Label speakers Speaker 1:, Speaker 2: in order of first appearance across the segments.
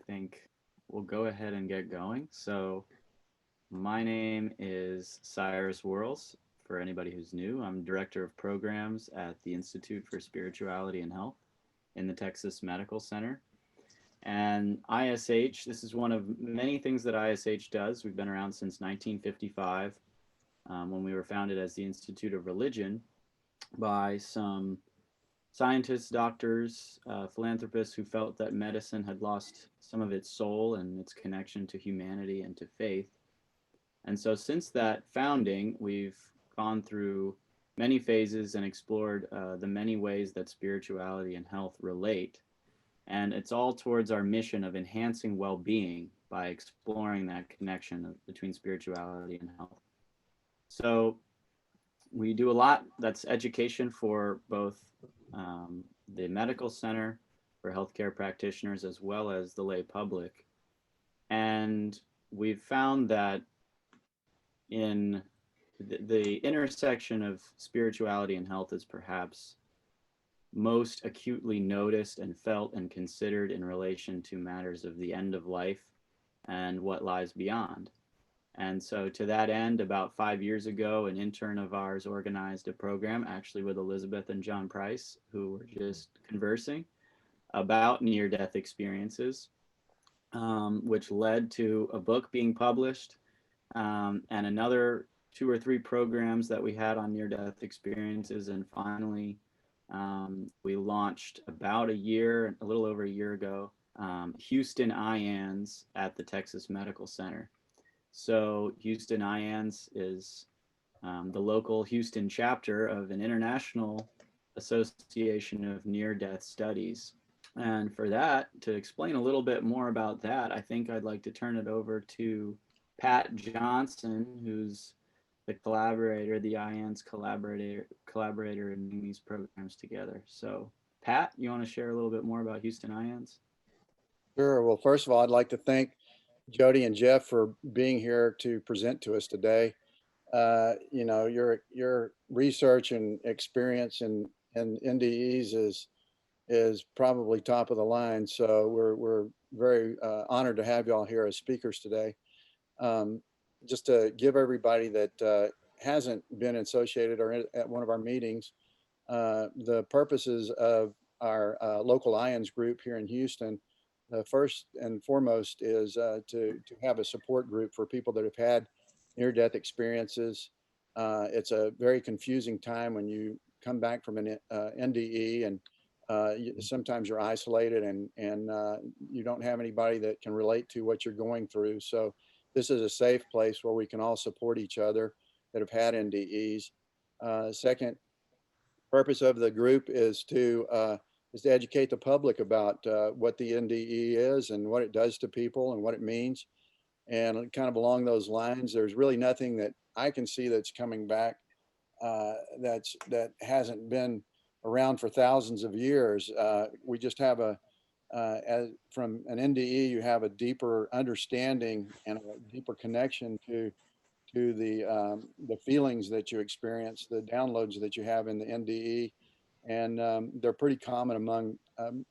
Speaker 1: think we'll go ahead and get going. So, my name is Cyrus Worrells. For anybody who's new, I'm Director of Programs at the Institute for Spirituality and Health in the Texas Medical Center. And ISH, this is one of many things that ISH does. We've been around since 1955 when we were founded as the Institute of Religion by some scientists, doctors, philanthropists who felt that medicine had lost some of its soul and its connection to humanity and to faith. And so, since that founding, we've gone through many phases and explored the many ways that spirituality and health relate. And it's all towards our mission of enhancing well being by exploring that connection between spirituality and health. So, we do a lot that's education for both the medical center, for healthcare practitioners, as well as the lay public. And we've found that in the intersection of spirituality and health is perhaps most acutely noticed and felt and considered in relation to matters of the end of life and what lies beyond. And so, to that end, about 5 years ago, an intern of ours organized a program, actually with Elizabeth and John Price, who were just conversing about near-death experiences, which led to a book being published and another 2 or 3 programs that we had on near-death experiences. And finally, we launched about a little over a year ago, Houston IANDS at the Texas Medical Center. So Houston IANDS is the local Houston chapter of an international association of near-death studies. And for that, to explain a little bit more about that, I think I'd like to turn it over to Pat Johnson, who's the collaborator, the IANDS collaborator in these programs together. So Pat, you want to share a little bit more about Houston IANDS?
Speaker 2: Sure. Well, first of all, I'd like to thank Jody and Jeff for being here to present to us today. Your research and experience in NDEs is probably top of the line. So we're very honored to have y'all here as speakers today. Just to give everybody that hasn't been associated or at one of our meetings, the purposes of our local IANDS group here in Houston. First and foremost is to have a support group for people that have had near-death experiences. It's a very confusing time when you come back from an NDE and sometimes you're isolated and you don't have anybody that can relate to what you're going through. So this is a safe place where we can all support each other that have had NDEs. Second purpose of the group is to educate the public about what the NDE is and what it does to people and what it means. And kind of along those lines, there's really nothing that I can see that's coming back that hasn't been around for thousands of years. We just have from an NDE, you have a deeper understanding and a deeper connection to the feelings that you experience, the downloads that you have in the NDE. And they're pretty common among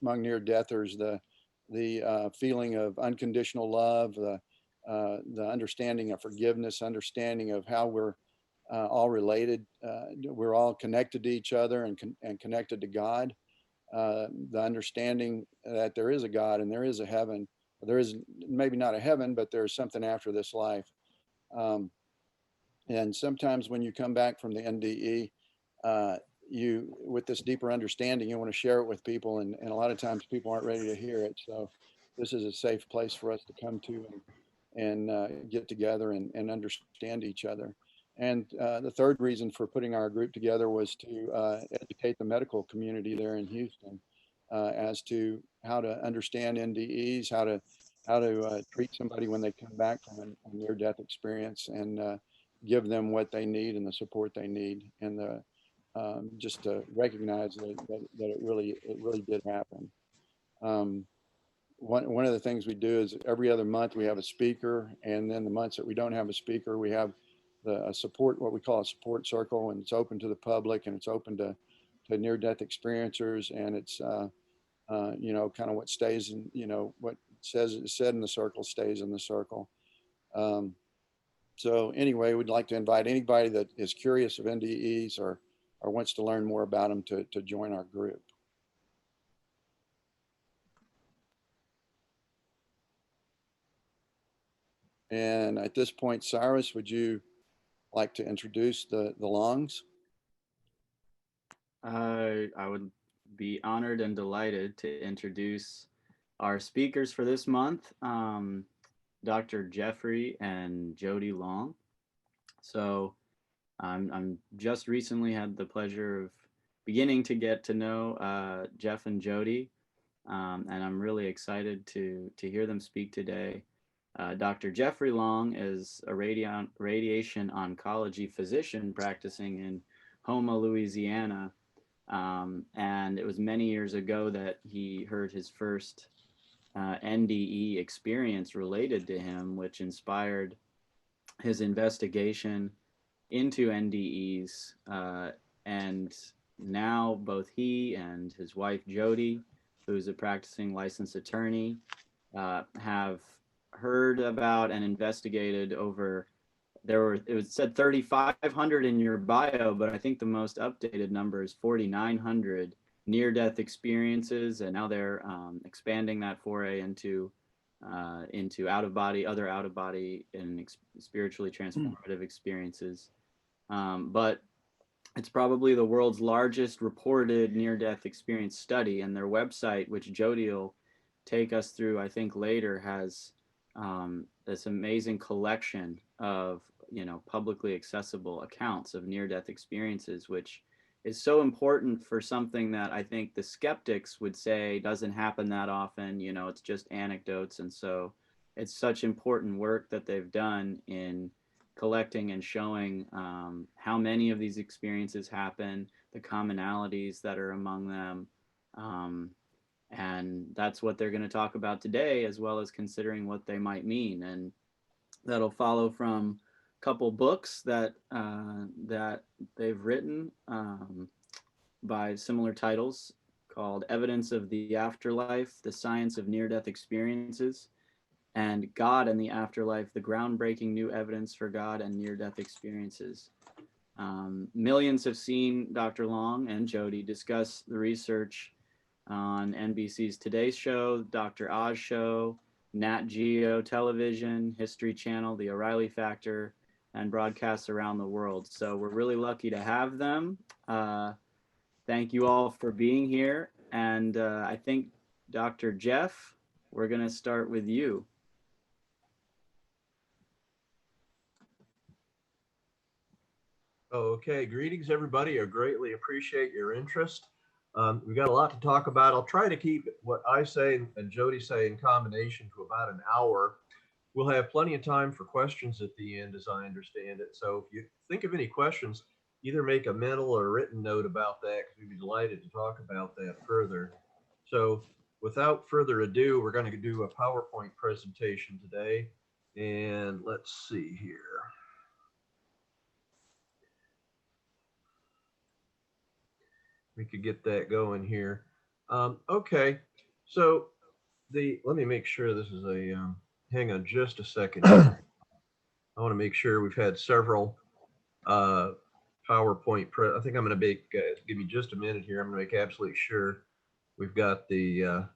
Speaker 2: near-deathers. The feeling of unconditional love, the understanding of forgiveness, understanding of how we're all related. We're all connected to each other and connected to God. The understanding that there is a God and there is a heaven. There is maybe not a heaven, but there's something after this life. And sometimes when you come back from the NDE, you, with this deeper understanding, you want to share it with people, and a lot of times people aren't ready to hear it. So this is a safe place for us to come to and get together and understand each other. And the third reason for putting our group together was to educate the medical community there in Houston as to how to understand NDEs, how to treat somebody when they come back from a near-death experience, and give them what they need and the support they need, and just to recognize that it really did happen. One of the things we do is every other month we have a speaker, and then the months that we don't have a speaker, we have a support, what we call a support circle, and it's open to the public and it's open to near-death experiencers, and it's kind of what stays in, what said in the circle stays in the circle. So anyway, we'd like to invite anybody that is curious of NDEs or wants to learn more about them to join our group. And at this point, Cyrus, would you like to introduce the Longs?
Speaker 1: I would be honored and delighted to introduce our speakers for this month, Dr. Jeffrey and Jody Long. So I'm just recently had the pleasure of beginning to get to know Jeff and Jody, and I'm really excited to hear them speak today. Dr. Jeffrey Long is a radiation oncology physician practicing in Houma, Louisiana. And it was many years ago that he heard his first NDE experience related to him, which inspired his investigation into NDEs. And now both he and his wife, Jody, who's a practicing licensed attorney, have heard about and investigated over, it was said 3,500 in your bio, but I think the most updated number is 4,900 near-death experiences, and now they're expanding that foray into other out-of-body and spiritually transformative experiences. But it's probably the world's largest reported near-death experience study, and their website, which Jody will take us through, I think later, has this amazing collection of publicly accessible accounts of near-death experiences, which is so important for something that I think the skeptics would say doesn't happen that often. It's just anecdotes. And so it's such important work that they've done in collecting and showing how many of these experiences happen, the commonalities that are among them. And that's what they're going to talk about today, as well as considering what they might mean. And that'll follow from a couple books that they've written by similar titles, called Evidence of the Afterlife, The Science of Near-Death Experiences, and God and the Afterlife, The Groundbreaking New Evidence for God and Near-Death Experiences. Millions have seen Dr. Long and Jody discuss the research on NBC's Today Show, Dr. Oz Show, Nat Geo Television, History Channel, The O'Reilly Factor, and broadcasts around the world. So we're really lucky to have them. Thank you all for being here. And I think, Dr. Jeff, we're going to start with you.
Speaker 3: Okay, greetings everybody. I greatly appreciate your interest. We've got a lot to talk about. I'll try to keep what I say and Jody say in combination to about an hour. We'll have plenty of time for questions at the end, as I understand it. So if you think of any questions, either make a mental or written note about that, because we'd be delighted to talk about that further. So without further ado, we're going to do a PowerPoint presentation today. And let's see here. We could get that going here. Okay, so let me make sure this is a, hang on just a second. I want to make sure we've had several PowerPoint, I think I'm going to make, give me just a minute here. I'm going to make absolutely sure we've got the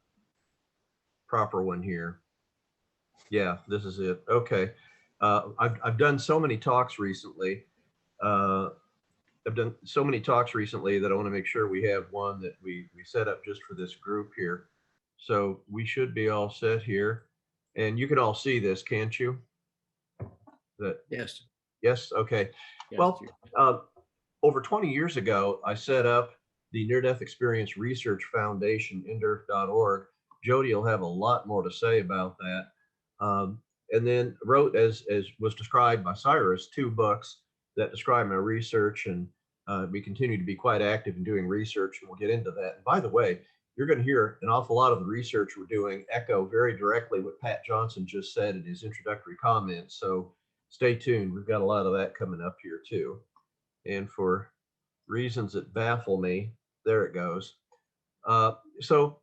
Speaker 3: proper one here. Yeah, this is it. Okay. I've done so many talks recently. I've done so many talks recently that I want to make sure we have one that we set up just for this group here. So we should be all set here. And you can all see this, can't you?
Speaker 2: Yes.
Speaker 3: Yes, okay.
Speaker 1: Yes,
Speaker 3: well, over 20 years ago, I set up the Near-Death Experience Research Foundation, nderf.org. Jody will have a lot more to say about that. And then wrote, as was described by Cyrus, 2 books that describe my research, and we continue to be quite active in doing research, and we'll get into that. And by the way, you're going to hear an awful lot of the research we're doing echo very directly what Pat Johnson just said in his introductory comments. So stay tuned. We've got a lot of that coming up here too. And for reasons that baffle me, there it goes. So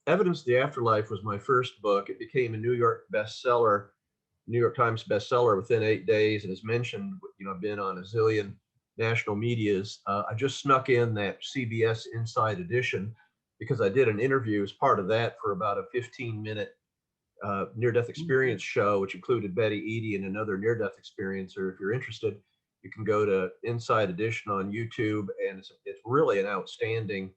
Speaker 3: Evidence of the Afterlife was my first book. It became a New York bestseller, New York Times bestseller within 8 days. And as mentioned, I've been on a zillion national medias. I just snuck in that CBS Inside Edition because I did an interview as part of that for about a 15-minute near-death experience show, which included Betty Eady and another near-death experiencer. If you're interested, you can go to Inside Edition on YouTube, and it's really an outstanding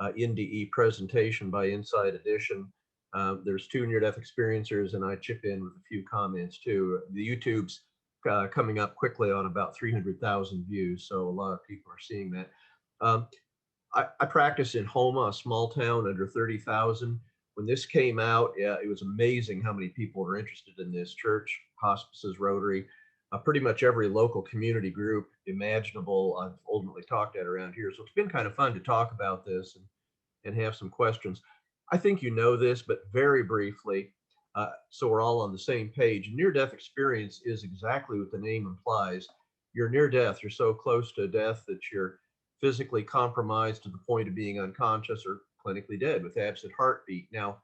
Speaker 3: NDE presentation by Inside Edition. There's two near-death experiencers, and I chip in with a few comments too. The YouTube's coming up quickly on about 300,000 views, so a lot of people are seeing that. I practice in Homa, a small town under 30,000. When this came out, it was amazing how many people are interested in this. Church, hospices, Rotary, pretty much every local community group imaginable I've ultimately talked at around here. So it's been kind of fun to talk about this and have some questions. I think you know this, but very briefly, so we're all on the same page. Near-death experience is exactly what the name implies. You're near death. You're so close to death that you're physically compromised to the point of being unconscious or clinically dead with absent heartbeat. Now,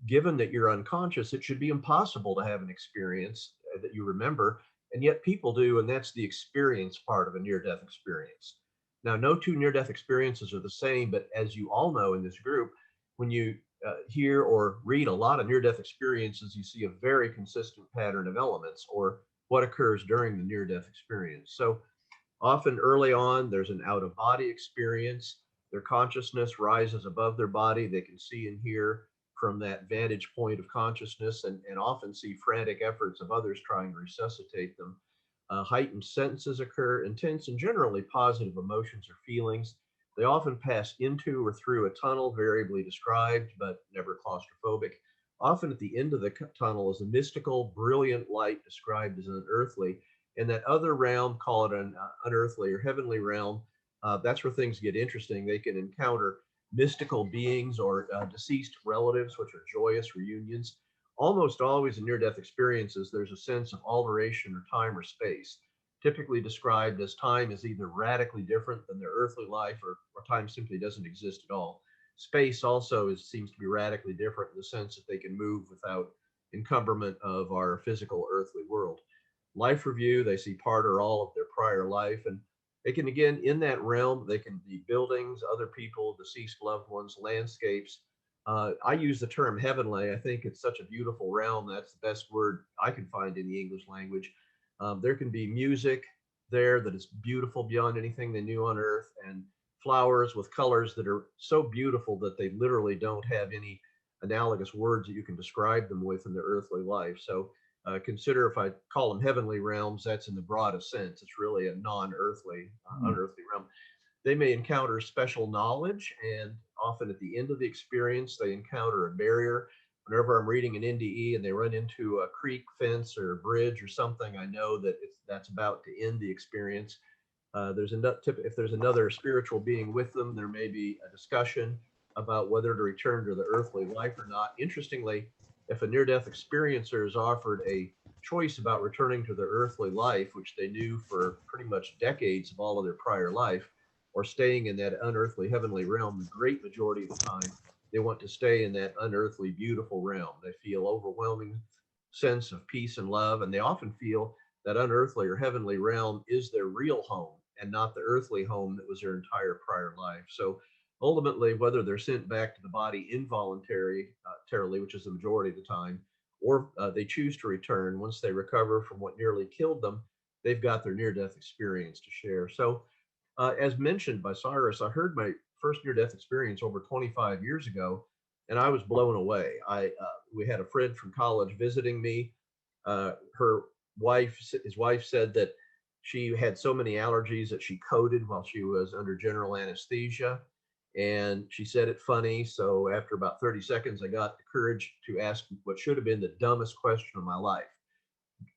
Speaker 3: given that you're unconscious, it should be impossible to have an experience that you remember, and yet people do, and that's the experience part of a near-death experience. Now, no two near-death experiences are the same, but as you all know in this group, when you hear or read a lot of near-death experiences, you see a very consistent pattern of elements or what occurs during the near-death experience. So often early on, there's an out-of-body experience. Their consciousness rises above their body. They can see and hear from that vantage point of consciousness and often see frantic efforts of others trying to resuscitate them. Heightened senses occur, intense and generally positive emotions or feelings. They often pass into or through a tunnel, variably described, but never claustrophobic. Often at the end of the tunnel is a mystical, brilliant light described as unearthly. And that other realm, call it an unearthly or heavenly realm, that's where things get interesting. They can encounter mystical beings or deceased relatives, which are joyous reunions. Almost always in near-death experiences, there's a sense of alteration or time or space, typically described as time is either radically different than their earthly life or time simply doesn't exist at all. Space also seems to be radically different in the sense that they can move without encumberment of our physical earthly world. Life review, they see part or all of their prior life, and they can, again, in that realm, they can be buildings, other people, deceased loved ones, landscapes. I use the term heavenly. I think it's such a beautiful realm. That's the best word I can find in the English language. There can be music there that is beautiful beyond anything they knew on earth, and flowers with colors that are so beautiful that they literally don't have any analogous words that you can describe them with in their earthly life. So consider if I call them heavenly realms, that's in the broadest sense. It's really a non-earthly, unearthly realm. They may encounter special knowledge, and often at the end of the experience, they encounter a barrier. Whenever I'm reading an NDE and they run into a creek fence or a bridge or something, I know that that's about to end the experience. If there's another spiritual being with them, there may be a discussion about whether to return to the earthly life or not. Interestingly, if a near-death experiencer is offered a choice about returning to their earthly life, which they knew for pretty much decades of all of their prior life, or staying in that unearthly heavenly realm, the great majority of the time, they want to stay in that unearthly beautiful realm. They feel overwhelming sense of peace and love, and they often feel that unearthly or heavenly realm is their real home and not the earthly home that was their entire prior life. So ultimately, whether they're sent back to the body involuntarily, which is the majority of the time, or they choose to return once they recover from what nearly killed them, they've got their near-death experience to share. So as mentioned by Cyrus, I heard my first near-death experience over 25 years ago, and I was blown away. We had a friend from college visiting me. His wife said that she had so many allergies that she coded while she was under general anesthesia, and she said it funny. So after about 30 seconds, I got the courage to ask what should have been the dumbest question of my life.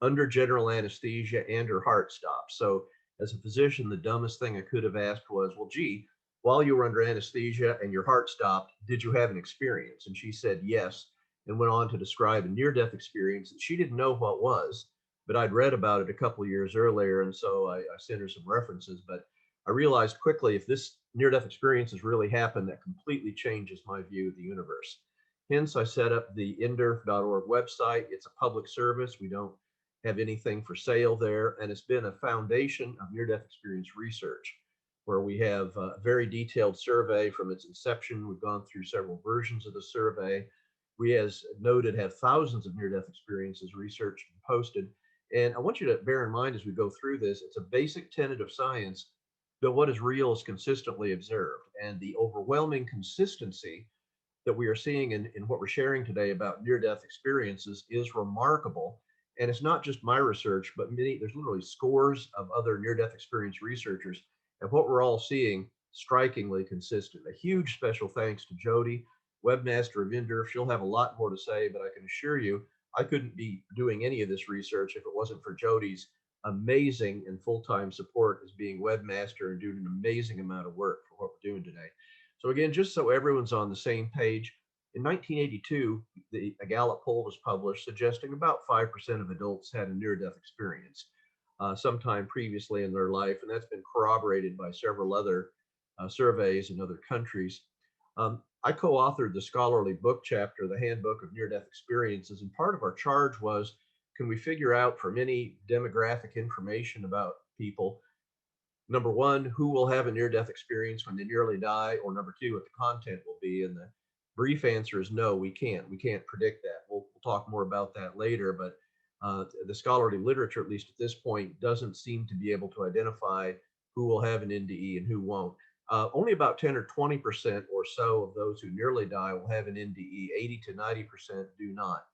Speaker 3: Under general anesthesia and her heart stopped. So as a physician, the dumbest thing I could have asked was, well, gee, while you were under anesthesia and your heart stopped, did you have an experience? And she said yes, and went on to describe a near-death experience that she didn't know what was, but I'd read about it a couple of years earlier, and so I sent her some references. But I realized quickly, if this near-death experience has really happened, that completely changes my view of the universe. Hence, I set up the nderf.org website. It's a public service. We don't have anything for sale there. And it's been a foundation of near-death experience research, where we have a very detailed survey from its inception. We've gone through several versions of the survey. We, as noted, have thousands of near-death experiences researched and posted. And I want you to bear in mind as we go through this, it's a basic tenet of science that what is real is consistently observed. And the overwhelming consistency that we are seeing in what we're sharing today about near-death experiences is remarkable. And it's not just my research, but there's literally scores of other near-death experience researchers. And what we're all seeing, strikingly consistent. A huge special thanks to Jody, webmaster of NDERF. She'll have a lot more to say, but I can assure you, I couldn't be doing any of this research if it wasn't for Jody's amazing and full-time support as being webmaster and doing an amazing amount of work for what we're doing today. So again, just so everyone's on the same page, in 1982, a Gallup poll was published suggesting about 5% of adults had a near-death experience sometime previously in their life, and that's been corroborated by several other surveys in other countries. I co-authored the scholarly book chapter, the Handbook of Near-Death Experiences, and part of our charge was, can we figure out from any demographic information about people, number one, who will have a near-death experience when they nearly die, or number two, what the content will be? And the brief answer is no, we can't. We can't predict that. We'll talk more about that later, but the scholarly literature, at least at this point, doesn't seem to be able to identify who will have an NDE and who won't. Only about 10 or 20% or so of those who nearly die will have an NDE. 80 to 90% do not.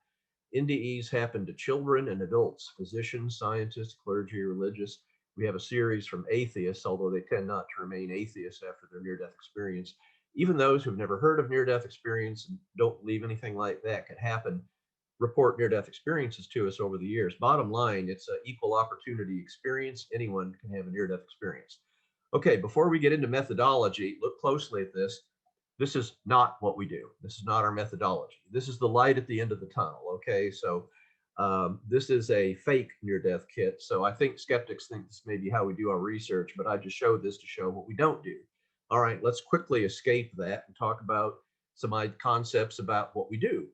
Speaker 3: NDEs happen to children and adults, physicians, scientists, clergy, religious. We have a series from atheists, although they tend not to remain atheists after their near-death experience. Even those who've never heard of near-death experience and don't believe anything like that could happen, report near-death experiences to us over the years. Bottom line, it's an equal opportunity experience. Anyone can have a near-death experience. Okay, before we get into methodology, look closely at this. This is not what we do. This is not our methodology. This is the light at the end of the tunnel, okay? So this is a fake near-death kit. So I think skeptics think this may be how we do our research, but I just showed this to show what we don't do. All right, let's quickly escape that and talk about some concepts about what we do.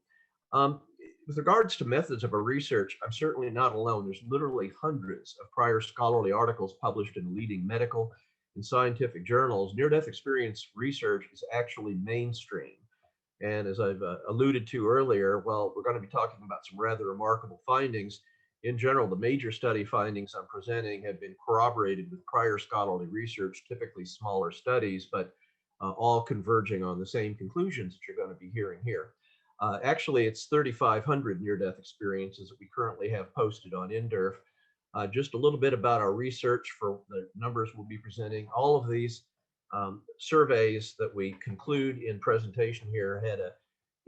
Speaker 3: With regards to methods of our research, I'm certainly not alone. There's literally hundreds of prior scholarly articles published in leading medical and scientific journals. Near-death experience research is actually mainstream. And as I've alluded to earlier, well, we're going to be talking about some rather remarkable findings. In general, the major study findings I'm presenting have been corroborated with prior scholarly research, typically smaller studies, but all converging on the same conclusions that you're going to be hearing here. Actually, it's 3,500 near-death experiences that we currently have posted on NDERF. Just a little bit about our research for the numbers we'll be presenting. All of these surveys that we conclude in presentation here had a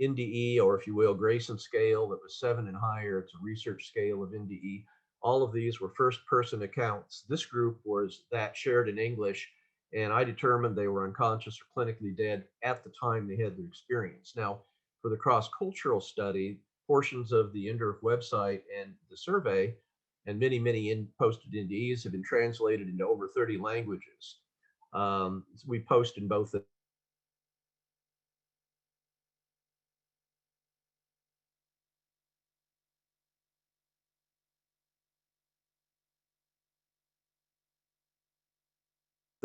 Speaker 3: NDE, or if you will, Grayson scale that was 7 and higher. It's a research scale of NDE. All of these were first-person accounts. This group was that shared in English, and I determined they were unconscious or clinically dead at the time they had their experience. Now, for the cross-cultural study, portions of the NDERF website and the survey and many posted NDEs have been translated into over 30 languages. We post in both the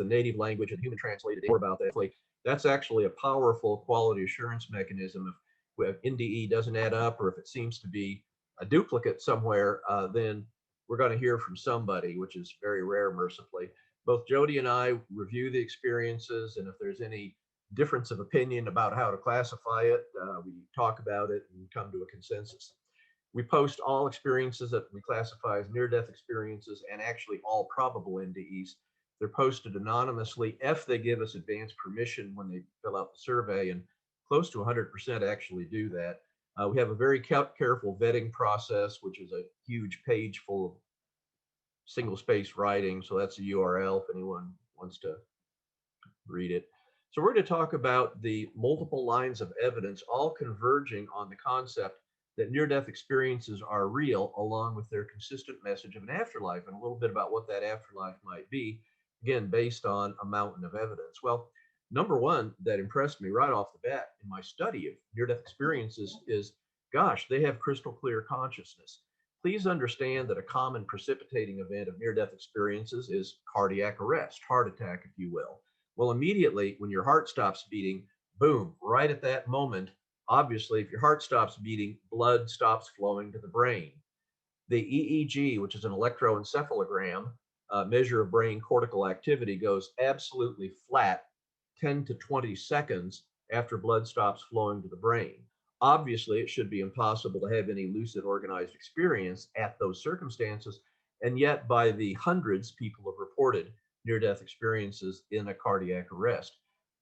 Speaker 3: native language and human translated. More about that. That's actually a powerful quality assurance mechanism. If NDE doesn't add up, or if it seems to be a duplicate somewhere, then we're going to hear from somebody, which is very rare, mercifully. Both Jody and I review the experiences, and if there's any difference of opinion about how to classify it, we talk about it and come to a consensus. We post all experiences that we classify as near-death experiences and actually all probable NDEs. They're posted anonymously if they give us advance permission when they fill out the survey, and close to 100% actually do that. We have a very careful vetting process, which is a huge page full of single-space writing. So that's a URL if anyone wants to read it. So we're going to talk about the multiple lines of evidence, all converging on the concept that near-death experiences are real, along with their consistent message of an afterlife, and a little bit about what that afterlife might be, again, based on a mountain of evidence. Well, number one that impressed me right off the bat in my study of near-death experiences is, gosh, they have crystal clear consciousness. Please understand that a common precipitating event of near-death experiences is cardiac arrest, heart attack, if you will. Well, immediately when your heart stops beating, boom, right at that moment, obviously, if your heart stops beating, blood stops flowing to the brain. The EEG, which is an electroencephalogram, measure of brain cortical activity, goes absolutely flat 10 to 20 seconds after blood stops flowing to the brain. Obviously, it should be impossible to have any lucid organized experience at those circumstances. And yet, by the hundreds, people have reported near-death experiences in a cardiac arrest.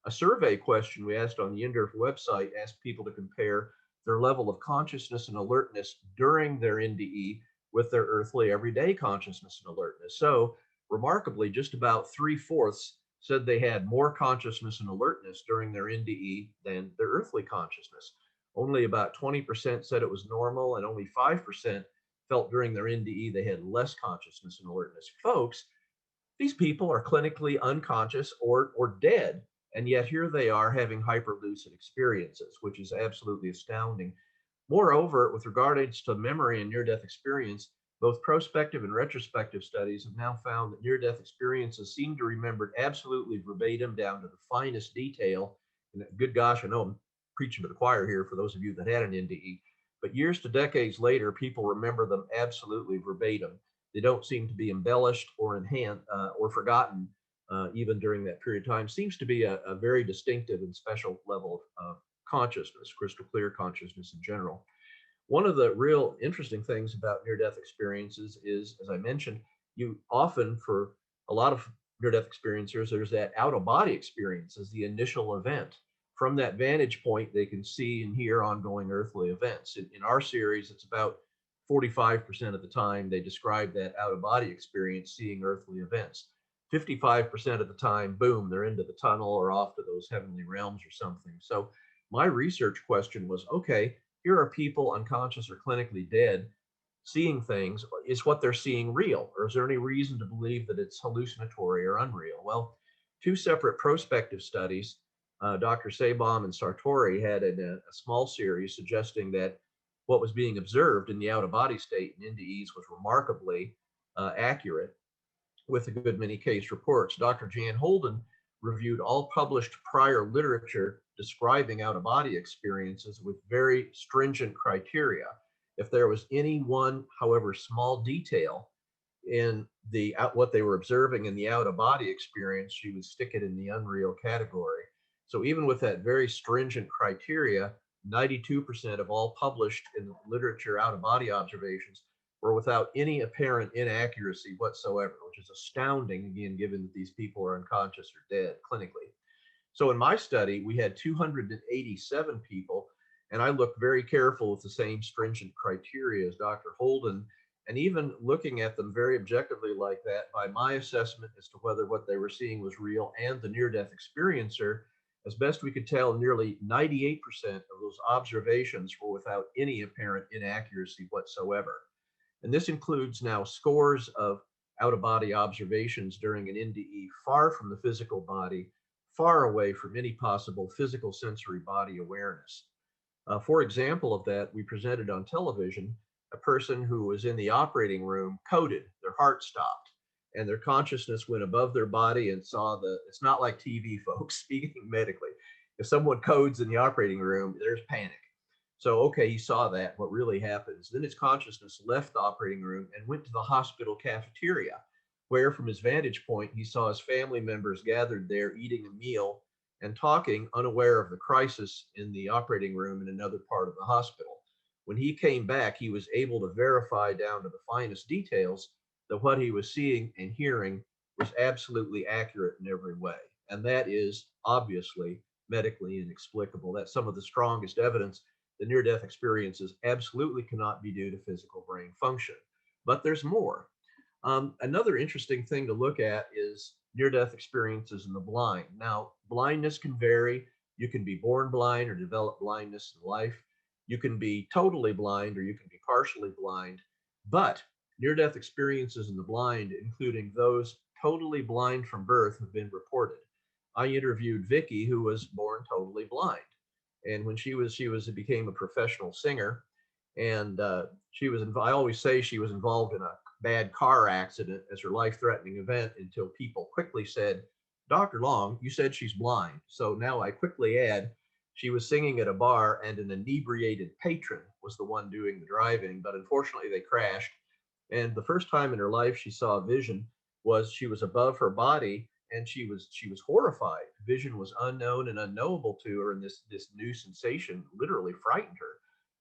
Speaker 3: A survey question we asked on the NDERF website asked people to compare their level of consciousness and alertness during their NDE with their earthly everyday consciousness and alertness. So remarkably, just about 3/4 said they had more consciousness and alertness during their NDE than their earthly consciousness. Only about 20% said it was normal, and only 5% felt during their NDE they had less consciousness and alertness. Folks, these people are clinically unconscious or dead, and yet here they are having hyperlucid experiences, which is absolutely astounding. Moreover, with regards to memory and near-death experience, both prospective and retrospective studies have now found that near-death experiences seem to be remembered absolutely verbatim down to the finest detail. And good gosh, I know I'm preaching to the choir here for those of you that had an NDE, but years to decades later, people remember them absolutely verbatim. They don't seem to be embellished or enhanced or forgotten even during that period of time. Seems to be a very distinctive and special level of consciousness, crystal clear consciousness in general. One of the real interesting things about near-death experiences is, as I mentioned, you often, for a lot of near-death experiencers, there's that out-of-body experience as the initial event. From that vantage point, they can see and hear ongoing earthly events. In our series, it's about 45% of the time they describe that out-of-body experience, seeing earthly events. 55% of the time, boom, they're into the tunnel or off to those heavenly realms or something. So my research question was, okay, here are people unconscious or clinically dead seeing things. Is what they're seeing real? Or is there any reason to believe that it's hallucinatory or unreal? Well, two separate prospective studies, Dr. Sabom and Sartori, had a small series suggesting that what was being observed in the out-of-body state in NDEs was remarkably accurate, with a good many case reports. Dr. Jan Holden reviewed all published prior literature describing out-of-body experiences with very stringent criteria. If there was any one, however small, detail in what they were observing in the out-of-body experience, she would stick it in the unreal category. So even with that very stringent criteria, 92% of all published in literature out-of-body observations were without any apparent inaccuracy whatsoever, which is astounding, again, given that these people are unconscious or dead clinically. So in my study, we had 287 people, and I looked very careful with the same stringent criteria as Dr. Holden, and even looking at them very objectively like that, by my assessment as to whether what they were seeing was real and the near-death experiencer, as best we could tell, nearly 98% of those observations were without any apparent inaccuracy whatsoever. And this includes now scores of out-of-body observations during an NDE far from the physical body, far away from any possible physical sensory body awareness. For example of that, we presented on television a person who was in the operating room coded, their heart stopped, and their consciousness went above their body and saw it's not like TV, folks, speaking medically. If someone codes in the operating room, there's panic. So, okay, he saw that. What really happens? Then his consciousness left the operating room and went to the hospital cafeteria, where from his vantage point, he saw his family members gathered there eating a meal and talking, unaware of the crisis in the operating room in another part of the hospital. When he came back, he was able to verify down to the finest details that what he was seeing and hearing was absolutely accurate in every way. And that is obviously medically inexplicable. That's some of the strongest evidence the near-death experiences absolutely cannot be due to physical brain function. But there's more. Another interesting thing to look at is near-death experiences in the blind. Now, blindness can vary. You can be born blind or develop blindness in life. You can be totally blind or you can be partially blind. But near-death experiences in the blind, including those totally blind from birth, have been reported. I interviewed Vicky, who was born totally blind. And when she became a professional singer, and I always say she was involved in a bad car accident as her life-threatening event until people quickly said, Dr. Long, you said she's blind. So now I quickly add, she was singing at a bar and an inebriated patron was the one doing the driving, but unfortunately they crashed. And the first time in her life she saw vision was she was above her body, and she was horrified. Vision was unknown and unknowable to her, and this new sensation literally frightened her.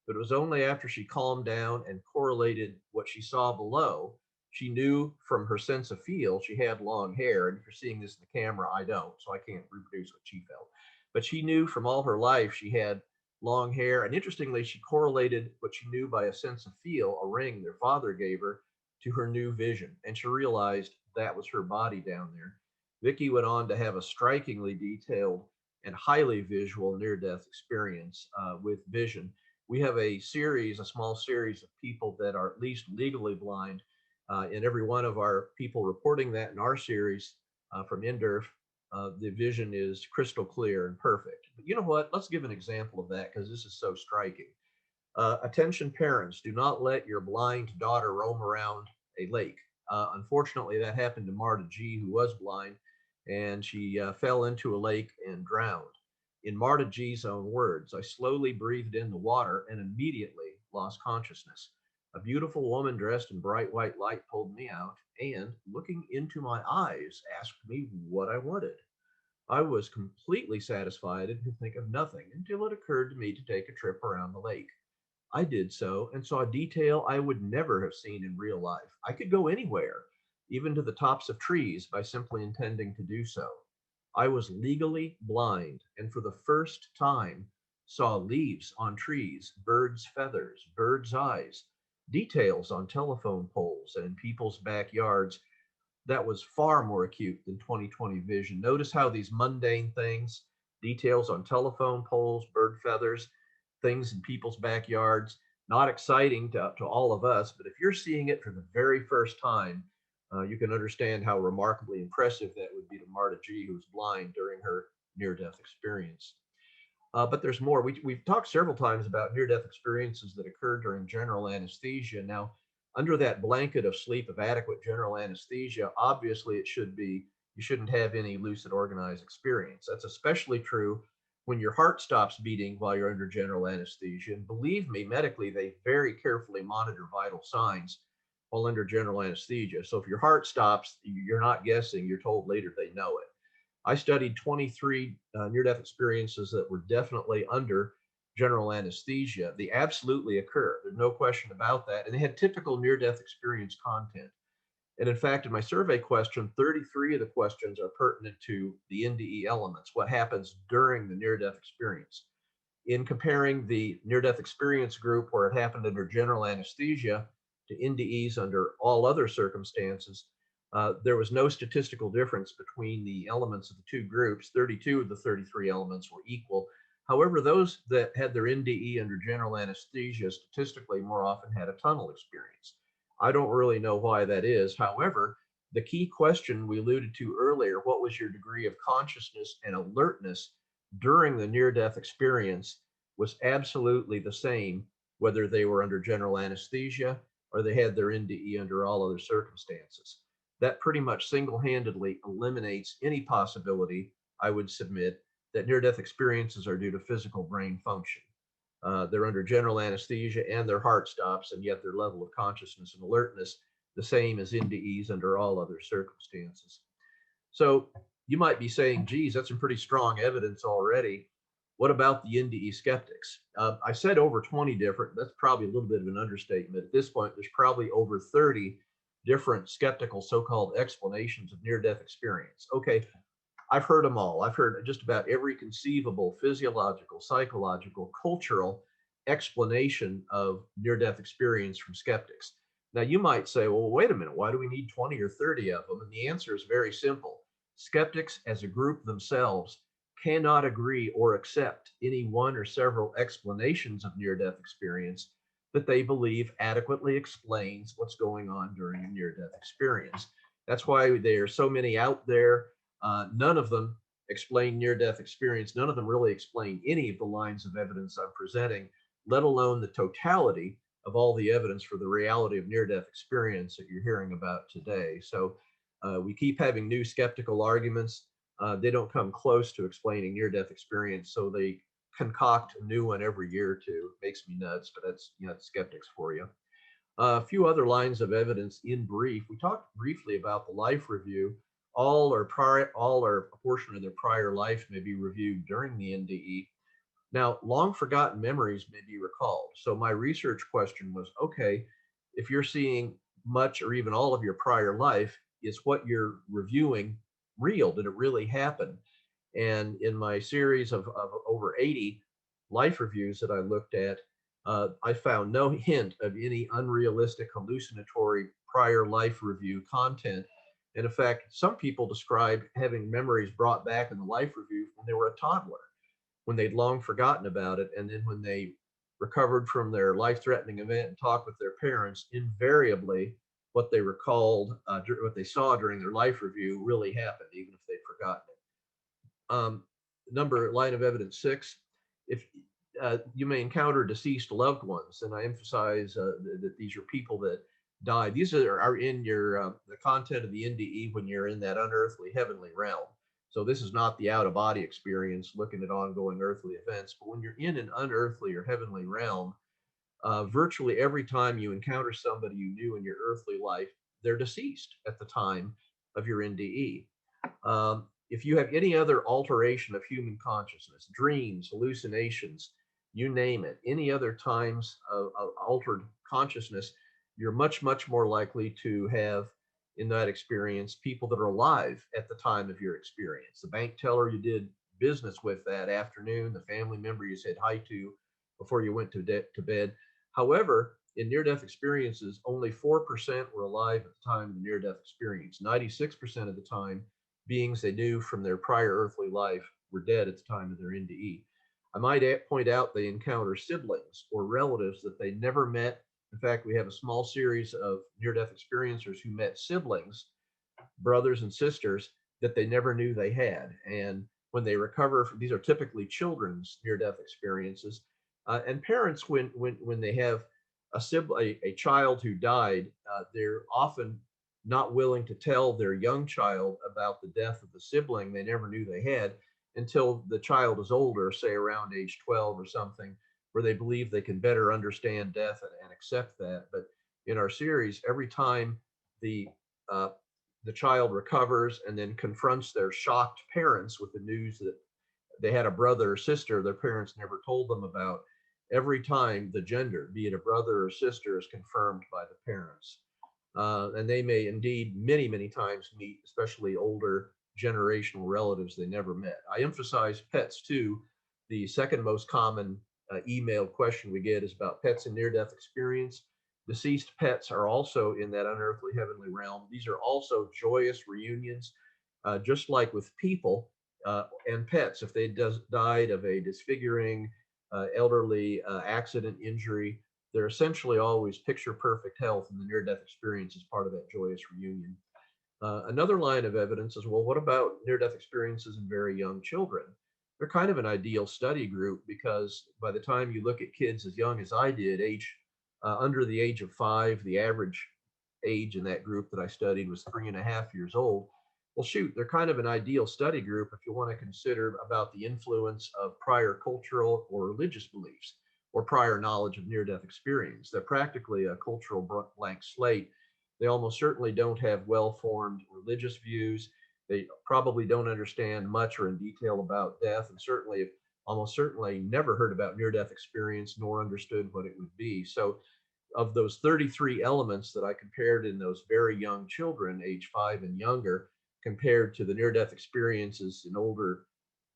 Speaker 3: But it was only after she calmed down and correlated what she saw below. She knew from her sense of feel she had long hair. And if you're seeing this in the camera, I don't, so I can't reproduce what she felt. But she knew from all her life she had long hair. And interestingly, she correlated what she knew by a sense of feel, a ring their father gave her, to her new vision. And she realized that was her body down there. Vicky went on to have a strikingly detailed and highly visual near-death experience with vision. We have a small series of people that are at least legally blind, and every one of our people reporting that in our series from NDERF, the vision is crystal clear and perfect. But you know what? Let's give an example of that because this is so striking. Attention parents, do not let your blind daughter roam around a lake. Unfortunately, that happened to Marta G, who was blind, and she fell into a lake and drowned. In Marta G's own words, I slowly breathed in the water and immediately lost consciousness. A beautiful woman dressed in bright white light pulled me out and, looking into my eyes, asked me what I wanted. I was completely satisfied and could think of nothing until it occurred to me to take a trip around the lake. I did so and saw detail I would never have seen in real life. I could go anywhere, even to the tops of trees, by simply intending to do so. I was legally blind and for the first time saw leaves on trees, birds' feathers, birds' eyes, details on telephone poles and in people's backyards. That was far more acute than 20/20 vision. Notice how these mundane things, details on telephone poles, bird feathers, things in people's backyards, not exciting to all of us, but if you're seeing it for the very first time, you can understand how remarkably impressive that would be to Marta G, who was blind during her near-death experience. But there's more. We've talked several times about near-death experiences that occurred during general anesthesia. Now, under that blanket of sleep of adequate general anesthesia, obviously you shouldn't have any lucid organized experience. That's especially true when your heart stops beating while you're under general anesthesia. And believe me, medically, they very carefully monitor vital signs while under general anesthesia. So if your heart stops, you're not guessing, you're told later they know it. I studied 23 near-death experiences that were definitely under general anesthesia. They absolutely occur. There's no question about that. And they had typical near-death experience content. And in fact, in my survey question, 33 of the questions are pertinent to the NDE elements, what happens during the near-death experience. In comparing the near-death experience group where it happened under general anesthesia to NDEs under all other circumstances, there was no statistical difference between the elements of the two groups. 32 of the 33 elements were equal. However, those that had their NDE under general anesthesia statistically more often had a tunnel experience. I don't really know why that is. However, the key question we alluded to earlier, what was your degree of consciousness and alertness during the near-death experience, was absolutely the same, whether they were under general anesthesia or they had their NDE under all other circumstances. That pretty much single-handedly eliminates any possibility, I would submit, that near-death experiences are due to physical brain function. They're under general anesthesia and their heart stops, and yet their level of consciousness and alertness the same as NDEs under all other circumstances. So you might be saying, geez, that's some pretty strong evidence already. What about the Nde skeptics? I said over 20 different, that's probably a little bit of an understatement. At this point, there's probably over 30 different skeptical so-called explanations of near-death experience. Okay, I've heard them all. I've heard just about every conceivable physiological, psychological, cultural explanation of near-death experience from skeptics. Now, you might say, well, wait a minute, why do we need 20 or 30 of them? And the answer is very simple. Skeptics as a group themselves cannot agree or accept any one or several explanations of near-death experience that they believe adequately explains what's going on during a near-death experience. That's why there are so many out there. None of them explain near-death experience. None of them really explain any of the lines of evidence I'm presenting, let alone the totality of all the evidence for the reality of near-death experience that you're hearing about today. So we keep having new skeptical arguments. They don't come close to explaining near-death experience, so they concoct a new one every year or two. It makes me nuts, but that's, you know, skeptics for you. A few other lines of evidence in brief. We talked briefly about the life review. All or a portion of their prior life may be reviewed during the NDE. Now, long forgotten memories may be recalled. So my research question was, okay, if you're seeing much or even all of your prior life, is what you're reviewing real? Did it really happen? And in my series of over 80 life reviews that I looked at, I found no hint of any unrealistic, hallucinatory prior life review content. And in fact, some people describe having memories brought back in the life review when they were a toddler, when they'd long forgotten about it. And then when they recovered from their life-threatening event and talked with their parents, invariably what they recalled, what they saw during their life review really happened, even if they'd forgotten it. Line of evidence 6, if you may encounter deceased loved ones, and I emphasize that these are people that died. These are in your the content of the NDE when you're in that unearthly heavenly realm. So this is not the out-of-body experience looking at ongoing earthly events, but when you're in an unearthly or heavenly realm, virtually every time you encounter somebody you knew in your earthly life, they're deceased at the time of your NDE. If you have any other alteration of human consciousness, dreams, hallucinations, you name it, any other times of altered consciousness, you're much, much more likely to have in that experience people that are alive at the time of your experience. The bank teller you did business with that afternoon, the family member you said hi to before you went to bed. However, in near-death experiences, only 4% were alive at the time of the near-death experience. 96% of the time, beings they knew from their prior earthly life were dead at the time of their NDE. I might point out they encounter siblings or relatives that they never met. In fact, we have a small series of near-death experiencers who met siblings, brothers and sisters, that they never knew they had. And when they recover, these are typically children's near-death experiences. And parents, when they have a child who died, they're often not willing to tell their young child about the death of the sibling they never knew they had until the child is older, say around age 12 or something, where they believe they can better understand death and accept that. But in our series, every time the child recovers and then confronts their shocked parents with the news that they had a brother or sister their parents never told them about, every time the gender, be it a brother or sister, is confirmed by the parents. And they may indeed many, many times meet, especially older generational relatives they never met. I emphasize pets too. The second most common email question we get is about pets in near-death experience. Deceased pets are also in that unearthly heavenly realm. These are also joyous reunions, just like with people and pets. If they died of a disfiguring, elderly accident, injury, they're essentially always picture perfect health, and the near-death experience is part of that joyous reunion. Another line of evidence is, well, what about near-death experiences in very young children? They're kind of an ideal study group because by the time you look at kids as young as I did, under the age of 5, the average age in that group that I studied was 3.5 years old. Well, shoot, they're kind of an ideal study group if you want to consider about the influence of prior cultural or religious beliefs or prior knowledge of near-death experience. They're practically a cultural blank slate. They almost certainly don't have well-formed religious views. They probably don't understand much or in detail about death, and certainly, almost certainly, never heard about near-death experience nor understood what it would be. So, of those 33 elements that I compared in those very young children, age 5 and younger, compared to the near-death experiences in older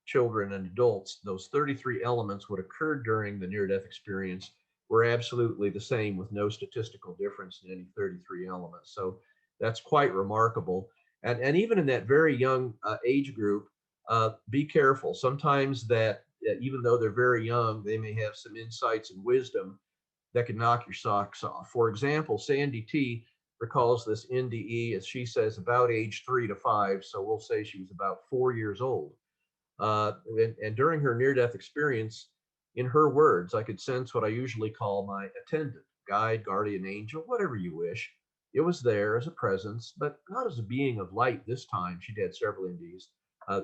Speaker 3: children and adults, those 33 elements would occur during the near-death experience were absolutely the same with no statistical difference in any 33 elements. So that's quite remarkable. And even in that very young age group, be careful. Sometimes that even though they're very young, they may have some insights and wisdom that can knock your socks off. For example, Sandy T recalls this NDE, as she says, about age 3 to 5. So we'll say she was about 4 years old And during her near-death experience, in her words, I could sense what I usually call my attendant, guide, guardian angel, whatever you wish. It was there as a presence, but not as a being of light this time. She'd had several NDs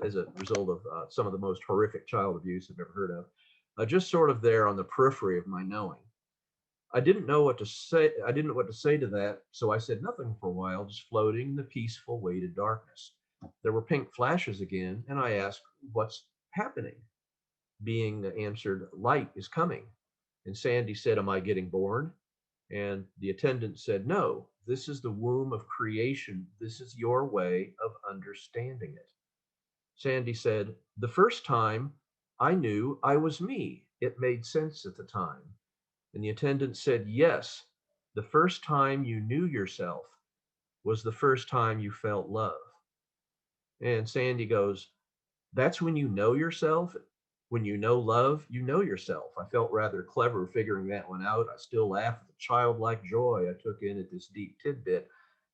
Speaker 3: as a result of some of the most horrific child abuse I've ever heard of, just sort of there on the periphery of my knowing. I didn't know what to say. I didn't know what to say to that, so I said nothing for a while, just floating in the peaceful, weighted darkness. There were pink flashes again, and I asked, "What's happening?" Being answered, "Light is coming." And Sandy said, "Am I getting born?" And the attendant said, "No, this is the womb of creation. This is your way of understanding it." Sandy said, "The first time I knew I was me. It made sense at the time." And the attendant said, "Yes, the first time you knew yourself was the first time you felt love." And Sandy goes, "That's when you know yourself. When you know love, you know yourself." I felt rather clever figuring that one out. I still laugh at the childlike joy I took in at this deep tidbit.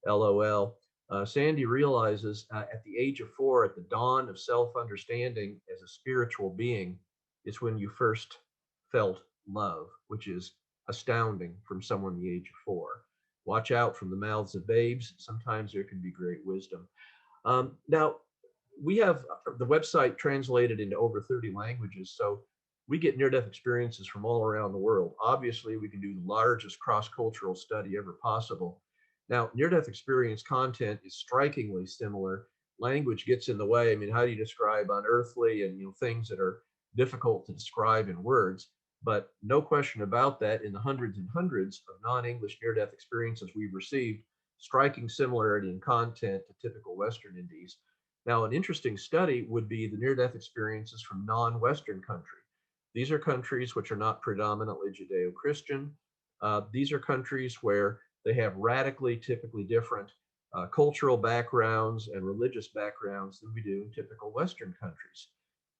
Speaker 3: LOL. Sandy realizes at the age of 4, at the dawn of self understanding as a spiritual being, is when you first felt love, which is astounding from someone the age of 4. Watch out from the mouths of babes. Sometimes there can be great wisdom. Now, we have the website translated into over 30 languages, so we get near-death experiences from all around the world. Obviously, we can do the largest cross-cultural study ever possible. Now, near-death experience content is strikingly similar. Language gets in the way. I mean, how do you describe unearthly and things that are difficult to describe in words? But no question about that, in the hundreds and hundreds of non-English near-death experiences we've received, striking similarity in content to typical Western NDs. Now, an interesting study would be the near-death experiences from non-Western countries. These are countries which are not predominantly Judeo-Christian. These are countries where they have radically, typically different cultural backgrounds and religious backgrounds than we do in typical Western countries.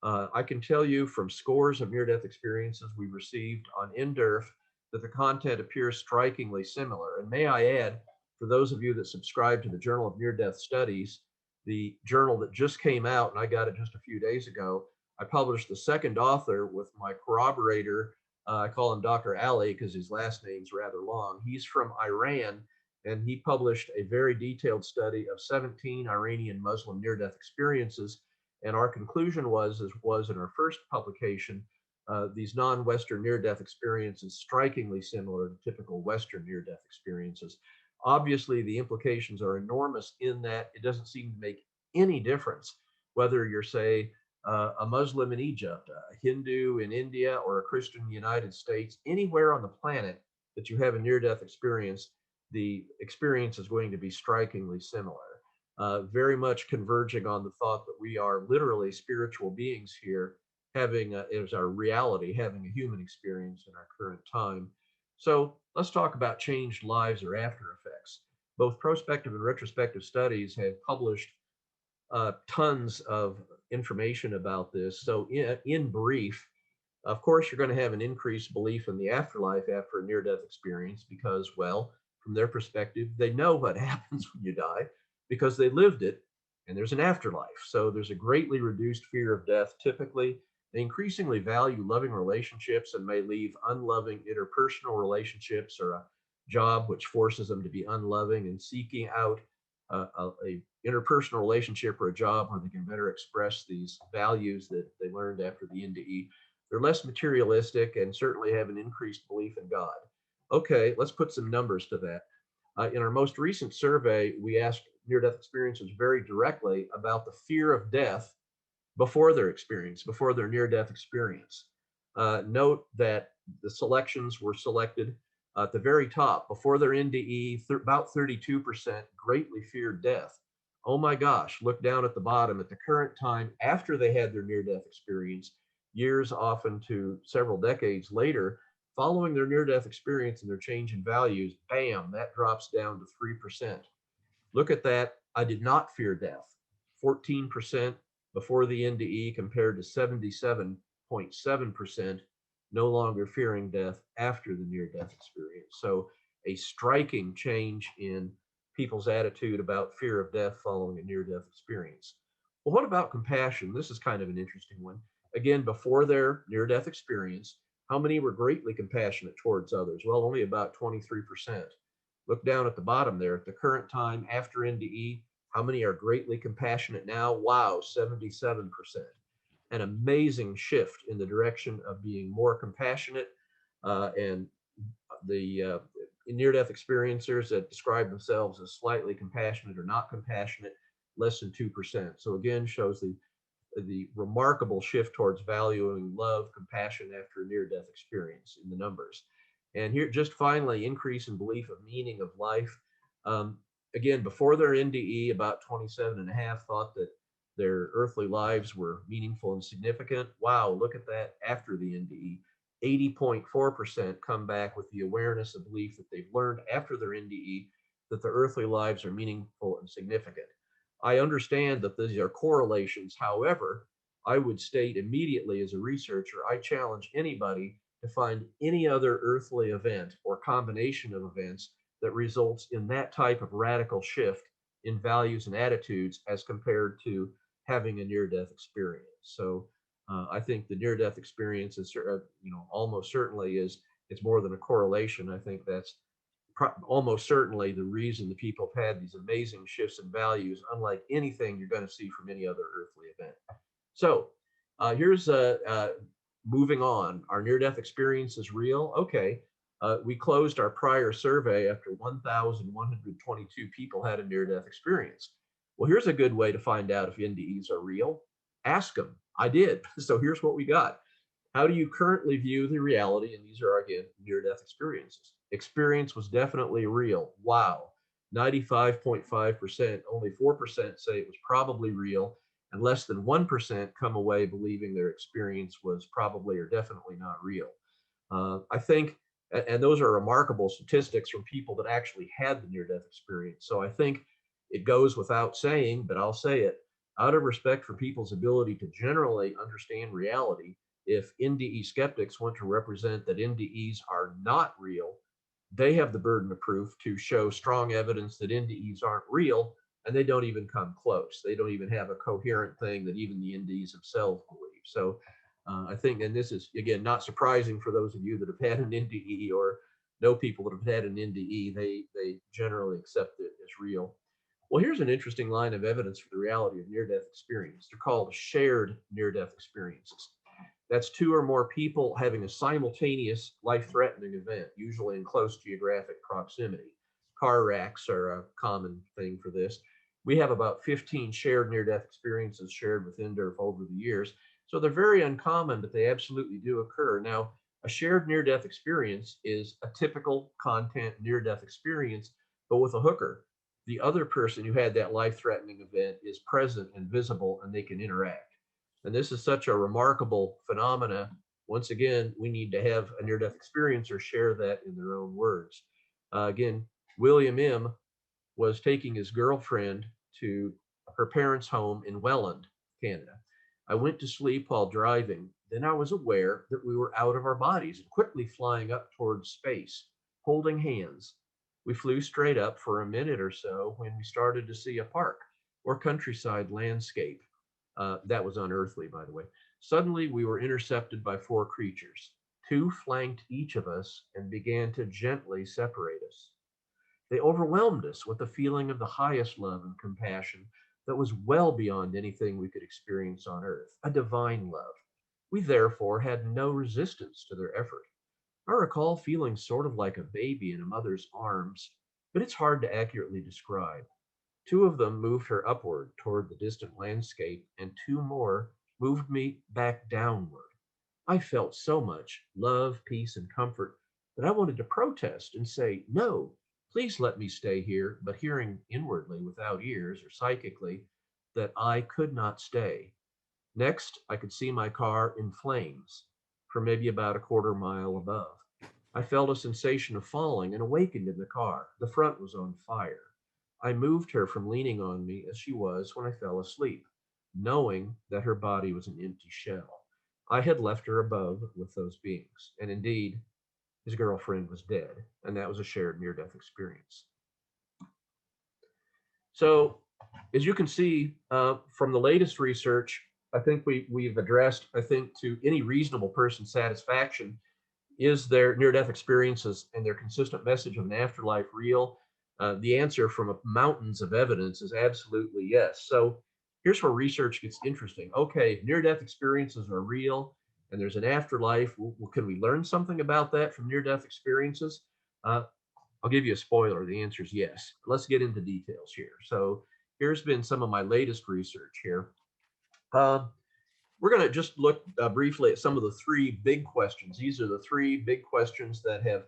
Speaker 3: I can tell you from scores of near-death experiences we've received on NDERF that the content appears strikingly similar. And may I add, for those of you that subscribe to the Journal of Near-Death Studies, the journal that just came out, and I got it just a few days ago, I published the second author with my corroborator. I call him Dr. Ali because his last name's rather long. He's from Iran, and he published a very detailed study of 17 Iranian Muslim near-death experiences. And our conclusion was, as was in our first publication, these non-Western near-death experiences strikingly similar to typical Western near-death experiences. Obviously, the implications are enormous in that it doesn't seem to make any difference whether you're, say, a Muslim in Egypt, a Hindu in India, or a Christian in the United States. Anywhere on the planet that you have a near-death experience, the experience is going to be strikingly similar. Very much converging on the thought that we are literally spiritual beings here, having as our reality, having a human experience in our current time. So let's talk about changed lives or after effects. Both prospective and retrospective studies have published tons of information about this. So in brief, of course, you're going to have an increased belief in the afterlife after a near-death experience because, well, from their perspective, they know what happens when you die because they lived it, and there's an afterlife. So there's a greatly reduced fear of death. Typically, they increasingly value loving relationships and may leave unloving interpersonal relationships or a job which forces them to be unloving and seeking out a interpersonal relationship or a job where they can better express these values that they learned after the NDE. They're less materialistic and certainly have an increased belief in God. Okay, let's put some numbers to that. In our most recent survey, we asked near-death experiencers very directly about the fear of death before their experience, before their near-death experience. Note that the selections were selected at the very top. Before their NDE, about 32% greatly feared death. Oh my gosh, look down at the bottom. At the current time, after they had their near-death experience, years often to several decades later, following their near-death experience and their change in values, bam, that drops down to 3%. Look at that. I did not fear death. 14% before the NDE compared to 77.7% no longer fearing death after the near-death experience. So a striking change in people's attitude about fear of death following a near-death experience. Well, what about compassion? This is kind of an interesting one. Again, before their near-death experience, how many were greatly compassionate towards others? Well, only about 23%. Look down at the bottom there. At the current time after NDE, how many are greatly compassionate now? Wow, 77%. An amazing shift in the direction of being more compassionate, and the near-death experiencers that describe themselves as slightly compassionate or not compassionate, less than 2%. So again, shows the remarkable shift towards valuing love, compassion after a near-death experience in the numbers. And here, just finally, increase in belief of meaning of life. Um, Again, before their NDE, about 27.5 thought that their earthly lives were meaningful and significant. Wow, look at that after the NDE. 80.4% come back with the awareness and belief that they've learned after their NDE that their earthly lives are meaningful and significant. I understand that these are correlations. However, I would state immediately as a researcher, I challenge anybody to find any other earthly event or combination of events that results in that type of radical shift in values and attitudes as compared to having a near-death experience. So I think the near-death experience is, almost certainly it's more than a correlation. I think that's almost certainly the reason the people have had these amazing shifts in values, unlike anything you're going to see from any other earthly event. So here's moving on. Our near-death experience is real. Okay. We closed our prior survey after 1,122 people had a near-death experience. Well, here's a good way to find out if NDEs are real. Ask them. I did. So here's what we got. How do you currently view the reality? And these are, again, near-death experiences. Experience was definitely real. Wow. 95.5%. Only 4% say it was probably real, and less than 1% come away believing their experience was probably or definitely not real. I think, and those are remarkable statistics from people that actually had the near-death experience. So I think it goes without saying, but I'll say it, out of respect for people's ability to generally understand reality, if Nde skeptics want to represent that NDEs are not real, they have the burden of proof to show strong evidence that NDEs aren't real, and they don't even come close. They don't even have a coherent thing that even the NDEs themselves believe. So I think, and this is, again, not surprising for those of you that have had an NDE or know people that have had an NDE, they generally accept it as real. Well, here's an interesting line of evidence for the reality of near-death experience. They're called shared near-death experiences. That's two or more people having a simultaneous life-threatening event, usually in close geographic proximity. Car wrecks are a common thing for this. We have about 15 shared near-death experiences shared with NDERF over the years. So they're very uncommon, but they absolutely do occur. Now, a shared near-death experience is a typical content near-death experience, but with a hooker. The other person who had that life-threatening event is present and visible, and they can interact. And this is such a remarkable phenomena. Once again, we need to have a near-death experiencer share that in their own words. Again, William M. was taking his girlfriend to her parents' home in Welland, Canada. I went to sleep while driving. Then I was aware that we were out of our bodies and quickly flying up towards space, holding hands. We flew straight up for a minute or so when we started to see a park or countryside landscape. That was unearthly, by the way. Suddenly, we were intercepted by 4 creatures. 2 flanked each of us and began to gently separate us. They overwhelmed us with a feeling of the highest love and compassion that was well beyond anything we could experience on earth, a divine love. We therefore had no resistance to their effort. I recall feeling sort of like a baby in a mother's arms, but it's hard to accurately describe. 2 of them moved her upward toward the distant landscape, and 2 more moved me back downward. I felt so much love, peace, and comfort that I wanted to protest and say, no, please let me stay here, but hearing inwardly without ears or psychically that I could not stay. Next, I could see my car in flames for maybe about a quarter mile above. I felt a sensation of falling and awakened in the car. The front was on fire. I moved her from leaning on me as she was when I fell asleep, knowing that her body was an empty shell. I had left her above with those beings, and indeed, his girlfriend was dead, and that was a shared near-death experience. So as you can see from the latest research, I think we've addressed, I think, to any reasonable person's satisfaction, is their near-death experiences and their consistent message of an afterlife real? The answer from mountains of evidence is absolutely yes. So here's where research gets interesting. Okay, near-death experiences are real and there's an afterlife. Well, can we learn something about that from near-death experiences? I'll give you a spoiler. The answer is yes. Let's get into details here. So here's been some of my latest research here. We're going to just look briefly at some of the three big questions. These are the three big questions that have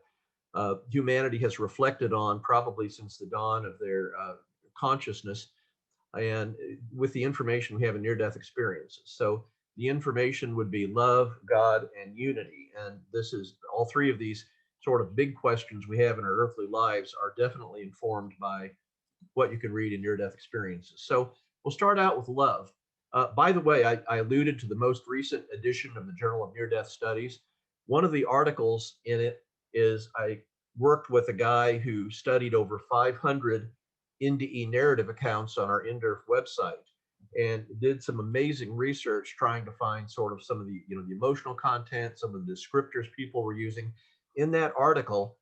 Speaker 3: humanity has reflected on probably since the dawn of their consciousness, and with the information we have in near-death experiences. So the information would be love, God, and unity. And this is all three of these sort of big questions we have in our earthly lives are definitely informed by what you can read in near-death experiences. So we'll start out with love. By the way, I alluded to the most recent edition of the Journal of Near-Death Studies. One of the articles in it is I worked with a guy who studied over 500 NDE narrative accounts on our NDERF website and did some amazing research trying to find sort of some of the, the emotional content, some of the descriptors people were using. In that article,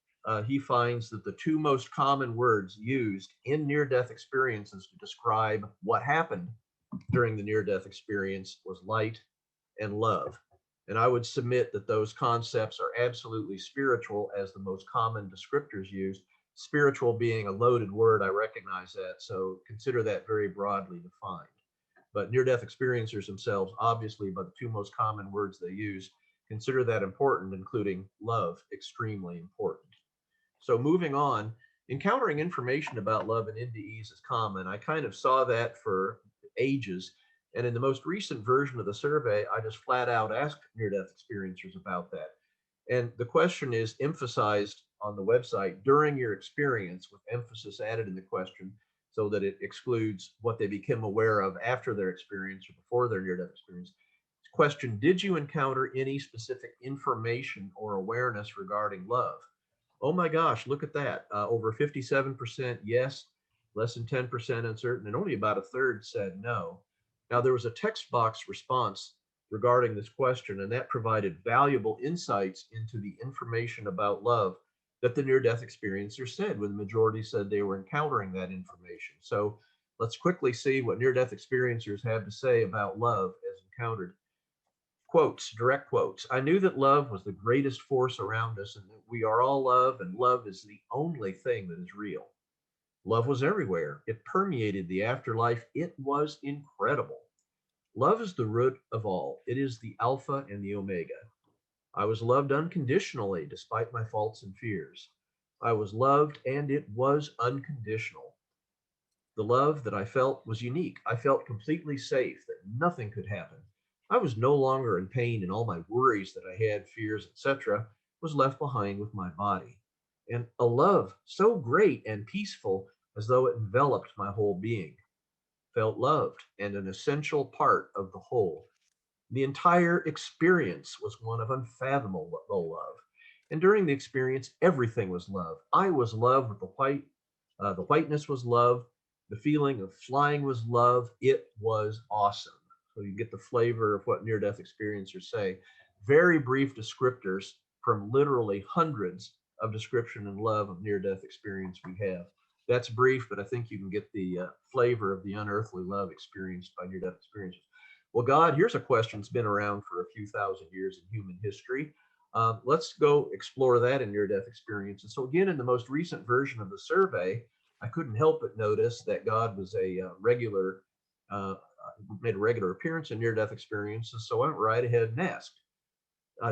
Speaker 3: he finds that the two most common words used in near-death experiences to describe what happened during the near-death experience was light and love. And I would submit that those concepts are absolutely spiritual as the most common descriptors used. Spiritual being a loaded word, I recognize that, so consider that very broadly defined. But near-death experiencers themselves, obviously, by the two most common words they use, consider that important, including love, extremely important. So moving on, encountering information about love and NDEs is common. I kind of saw that for ages. And in the most recent version of the survey, I just flat out asked near-death experiencers about that. And the question is emphasized on the website during your experience, with emphasis added in the question so that it excludes what they became aware of after their experience or before their near-death experience. Question, did you encounter any specific information or awareness regarding love? Oh my gosh, look at that. Over 57% yes, less than 10% uncertain, and only about a third said no. Now, there was a text box response regarding this question, and that provided valuable insights into the information about love that the near-death experiencer said, when the majority said they were encountering that information. So let's quickly see what near-death experiencers have to say about love as encountered. Quotes, direct quotes. I knew that love was the greatest force around us and that we are all love, and love is the only thing that is real. Love was everywhere. It permeated the afterlife. It was incredible. Love is the root of all. It is the Alpha and the Omega. I was loved unconditionally despite my faults and fears. I was loved and it was unconditional. The love that I felt was unique. I felt completely safe that nothing could happen. I was no longer in pain, and all my worries that I had, fears, etc., was left behind with my body. And a love so great and peaceful as though it enveloped my whole being. Felt loved and an essential part of the whole. The entire experience was one of unfathomable love. And during the experience, everything was love. I was love with the whiteness was love. The feeling of flying was love. It was awesome. So you get the flavor of what near-death experiencers say. Very brief descriptors from literally hundreds of description and love of near-death experience we have. That's brief, but I think you can get the flavor of the unearthly love experienced by near-death experiences. Well, God, here's a question that's been around for a few thousand years in human history. Let's go explore that in near-death experiences. So again, in the most recent version of the survey, I couldn't help but notice that God was made a regular appearance in near-death experiences. So I went right ahead and asked,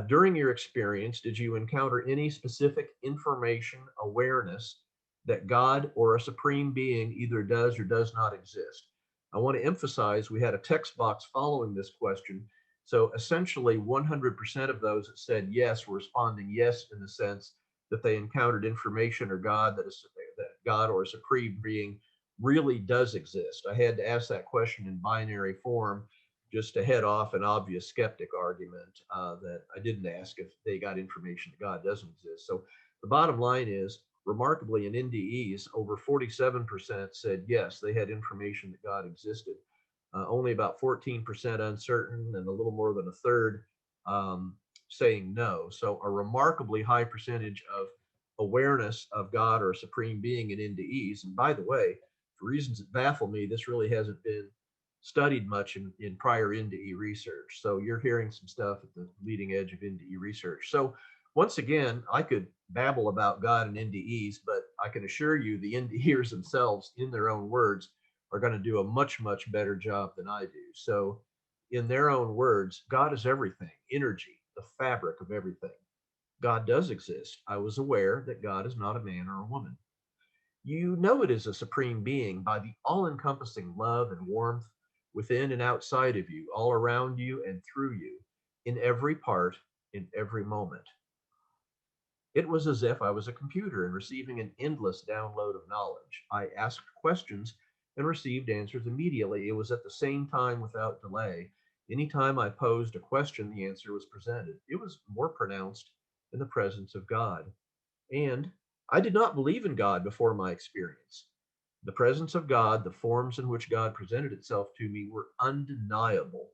Speaker 3: during your experience, did you encounter any specific information, awareness that God or a supreme being either does or does not exist? I want to emphasize we had a text box following this question. So essentially 100% of those that said yes were responding yes in the sense that they encountered information or God that God or a supreme being really does exist. I had to ask that question in binary form just to head off an obvious skeptic argument that I didn't ask if they got information that God doesn't exist. So the bottom line is remarkably, in NDEs, over 47% said yes, they had information that God existed. Only about 14% uncertain, and a little more than a third saying no. So a remarkably high percentage of awareness of God or a supreme being in NDEs. And by the way, for reasons that baffle me, this really hasn't been studied much in prior NDE research. So you're hearing some stuff at the leading edge of NDE research. So once again, I could babble about God and NDEs, but I can assure you the NDEers themselves, in their own words, are going to do a much, much better job than I do. So in their own words, God is everything, energy, the fabric of everything. God does exist. I was aware that God is not a man or a woman. You know it is a supreme being by the all-encompassing love and warmth within and outside of you, all around you and through you, in every part, in every moment. It was as if I was a computer and receiving an endless download of knowledge. I asked questions and received answers immediately. It was at the same time without delay. Anytime I posed a question, the answer was presented. It was more pronounced in the presence of God. And I did not believe in God before my experience. The presence of God, the forms in which God presented itself to me were undeniable.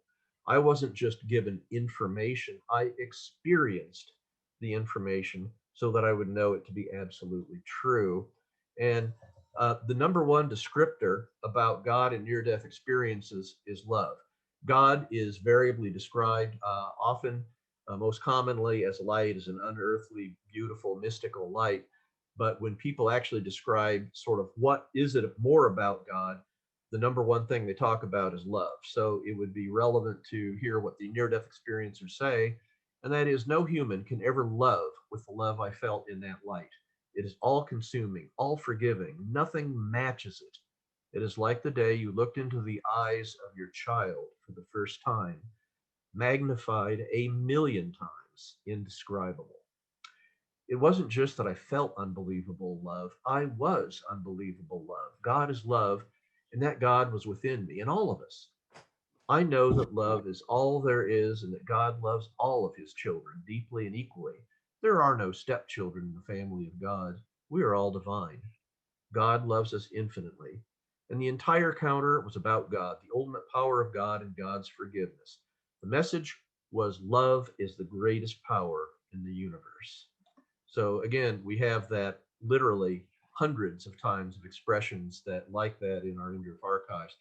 Speaker 3: I wasn't just given information, I experienced the information so that I would know it to be absolutely true. And the number one descriptor about God and near death experiences is love. God is variably described, often, most commonly, as light, as an unearthly, beautiful, mystical light. But when people actually describe sort of what is it more about God, the number one thing they talk about is love. So it would be relevant to hear what the near-death experiencers say, and that is, no human can ever love with the love I felt in that light. It is all-consuming, all-forgiving. Nothing matches it. It is like the day you looked into the eyes of your child for the first time, magnified a million times, indescribable. It wasn't just that I felt unbelievable love, I was unbelievable love. God is love, and that God was within me and all of us. I know that love is all there is, and that God loves all of his children deeply and equally. There are no stepchildren in the family of God. We are all divine. God loves us infinitely. And the entire counter was about God, the ultimate power of God and God's forgiveness. The message was love is the greatest power in the universe. So again, we have that literally hundreds of times of expressions that like that in our Indra archives.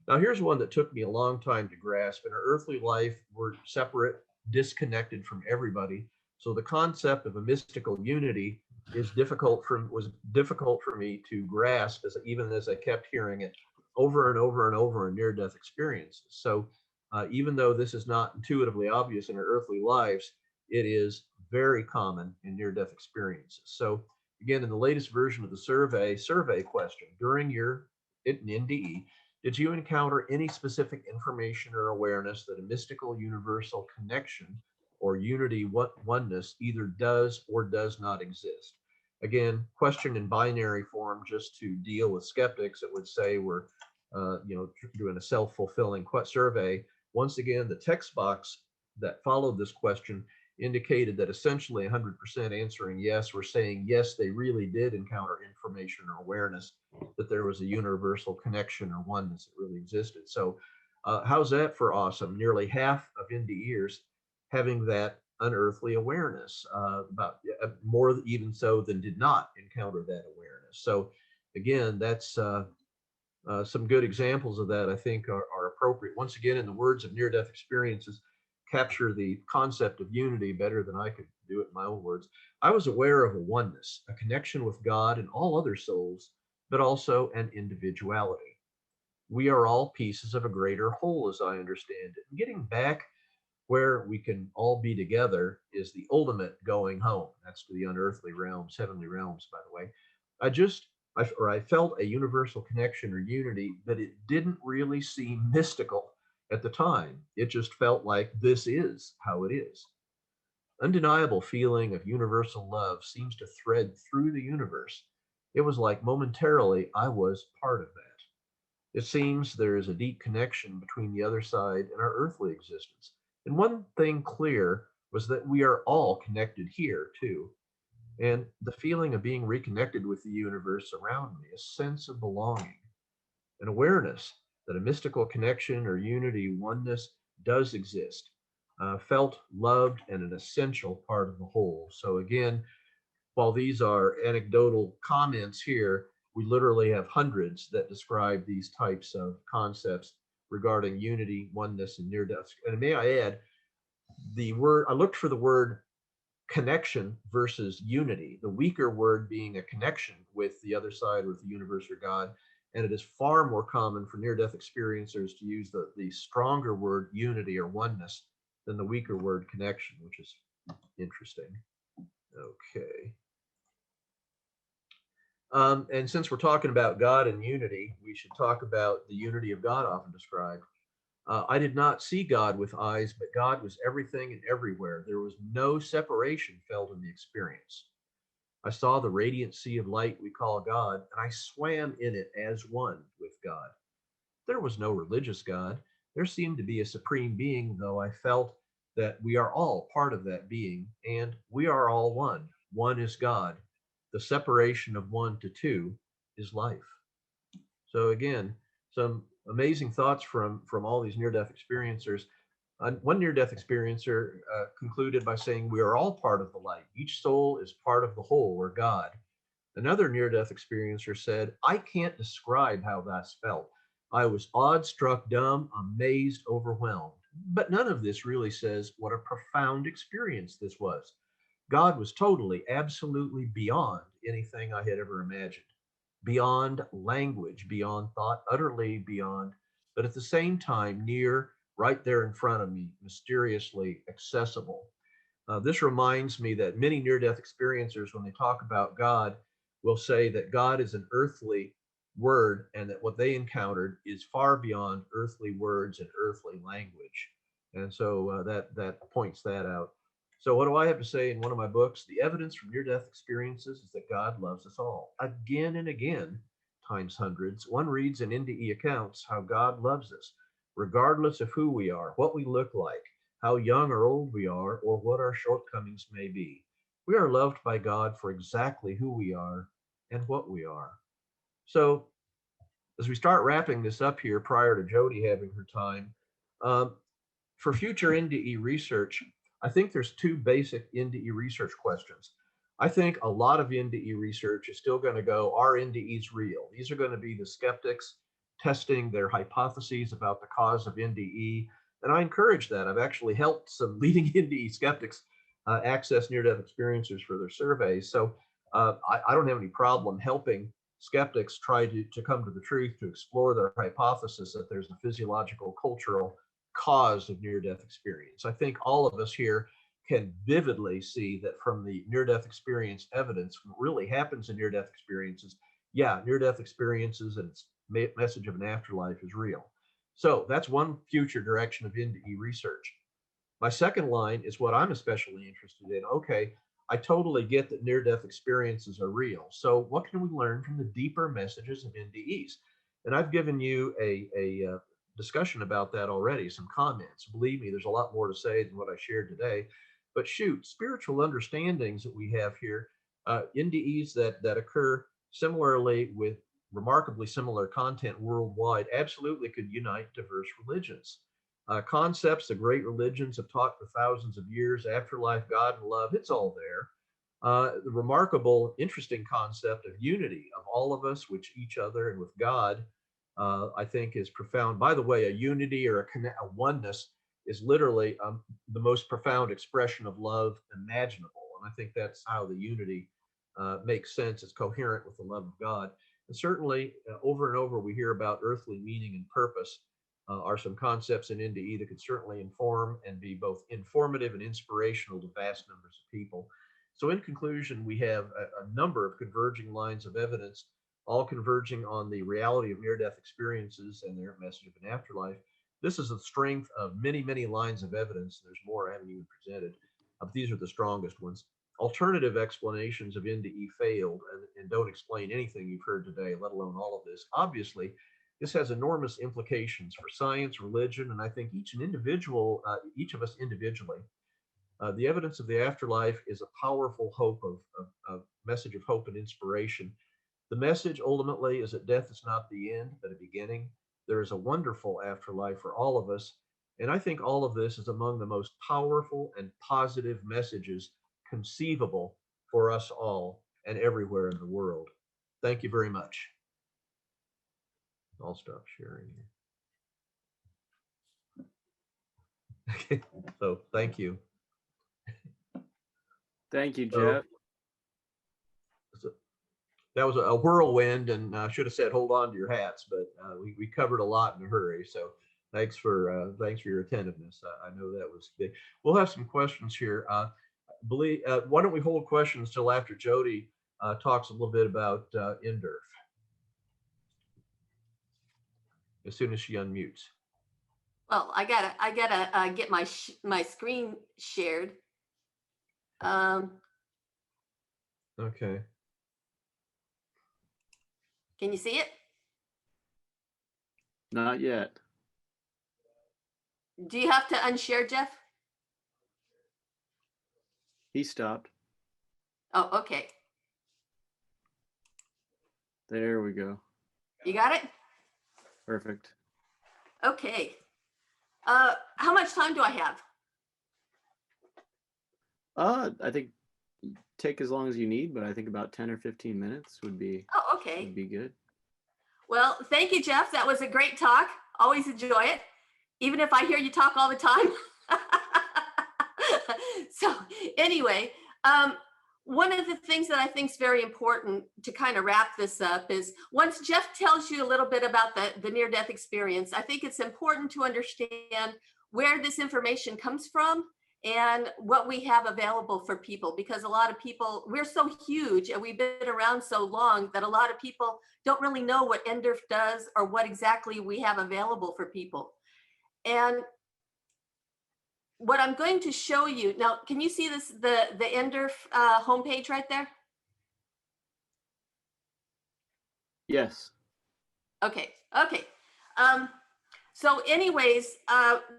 Speaker 3: Now here's one that took me a long time to grasp. In our earthly life, we're separate, disconnected from everybody. So the concept of a mystical unity was difficult for me to grasp, even as I kept hearing it over and over and over in near-death experiences. So even though this is not intuitively obvious in our earthly lives, it is very common in near-death experiences. So again, in the latest version of the survey question, during your NDE, did you encounter any specific information or awareness that a mystical universal connection or unity oneness either does or does not exist? Again, question in binary form, just to deal with skeptics. It would say we're doing a self-fulfilling survey. Once again, the text box that followed this question indicated that essentially 100% answering yes were saying yes, they really did encounter information or awareness that there was a universal connection or oneness that really existed. So how's that for awesome? Nearly half of NDEers having that unearthly awareness, about more even so than did not encounter that awareness. So again, that's some good examples of that I think are appropriate. Once again, in the words of near-death experiences, capture the concept of unity better than I could do it in my own words. I was aware of a oneness, a connection with God and all other souls, but also an individuality. We are all pieces of a greater whole, as I understand it. And getting back where we can all be together is the ultimate going home. That's to the unearthly realms, heavenly realms, by the way. I felt a universal connection or unity, but it didn't really seem mystical at the time. It just felt like this is how it is. Undeniable feeling of universal love seems to thread through the universe. It was like momentarily I was part of that. It seems there is a deep connection between the other side and our earthly existence. And one thing clear was that we are all connected here too. and the feeling of being reconnected with the universe around me, a sense of belonging, an awareness that a mystical connection or unity, oneness does exist, felt, loved, and an essential part of the whole. So again, while these are anecdotal comments here, we literally have hundreds that describe these types of concepts regarding unity, oneness, and near death. And may I add, the word I looked for the word connection versus unity, the weaker word being a connection with the other side, with the universe or God. And it is far more common for near death experiencers to use the stronger word unity or oneness than the weaker word connection, which is interesting. Okay. And since we're talking about God and unity, we should talk about the unity of God often described. I did not see God with eyes, but God was everything and everywhere. There was no separation felt in the experience. I saw the radiant sea of light we call God, and I swam in it as one with God. There was no religious God. There seemed to be a supreme being, though I felt that we are all part of that being, and we are all one. One is God. The separation of one to two is life. So again, some amazing thoughts from all these near-death experiencers. One near-death experiencer concluded by saying, "We are all part of the light. Each soul is part of the whole, or God." Another near-death experiencer said, "I can't describe how that's felt. I was awed-struck, dumb, amazed, overwhelmed. But none of this really says what a profound experience this was. God was totally, absolutely beyond anything I had ever imagined, beyond language, beyond thought, utterly beyond, but at the same time near, right there in front of me, mysteriously accessible." This reminds me that many near-death experiencers, when they talk about God, will say that God is an earthly word and that what they encountered is far beyond earthly words and earthly language. And so that points that out. So what do I have to say in one of my books? The evidence from near-death experiences is that God loves us all. Again and again, times hundreds, one reads in Nde accounts how God loves us, regardless of who we are, what we look like, how young or old we are, or what our shortcomings may be. We are loved by God for exactly who we are and what we are. So, as we start wrapping this up here, prior to Jody having her time, um, for future Nde research, I think there's two basic Nde research questions. I think a lot of Nde research is still going to go, are Ndes real? These are going to be the skeptics testing their hypotheses about the cause of Nde. And I encourage that. I've actually helped some leading Nde skeptics access near-death experiencers for their surveys. So I don't have any problem helping skeptics try to come to the truth, to explore their hypothesis that there's a physiological, cultural cause of near-death experience. I think all of us here can vividly see that from the near-death experience evidence, what really happens in near-death experiences, yeah, near-death experiences and its message of an afterlife is real. So that's one future direction of Nde research. My second line is what I'm especially interested in. Okay, I totally get that near-death experiences are real. So what can we learn from the deeper messages of NDEs? And I've given you a discussion about that already, some comments. Believe me, there's a lot more to say than what I shared today. But shoot, spiritual understandings that we have here, NDEs that occur similarly with remarkably similar content worldwide, absolutely could unite diverse religions. Concepts the great religions have taught for thousands of years, afterlife, God, and love, it's all there. The remarkable, interesting concept of unity of all of us, with each other and with God, I think is profound. By the way, a unity or a oneness is literally the most profound expression of love imaginable. And I think that's how the unity makes sense. It's coherent with the love of God. And certainly, over and over, we hear about earthly meaning and purpose. Are some concepts in Nde that could certainly inform and be both informative and inspirational to vast numbers of people. So in conclusion, we have a number of converging lines of evidence, all converging on the reality of near-death experiences and their message of an afterlife. This is the strength of many, many lines of evidence. There's more I haven't even presented, but these are the strongest ones. Alternative explanations of Nde failed and don't explain anything you've heard today, let alone all of this. Obviously, this has enormous implications for science, religion, and I think each of us individually The evidence of the afterlife is a powerful hope of message of hope and inspiration. The message ultimately is that death is not the end, but a beginning. There is a wonderful afterlife for all of us. And I think all of this is among the most powerful and positive messages conceivable for us all and everywhere in the world. Thank you very much. I'll stop sharing here. Okay, so thank you.
Speaker 1: Thank you,
Speaker 3: So,
Speaker 1: Jeff.
Speaker 3: that was a whirlwind, and I should have said hold on to your hats, but we covered a lot in a hurry. So thanks for your attentiveness. I know that was big. We'll have some questions here. Why don't we hold questions till after Jody talks a little bit about NDERF, as soon as she unmutes.
Speaker 4: Well, I gotta get my screen shared.
Speaker 3: Okay.
Speaker 4: Can you see it?
Speaker 1: Not yet.
Speaker 4: Do you have to unshare, Jeff?
Speaker 1: He stopped.
Speaker 4: Oh, okay.
Speaker 1: There we go.
Speaker 4: You got it?
Speaker 1: Perfect.
Speaker 4: Okay. How much time do I have?
Speaker 1: I think take as long as you need, but I think about 10 or 15 minutes would be
Speaker 4: Oh, okay.
Speaker 1: good.
Speaker 4: Well, thank you, Jeff. That was a great talk. Always enjoy it, even if I hear you talk all the time. So anyway, one of the things that I think is very important to kind of wrap this up is once Jeff tells you a little bit about the near-death experience, I think it's important to understand where this information comes from and what we have available for people, because a lot of people, we're so huge and we've been around so long that a lot of people don't really know what NDERF does or what exactly we have available for people. And what I'm going to show you now, can you see this, the NDERF homepage right there?
Speaker 1: Yes.
Speaker 4: Okay. So anyways,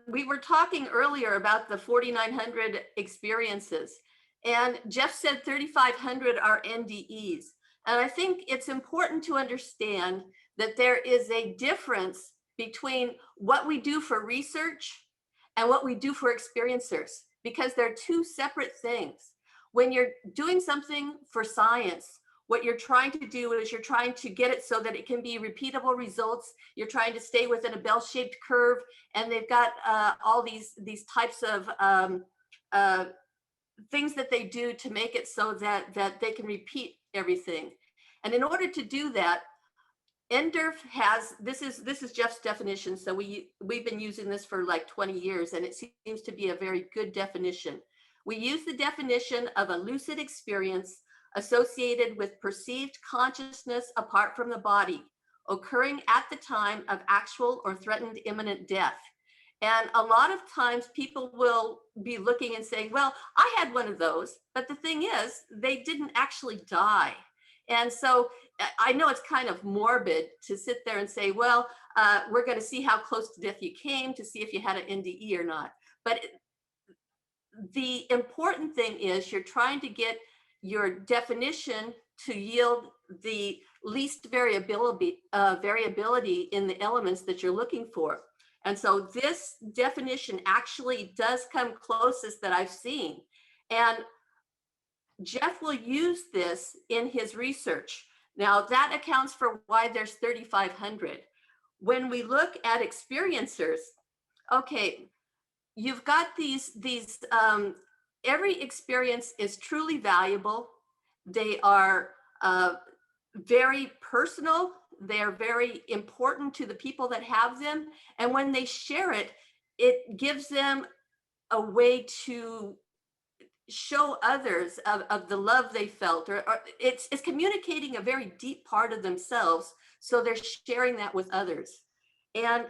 Speaker 4: we were talking earlier about the 4,900 experiences, and Jeff said 3,500 are NDEs. And I think it's important to understand that there is a difference between what we do for research and what we do for experiencers, because they're two separate things. When you're doing something for science, what you're trying to do is you're trying to get it so that it can be repeatable results. You're trying to stay within a bell-shaped curve, and they've got all these types of things that they do to make it so that they can repeat everything. And in order to do that, NDERF has, this is Jeff's definition, so we've been using this for like 20 years, and it seems to be a very good definition. We use the definition of a lucid experience associated with perceived consciousness apart from the body, occurring at the time of actual or threatened imminent death. And a lot of times people will be looking and saying, well, I had one of those, but the thing is, they didn't actually die. And so I know it's kind of morbid to sit there and say, well, we're going to see how close to death you came to see if you had an NDE or not. But the important thing is you're trying to get your definition to yield the least variability in the elements that you're looking for. And so this definition actually does come closest that I've seen. And Jeff will use this in his research. Now that accounts for why there's 3,500. When we look at experiencers, okay, you've got these every experience is truly valuable. They are very personal. They're very important to the people that have them. And when they share it, it gives them a way to show others of the love they felt, or it's communicating a very deep part of themselves. So they're sharing that with others. And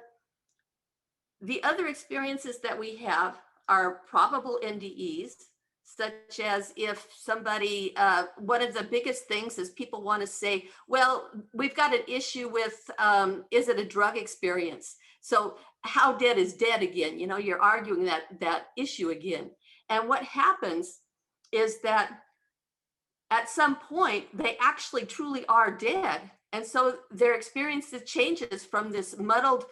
Speaker 4: the other experiences that we have are probable NDEs, such as if somebody, one of the biggest things is people want to say, well, we've got an issue with, is it a drug experience? So how dead is dead again? You know, you're arguing that issue again. And what happens is that at some point, they actually truly are dead. And so their experience changes from this muddled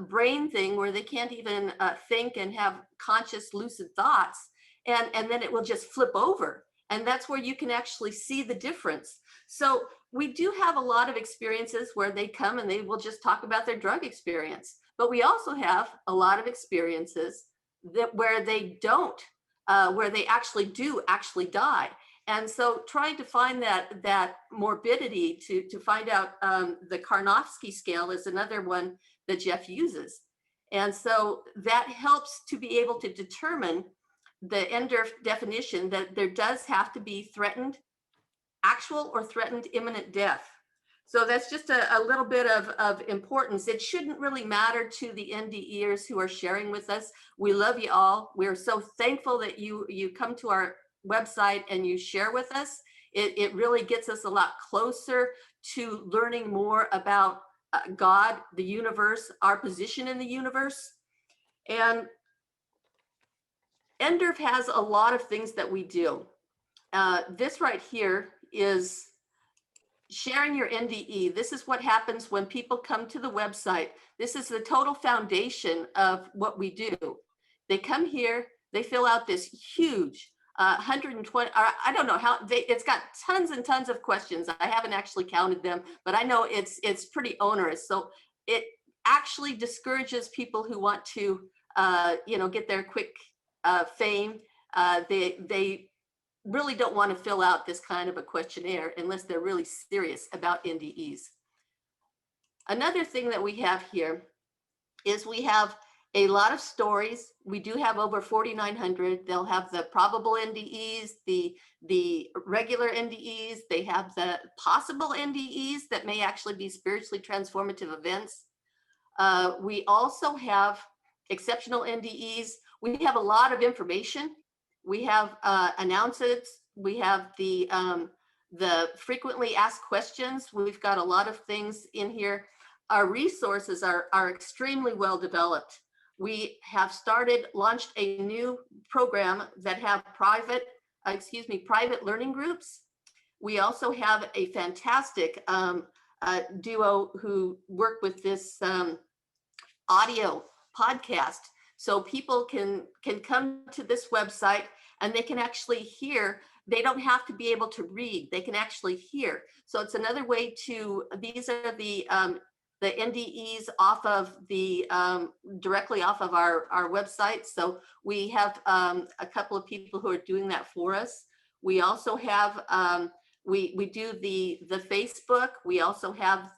Speaker 4: brain thing where they can't even think and have conscious, lucid thoughts. And then it will just flip over. And that's where you can actually see the difference. So we do have a lot of experiences where they come and they will just talk about their drug experience. But we also have a lot of experiences where they don't, where they actually do die. And so trying to find that morbidity to find out, the Karnovsky scale is another one that Jeff uses. And so that helps to be able to determine the NDERF definition that there does have to be threatened, actual or threatened imminent death. So that's just a little bit of importance. It shouldn't really matter to the NDEers who are sharing with us. We love you all. We're so thankful that you come to our website and you share with us. It really gets us a lot closer to learning more about God, the universe, our position in the universe. And NDERF has a lot of things that we do. This right here is sharing your NDE. This is what happens when people come to the website. This is the total foundation of what we do. They come here, they fill out this huge 120, I don't know how, it's got tons and tons of questions. I haven't actually counted them, but I know it's pretty onerous. So it actually discourages people who want to, get their quick fame. They really don't want to fill out this kind of a questionnaire unless they're really serious about NDEs. Another thing that we have here is we have a lot of stories. We do have over 4,900. They'll have the probable NDEs, the regular NDEs. They have the possible NDEs that may actually be spiritually transformative events. We also have exceptional NDEs. We have a lot of information. We have announcements. We have the frequently asked questions. We've got a lot of things in here. Our resources are extremely well developed. We have launched a new program that have private learning groups. We also have a fantastic duo who work with this audio podcast. So people can come to this website and they can actually hear. They don't have to be able to read. They can actually hear. So it's another way these are the NDEs off of directly off of our website. So we have a couple of people who are doing that for us. We also have, we do the Facebook. We also have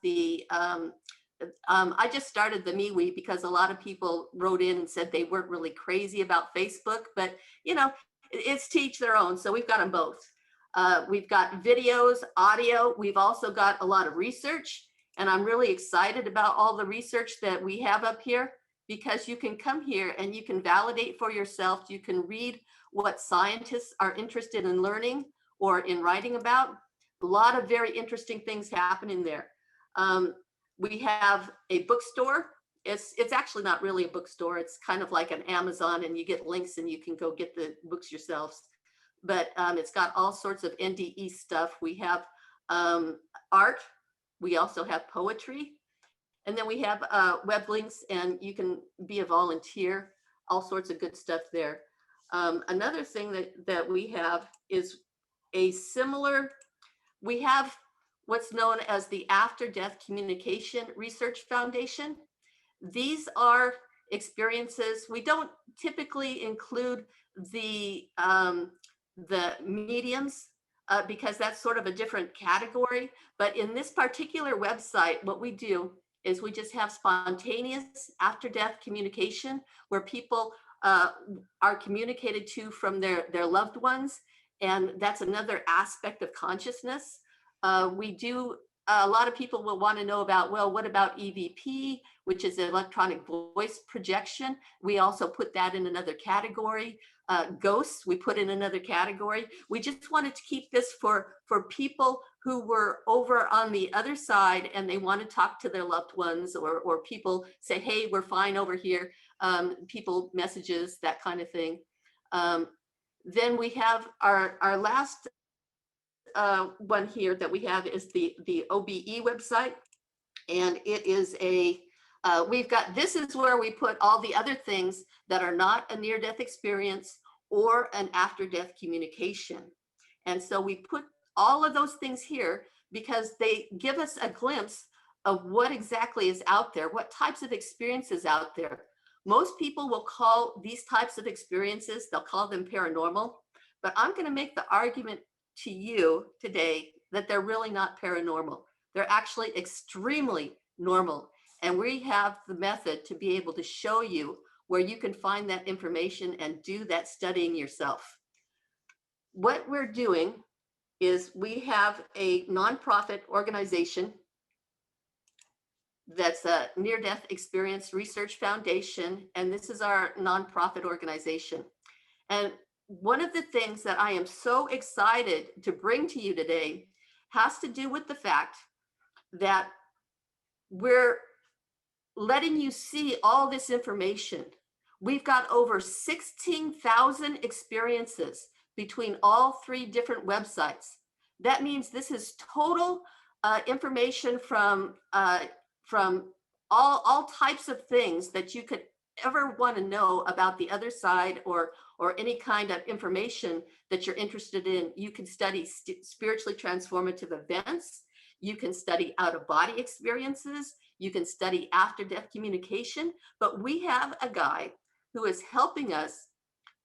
Speaker 4: I just started the MeWe because a lot of people wrote in and said they weren't really crazy about Facebook, but it's to each their own. So we've got them both. We've got videos, audio. We've also got a lot of research. And I'm really excited about all the research that we have up here, because you can come here and you can validate for yourself. You can read what scientists are interested in learning or in writing about. A lot of very interesting things happen in there. We have a bookstore. It's actually not really a bookstore. It's kind of like an Amazon, and you get links and you can go get the books yourselves. But it's got all sorts of NDE stuff. We have art. We also have poetry. And then we have web links, and you can be a volunteer, all sorts of good stuff there. Another thing that we have is we have what's known as the After Death Communication Research Foundation. These are experiences. We don't typically include the mediums because that's sort of a different category. But in this particular website, what we do is we just have spontaneous after-death communication where people are communicated to from their loved ones. And that's another aspect of consciousness. A lot of people will want to know about, well, what about EVP, which is electronic voice projection? We also put that in another category. Ghosts, we put in another category. We just wanted to keep this for people who were over on the other side and they want to talk to their loved ones, or people say, hey, we're fine over here. People messages, that kind of thing. Then we have our last one here that we have is the OBE website. And it is we've got, this is where we put all the other things that are not a near-death experience or an after-death communication. And so we put all of those things here because they give us a glimpse of what exactly is out there, what types of experiences out there. Most people will call these types of experiences, they'll call them paranormal, but I'm going to make the argument to you today that they're really not paranormal. They're actually extremely normal. And we have the method to be able to show you where you can find that information and do that studying yourself. What we're doing is we have a nonprofit organization that's a Near-Death Experience Research Foundation, and this is our nonprofit organization. And one of the things that I am so excited to bring to you today has to do with the fact that we're letting you see all this information. We've got over 16,000 experiences between all 3 different websites. That means this is total information from all types of things that you could ever want to know about the other side, or any kind of information that you're interested in. You can study spiritually transformative events. You can study out-of-body experiences. You can study after-death communication. But we have a guy who is helping us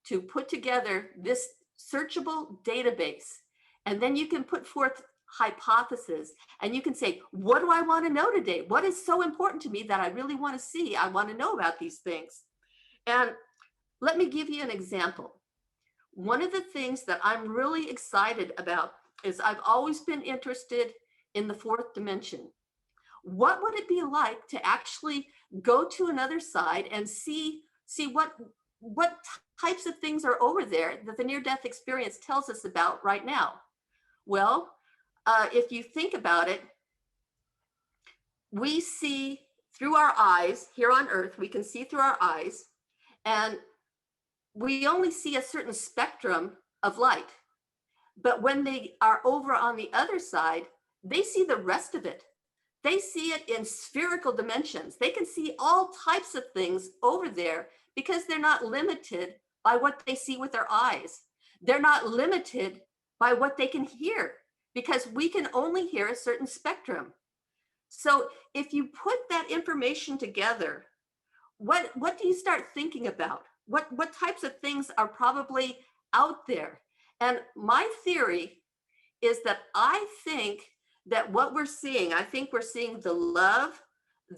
Speaker 4: to put together this searchable database. And then you can put forth hypotheses, and you can say, what do I want to know today? What is so important to me that I really want to see? I want to know about these things. And let me give you an example. One of the things that I'm really excited about is I've always been interested in the 4th dimension. What would it be like to actually go to another side and see what types of things are over there that the near-death experience tells us about right now? Well, if you think about it, we see through our eyes here on Earth. We can see through our eyes, and we only see a certain spectrum of light. But when they are over on the other side, they see the rest of it. They see it in spherical dimensions. They can see all types of things over there because they're not limited by what they see with their eyes. They're not limited by what they can hear, because we can only hear a certain spectrum. So if you put that information together, what do you start thinking about? What types of things are probably out there? And my theory is that I think that what we're seeing, I think we're seeing the love,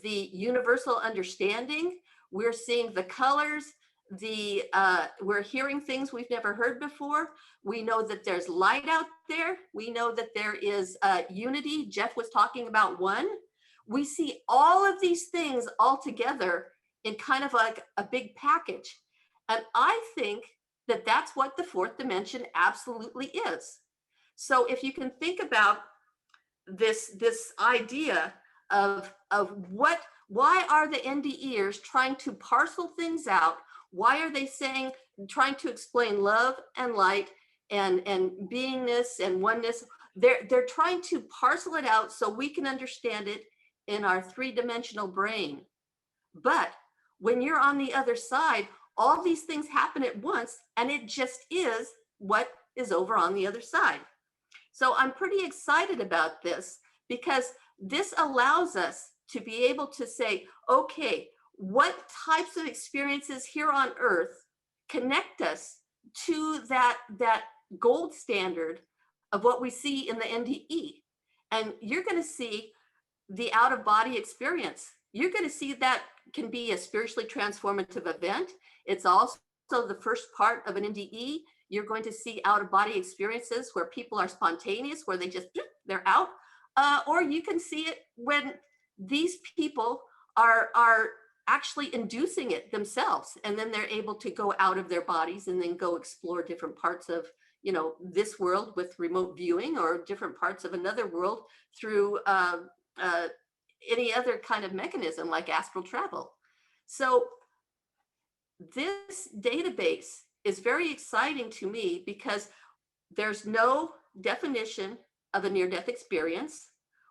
Speaker 4: the universal understanding. We're seeing the colors, we're hearing things we've never heard before. We know that there's light out there. We know that there is unity. Jeff was talking about one. We see all of these things all together in kind of like a big package. And I think that that's what the 4th dimension absolutely is. So if you can think about this idea of why are the NDEers trying to parcel things out? Why are they trying to explain love and light and beingness and oneness? They're trying to parcel it out so we can understand it in our 3-dimensional brain. But when you're on the other side, all these things happen at once, and it just is what is over on the other side. So I'm pretty excited about this, because this allows us to be able to say, okay, what types of experiences here on Earth connect us to that gold standard of what we see in the NDE? And you're going to see the out-of-body experience. You're going to see that can be a spiritually transformative event. It's also the first part of an NDE. You're going to see out-of-body experiences where people are spontaneous, where they're out. Or you can see it when these people are actually inducing it themselves, and then they're able to go out of their bodies and then go explore different parts of this world with remote viewing, or different parts of another world through any other kind of mechanism like astral travel. So this database is very exciting to me because there's no definition of a near-death experience.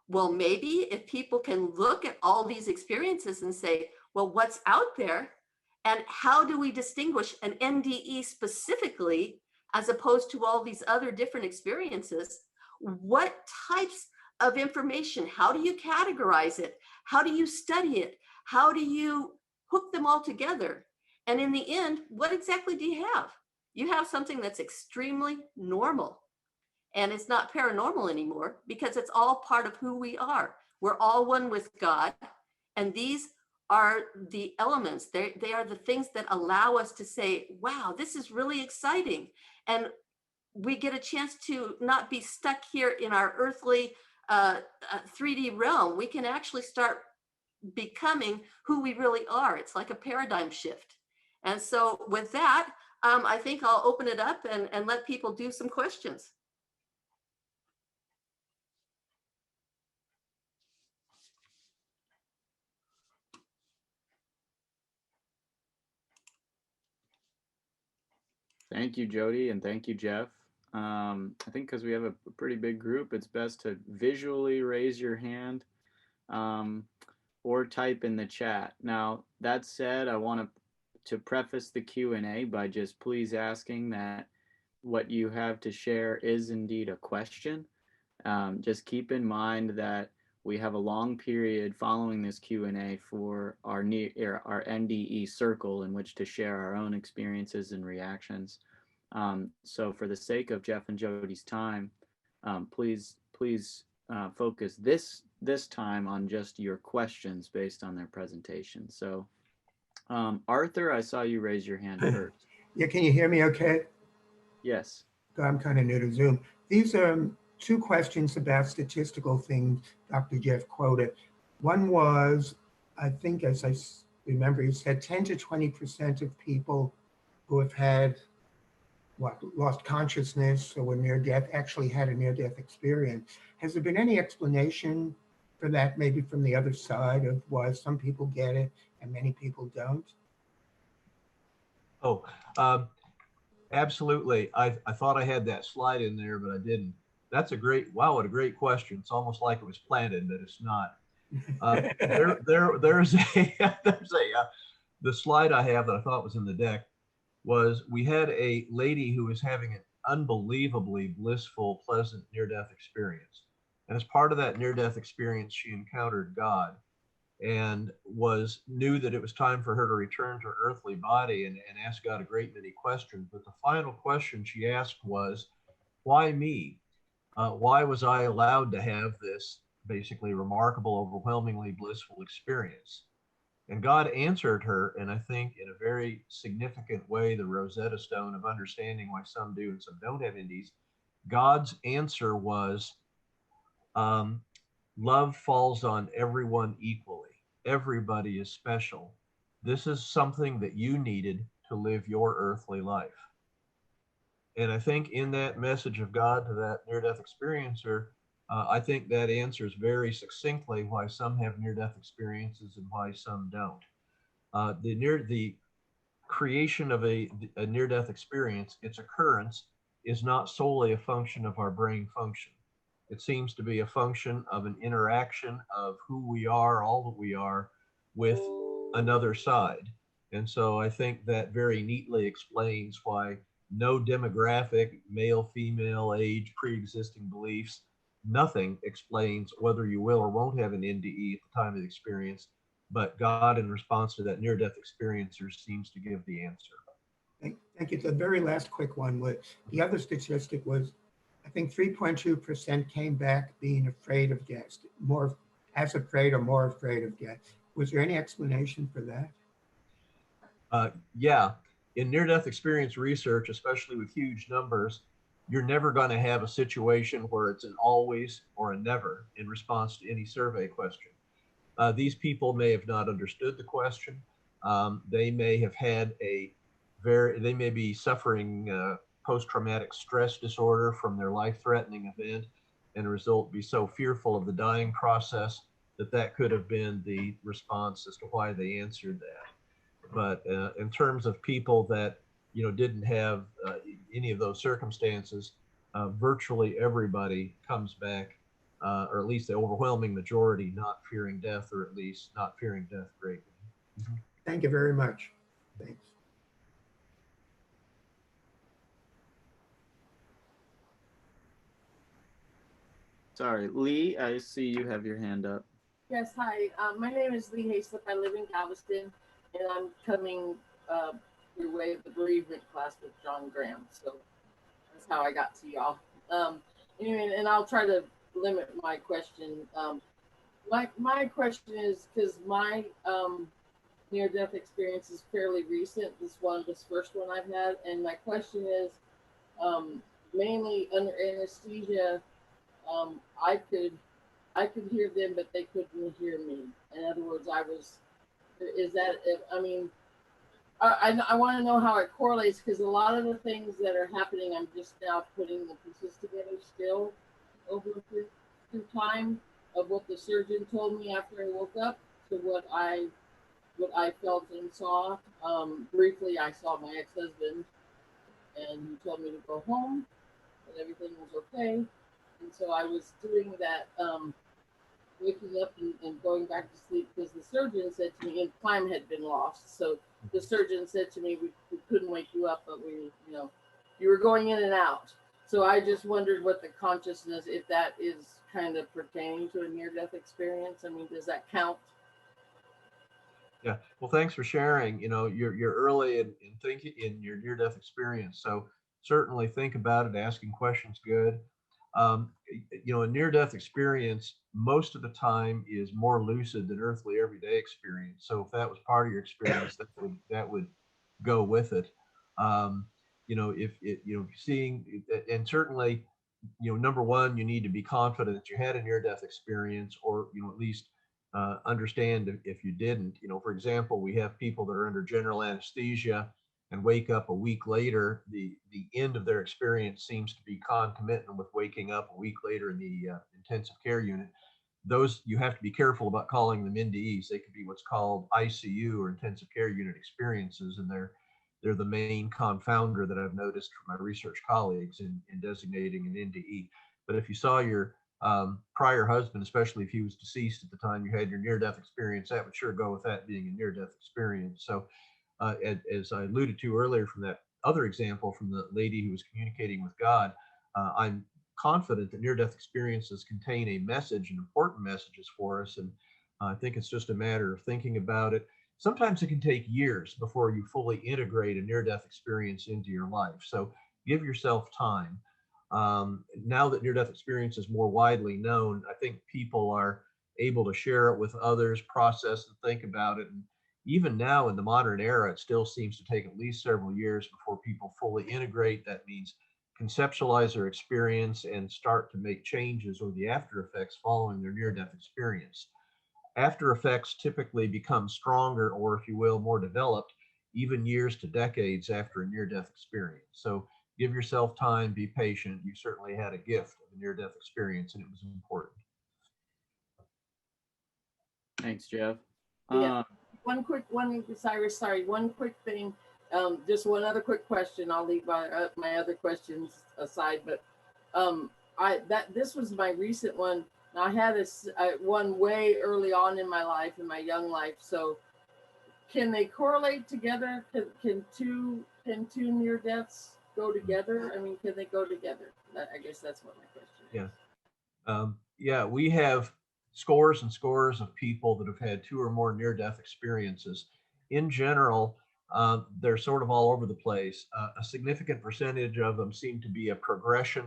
Speaker 4: Well, maybe if people can look at all these experiences and say, well, what's out there and how do we distinguish an NDE specifically as opposed to all these other different experiences? What types of information? How do you categorize it? How do you study it? How do you hook them all together? And in the end, what exactly do you have? You have something that's extremely normal. And it's not paranormal anymore because it's all part of who we are. We're all one with God. And these are the elements. They are the things that allow us to say, wow, this is really exciting. And we get a chance to not be stuck here in our earthly 3D realm. We can actually start becoming who we really are. It's like a paradigm shift. And so with that, I think I'll open it up and let people do some questions.
Speaker 1: Thank you, Jody, and thank you, Jeff. I think because we have a pretty big group, it's best to visually raise your hand or type in the chat. Now, that said, I want to preface the Q&A by just please asking that what you have to share is indeed a question. Just keep in mind that we have a long period following this Q&A for our NDE circle in which to share our own experiences and reactions. So for the sake of Jeff and Jody's time, please focus this time on just your questions based on their presentation. So Arthur, I saw you raise your hand first.
Speaker 5: Yeah, can you hear me okay?
Speaker 1: Yes.
Speaker 5: I'm kind of new to Zoom. These are two questions about statistical things Dr. Jeff quoted. One was, I think as I remember, he said 10 to 20% of people who have had lost consciousness or were near death actually had a near-death experience. Has there been any explanation for that, maybe from the other side, of why some people get it and many people don't?
Speaker 3: Oh, absolutely. I thought I had that slide in there, but I didn't. That's a great, wow, what a great question. It's almost like it was planted, but it's not. There's the slide I have that I thought was in the deck was we had a lady who was having an unbelievably blissful, pleasant near-death experience. And as part of that near-death experience, she encountered God and knew that it was time for her to return to her earthly body and ask God a great many questions. But the final question she asked was, why me? Why was I allowed to have this basically remarkable, overwhelmingly blissful experience? And God answered her, and I think in a very significant way, the Rosetta Stone of understanding why some do and some don't have NDEs. God's answer was, love falls on everyone equally. Everybody is special. This is something that you needed to live your earthly life. And I think in that message of God to that near-death experiencer, I think that answers very succinctly why some have near-death experiences and why some don't. The creation of a near-death experience, its occurrence, is not solely a function of our brain function. It seems to be a function of an interaction of who we are, all that we are, with another side. And so I think that very neatly explains why no demographic, male, female, age, pre-existing beliefs, nothing explains whether you will or won't have an NDE at the time of the experience, but God, in response to that near-death experiencer, seems to give the answer.
Speaker 5: Thank you. The very last quick one was, the other statistic was, I think 3.2% came back being afraid of death, more as afraid or more afraid of death. Was there any explanation for that?
Speaker 3: Yeah, in near-death experience research, especially with huge numbers, you're never going to have a situation where it's an always or a never in response to any survey question. These people may have not understood the question. They may have had they may be suffering post-traumatic stress disorder from their life-threatening event, and a result be so fearful of the dying process that could have been the response as to why they answered that. But in terms of people that didn't have any of those circumstances, virtually everybody comes back, or at least the overwhelming majority, not fearing death, or at least not fearing death greatly. Mhm.
Speaker 5: Thank you very much. Thanks.
Speaker 1: Sorry, Lee, I see you have your hand up.
Speaker 6: Yes, hi. My name is Lee Hayslip. I live in Galveston, and I'm coming your way of the bereavement class with John Graham. So that's how I got to y'all. Anyway, and I'll try to limit my question. My question is, because my near-death experience is fairly recent. This first one I've had, and my question is, mainly under anesthesia, I could hear them, but they couldn't hear me. In other words, I want to know how it correlates, because a lot of the things that are happening, I'm just now putting the pieces together still over through time of what the surgeon told me after I woke up to what I felt and saw. Briefly, I saw my ex-husband, and he told me to go home, and everything was okay. And so I was doing that, waking up and going back to sleep, because the surgeon said to me, and time had been lost. So the surgeon said to me, we couldn't wake you up, but you were going in and out. So I just wondered what the consciousness, if that is kind of pertaining to a near-death experience. I mean, does that count?
Speaker 3: Yeah. Well, thanks for sharing. You're early in thinking in your near-death experience, so certainly think about it. Asking questions, good. A near-death experience most of the time is more lucid than earthly everyday experience. So if that was part of your experience, that would go with it. If seeing, and certainly, number one, you need to be confident that you had a near-death experience, or at least understand if you didn't. For example, we have people that are under general anesthesia and wake up a week later. The end of their experience seems to be concomitant with waking up a week later in the intensive care unit. Those, you have to be careful about calling them NDEs. They could be what's called ICU or intensive care unit experiences, and they're the main confounder that I've noticed from my research colleagues in designating an NDE. But if you saw your prior husband, especially if he was deceased at the time you had your near-death experience, that would sure go with that being a near-death experience. So as I alluded to earlier from that other example from the lady who was communicating with God, I'm confident that near-death experiences contain a message and important messages for us. And I think it's just a matter of thinking about it. Sometimes it can take years before you fully integrate a near-death experience into your life. So give yourself time. Now that near-death experience is more widely known, I think people are able to share it with others, process and think about it. And even now in the modern era, it still seems to take at least several years before people fully integrate. That means conceptualize their experience and start to make changes or the after effects following their near-death experience. After effects typically become stronger, or if you will, more developed, even years to decades after a near-death experience. So give yourself time, be patient. You certainly had a gift of a near-death experience, and it was important.
Speaker 1: Thanks, Jeff.
Speaker 6: Yeah. One quick thing. Just one other quick question. I'll leave my other questions aside, but this was my recent one. I had one way early on in my life, in my young life. So can they correlate together? Can two near deaths go together? I mean, can they go together? I guess that's what my question is.
Speaker 3: Yeah, we have scores and scores of people that have had 2 or more near-death experiences. In general, they're sort of all over the place. A significant percentage of them seem to be a progression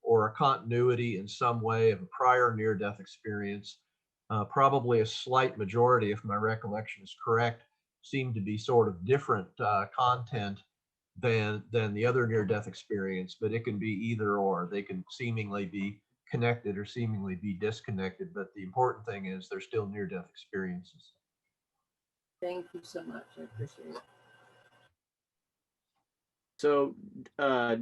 Speaker 3: or a continuity in some way of a prior near-death experience. Probably a slight majority, if my recollection is correct, seem to be sort of different content than the other near-death experience, but it can be either or. They can seemingly be connected or seemingly be disconnected, but the important thing is they're still near-death experiences.
Speaker 6: Thank you so much. I appreciate it.
Speaker 1: So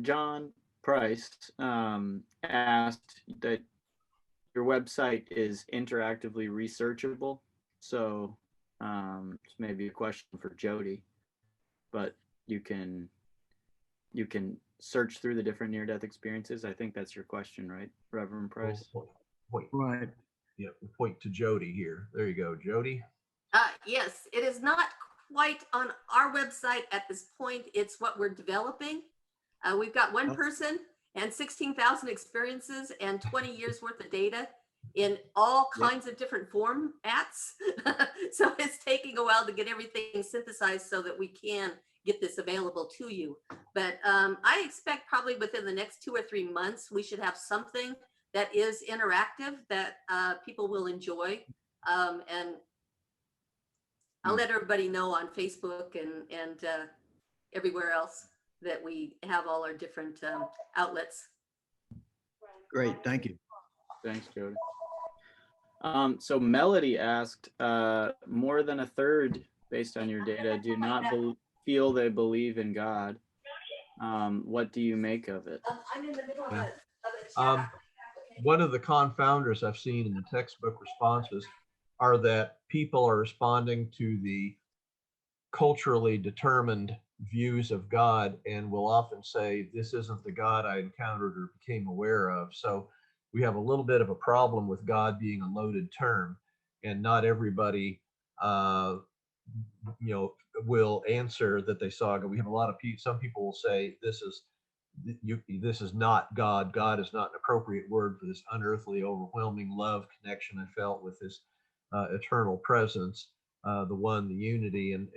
Speaker 1: John Price asked that your website is interactively researchable. So it's maybe a question for Jody, but you can you can search through the different near-death experiences. I think that's your question, right, Reverend Price?
Speaker 3: Point.
Speaker 2: Right.
Speaker 3: Yeah, point to Jody here. There you go, Jody.
Speaker 4: Yes, it is not quite on our website at this point. It's what we're developing. We've got one person and 16,000 experiences and 20 years worth of data in all kinds of different formats. So it's taking a while to get everything synthesized so that we can get this available to you. But I expect probably within the next 2 or 3 months, we should have something that is interactive that people will enjoy. And I'll let everybody know on Facebook and everywhere else that we have all our different outlets.
Speaker 2: Great. Thank you.
Speaker 1: Thanks, Jody. So Melody asked, more than a third, based on your data, do not feel they believe in God. What do you make of it?
Speaker 4: I'm in the middle of a
Speaker 3: chat. One of the confounders I've seen in the textbook responses are that people are responding to the culturally determined views of God and will often say, this isn't the God I encountered or became aware of. So we have a little bit of a problem with God being a loaded term, and not everybody, will answer that they saw God. We have a lot of people, some people will say, this is not God. God is not an appropriate word for this unearthly, overwhelming love connection I felt with this eternal presence, the one, the unity, and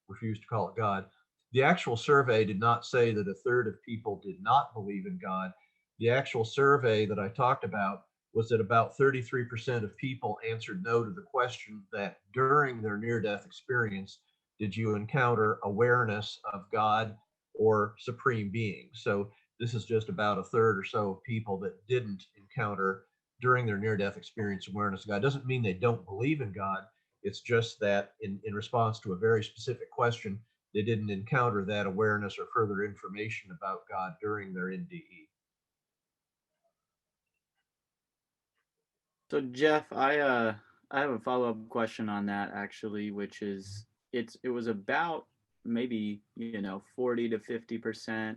Speaker 3: refuse to call it God. The actual survey did not say that a third of people did not believe in God. The actual survey that I talked about was that about 33% of people answered no to the question that during their near-death experience, did you encounter awareness of God or supreme being? So this is just about a third or so of people that didn't encounter during their near-death experience awareness of God. It doesn't mean they don't believe in God. It's just that in response to a very specific question, they didn't encounter that awareness or further information about God during their NDE.
Speaker 1: So Jeff, I have a follow-up question on that actually, which is it was about maybe 40 to 50%,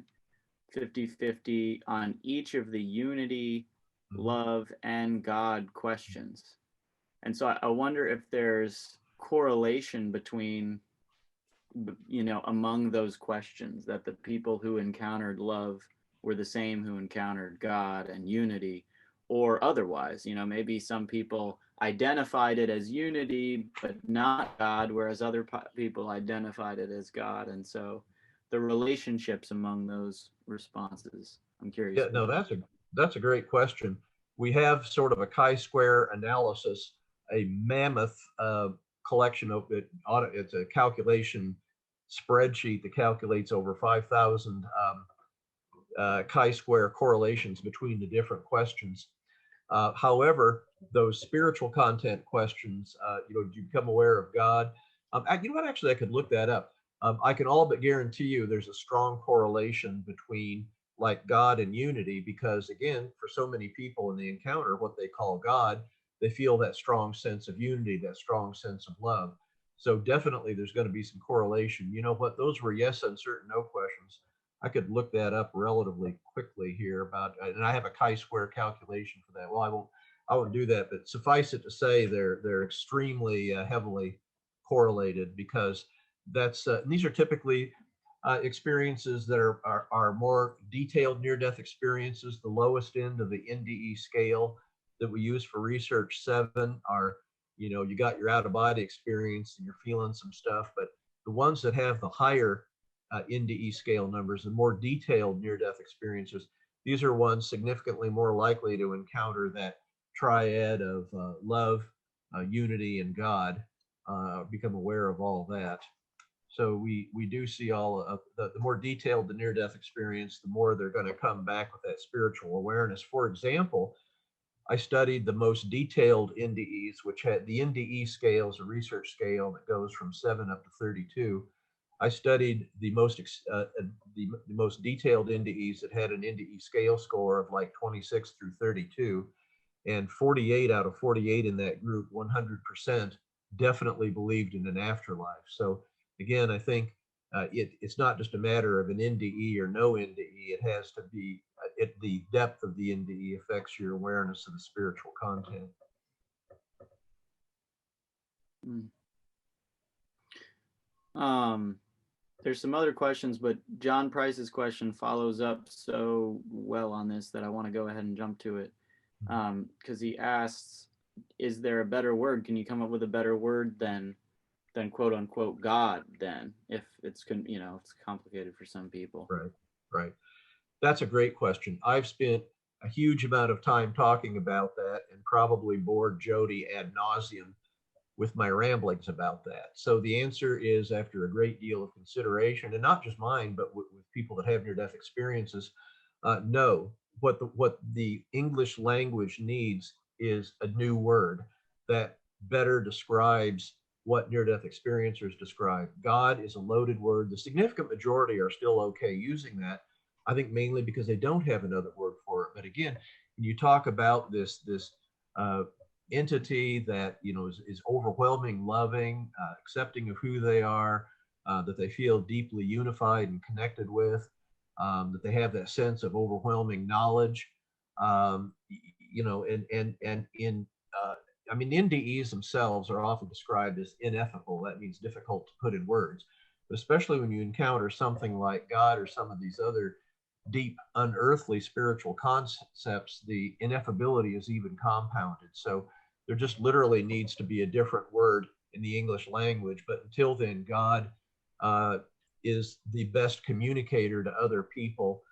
Speaker 1: 50-50 on each of the unity, love, and God questions. And so I wonder if there's correlation between among those questions, that the people who encountered love were the same who encountered God and unity, or otherwise. Maybe some people identified it as unity but not God, whereas other people identified it as God. And so the relationships among those responses, I'm curious.
Speaker 3: Yeah, no, that's a great question. We have sort of a chi-square analysis, a mammoth collection of it. It's a calculation spreadsheet that calculates over 5,000 chi-square correlations between the different questions. However, those spiritual content questions, do you become aware of God? You know what? Actually, I could look that up. I can all but guarantee you there's a strong correlation between like God and unity, because again, for so many people in the encounter, what they call God, they feel that strong sense of unity, that strong sense of love. So definitely there's going to be some correlation. You know what? Those were yes, uncertain, no questions. I could look that up relatively quickly here and I have a chi-square calculation for that. Well, I won't do that, but suffice it to say they're extremely heavily correlated, because these are typically experiences that are more detailed near-death experiences. The lowest end of the Nde scale that we use for research 7 are, you got your out-of-body experience and you're feeling some stuff, but the ones that have the higher Nde scale numbers and more detailed near-death experiences, these are ones significantly more likely to encounter that triad of love, unity, and God, become aware of all that. So we do see all of the more detailed the near-death experience, the more they're going to come back with that spiritual awareness. For example, I studied the most detailed NDEs, which had the Nde scale is a research scale that goes from 7 up to 32. I studied the most detailed NDEs that had an Nde scale score of like 26 through 32, and 48 out of 48 in that group, 100% definitely believed in an afterlife. So again, I think it's not just a matter of an NDE or no NDE. It has to be, the depth of the NDE affects your awareness of the spiritual content.
Speaker 1: There's some other questions, but John Price's question follows up so well on this that I want to go ahead and jump to it. Because he asks, is there a better word? Can you come up with a better word than quote unquote God then, if it's, it's complicated for some people?
Speaker 3: Right. That's a great question. I've spent a huge amount of time talking about that and probably bored Jody ad nauseum with my ramblings about that. So the answer is, after a great deal of consideration, and not just mine, but with people that have near-death experiences, no. What the English language needs is a new word that better describes what near-death experiencers describe. God is a loaded word. The significant majority are still okay using that, I think mainly because they don't have another word for it. But again, when you talk about this entity that is overwhelming, loving, accepting of who they are, that they feel deeply unified and connected with, that they have that sense of overwhelming knowledge, and in NDEs themselves are often described as ineffable. That means difficult to put in words, but especially when you encounter something like God or some of these other deep, unearthly spiritual concepts, the ineffability is even compounded. So there just literally needs to be a different word in the English language. But until then, God is the best communicator to other people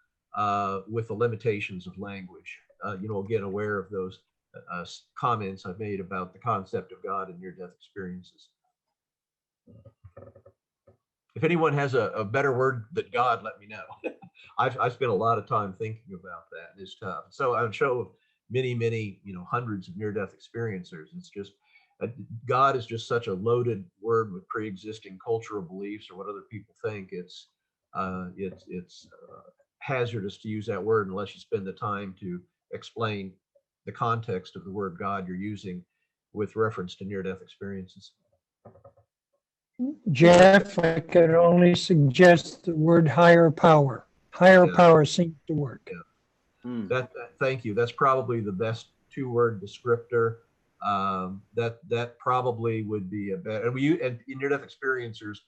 Speaker 3: with the limitations of language. Again, aware of those comments I've made about the concept of God and near-death experiences. If anyone has a better word than God, let me know. I've spent a lot of time thinking about that. It's tough. So on a show of many, hundreds of near-death experiencers, it's just, God is just such a loaded word with pre-existing cultural beliefs or what other people think. It's hazardous to use that word unless you spend the time to explain the context of the word God you're using with reference to near-death experiences.
Speaker 7: Jeff, I could only suggest the word higher power. Higher power seems to work.
Speaker 3: Yeah. Thank you. That's probably the best two-word descriptor. That probably would be a better. And near-death experiencers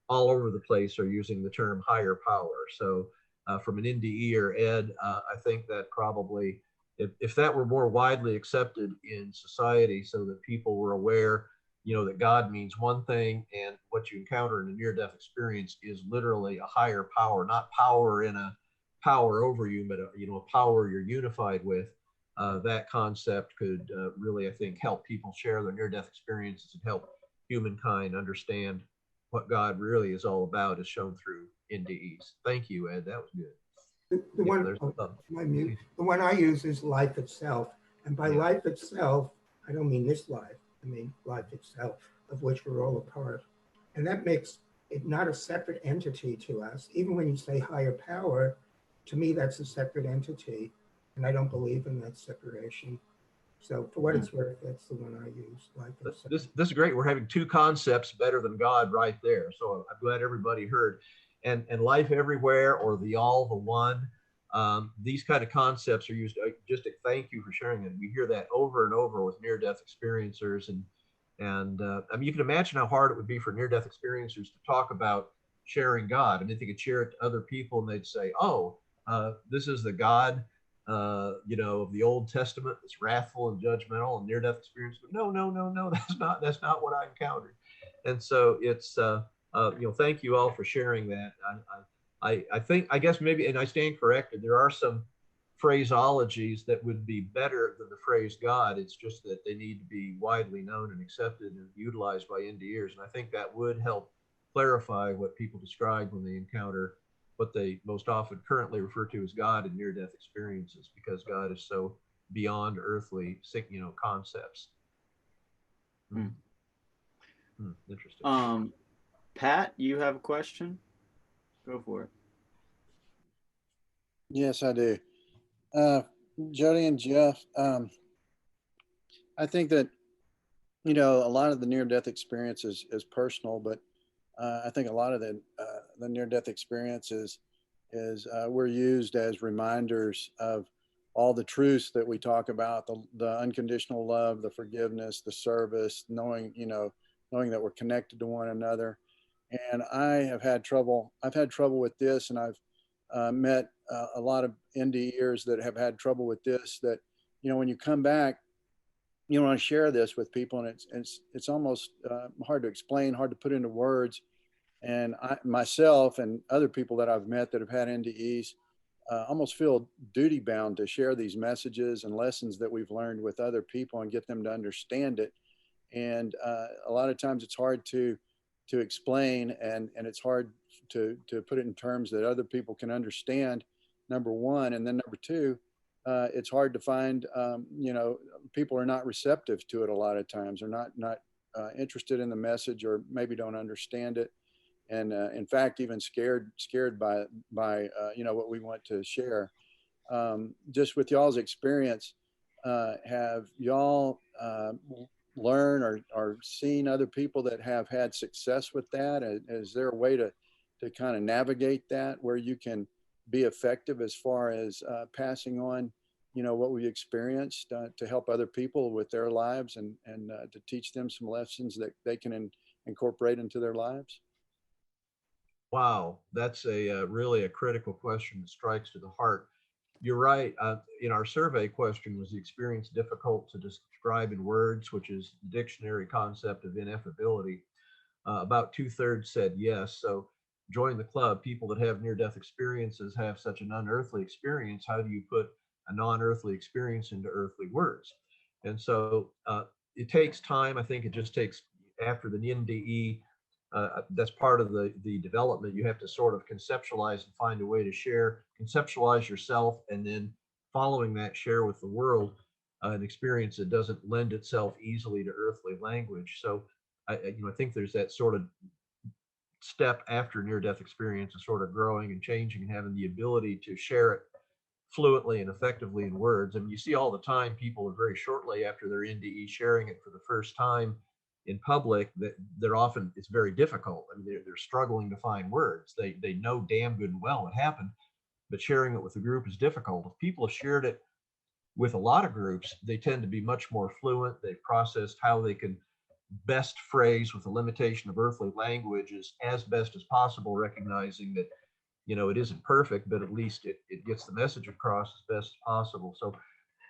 Speaker 3: all over the place are using the term higher power. So from an NDE or Ed, I think that probably, if that were more widely accepted in society, so that people were aware, that God means one thing, and what you encounter in a near-death experience is literally a higher power, not power in a power over you, but a power you're unified with. That concept could really, I think, help people share their near-death experiences and help humankind understand what God really is all about, as shown through NDEs. Thank you, Ed. That was good.
Speaker 5: The one I use is life itself. And by life itself, I don't mean this life. I mean life itself, of which we're all a part. And that makes it not a separate entity to us. Even when you say higher power, to me, that's a separate entity. And I don't believe in that separation. So for what it's worth, that's the one I use. Life itself.
Speaker 3: This is great. We're having two concepts better than God right there. So I'm glad everybody heard. And life everywhere, or the all, the one. These kind of concepts are used. Just to thank you for sharing it. We hear that over and over with near-death experiencers, and you can imagine how hard it would be for near-death experiencers to talk about sharing God. And if they could share it to other people, and they'd say, "Oh, this is the God, of the Old Testament that's wrathful and judgmental," and near-death experience. But no, that's not what I encountered. And so it's thank you all for sharing that. I think, I guess maybe, and I stand corrected, there are some phraseologies that would be better than the phrase God. It's just that they need to be widely known and accepted and utilized by NDErs. And I think that would help clarify what people describe when they encounter what they most often currently refer to as God in near-death experiences, because God is so beyond earthly, concepts.
Speaker 1: Interesting. Pat, you have a question? Go for it.
Speaker 2: Yes, I do. Jody and Jeff, I think that, a lot of the near-death experience is personal, but I think a lot of the the near-death experience is we're used as reminders of all the truths that we talk about, the unconditional love, the forgiveness, the service, knowing that we're connected to one another. And I've had trouble with this, and I've met a lot of NDEers that have had trouble with this, that, when you come back, you want to share this with people, and it's almost hard to explain, hard to put into words. And I myself and other people that I've met that have had NDEs almost feel duty bound to share these messages and lessons that we've learned with other people and get them to understand it. And a lot of times it's hard to explain, and it's hard to put it in terms that other people can understand, number one. And then number two, it's hard to find, people are not receptive to it a lot of times. They're not interested in the message, or maybe don't understand it. And in fact, even scared by what we want to share. Just with y'all's experience, have y'all learned or seen other people that have had success with that? Is there a way to kind of navigate that, where you can be effective as far as passing on, what we experienced to help other people with their lives, and to teach them some lessons that they can incorporate into their lives?
Speaker 3: Wow, that's really a critical question that strikes to the heart. You're right. In our survey question, was the experience difficult to describe in words, which is the dictionary concept of ineffability. About 2/3 said yes. So join the club. People that have near-death experiences have such an unearthly experience. How do you put a non-earthly experience into earthly words? And so it takes time. I think it just takes, after the NDE, that's part of the development. You have to sort of conceptualize and find a way to share, conceptualize yourself, and then following that, share with the world an experience that doesn't lend itself easily to earthly language. So I think there's that sort of step after near-death experience is sort of growing and changing and having the ability to share it fluently and effectively in words. I mean, you see all the time people are very shortly after their NDE sharing it for the first time in public, that it's very difficult. I mean, they're struggling to find words. They know damn good and well what happened, but sharing it with a group is difficult. If people have shared it with a lot of groups, they tend to be much more fluent. They've processed how they can best phrase, with the limitation of earthly languages, as best as possible, recognizing that, it isn't perfect, but at least it gets the message across as best as possible. So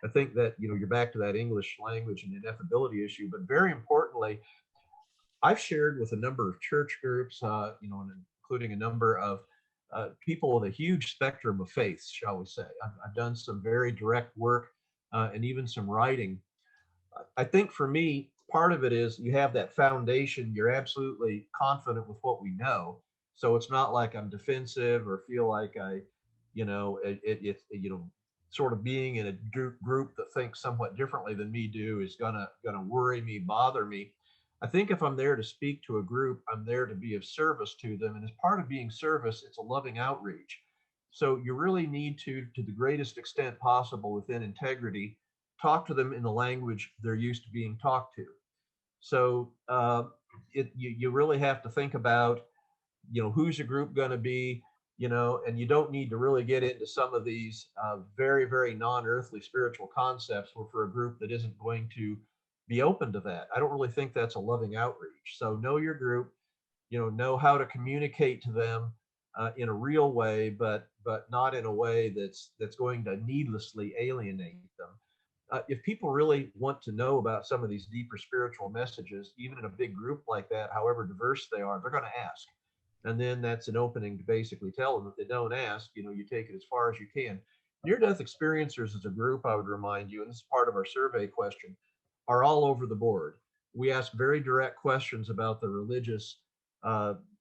Speaker 3: I think that, you're back to that English language and ineffability issue, but very importantly, I've shared with a number of church groups, including a number of people with a huge spectrum of faiths, shall we say. I've done some very direct work and even some writing. I think for me, part of it is you have that foundation. You're absolutely confident with what we know. So it's not like I'm defensive or feel like sort of being in a group that thinks somewhat differently than me do is gonna worry me, bother me. I think if I'm there to speak to a group, I'm there to be of service to them. And as part of being service, it's a loving outreach. So you really need to the greatest extent possible, within integrity, talk to them in the language they're used to being talked to. So you really have to think about, who's your group going to be, and you don't need to really get into some of these very, very non-earthly spiritual concepts for a group that isn't going to be open to that. I don't really think that's a loving outreach. So know your group, know how to communicate to them in a real way, but not in a way that's going to needlessly alienate them. If people really want to know about some of these deeper spiritual messages, even in a big group like that, however diverse they are, they're going to ask. And then that's an opening to basically tell them. If they don't ask, you take it as far as you can. Near-death experiencers as a group, I would remind you, and this is part of our survey question, are all over the board. We ask very direct questions about the religious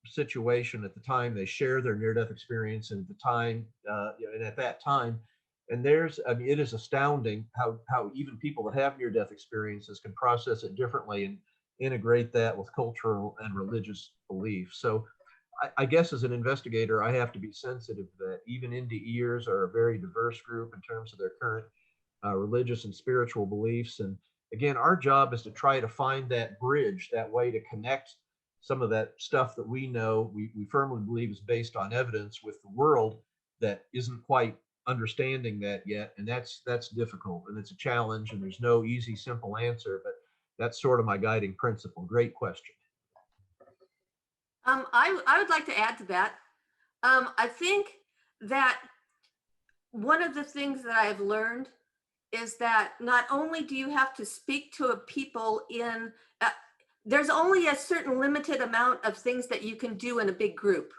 Speaker 3: situation at the time they share their near-death experience, and at the time, and at that time. And it is astounding how even people that have near-death experiences can process it differently and integrate that with cultural and religious beliefs. So I guess as an investigator, I have to be sensitive to that. Even NDEers are a very diverse group in terms of their current religious and spiritual beliefs. And again, our job is to try to find that bridge, that way to connect some of that stuff that we know, we firmly believe is based on evidence with the world that isn't quite understanding that yet. And that's difficult and it's a challenge and there's no easy, simple answer, but that's sort of my guiding principle. Great question.
Speaker 4: I would like to add to that. I think that one of the things that I've learned is that not only do you have to speak to a people in, there's only a certain limited amount of things that you can do in a big group.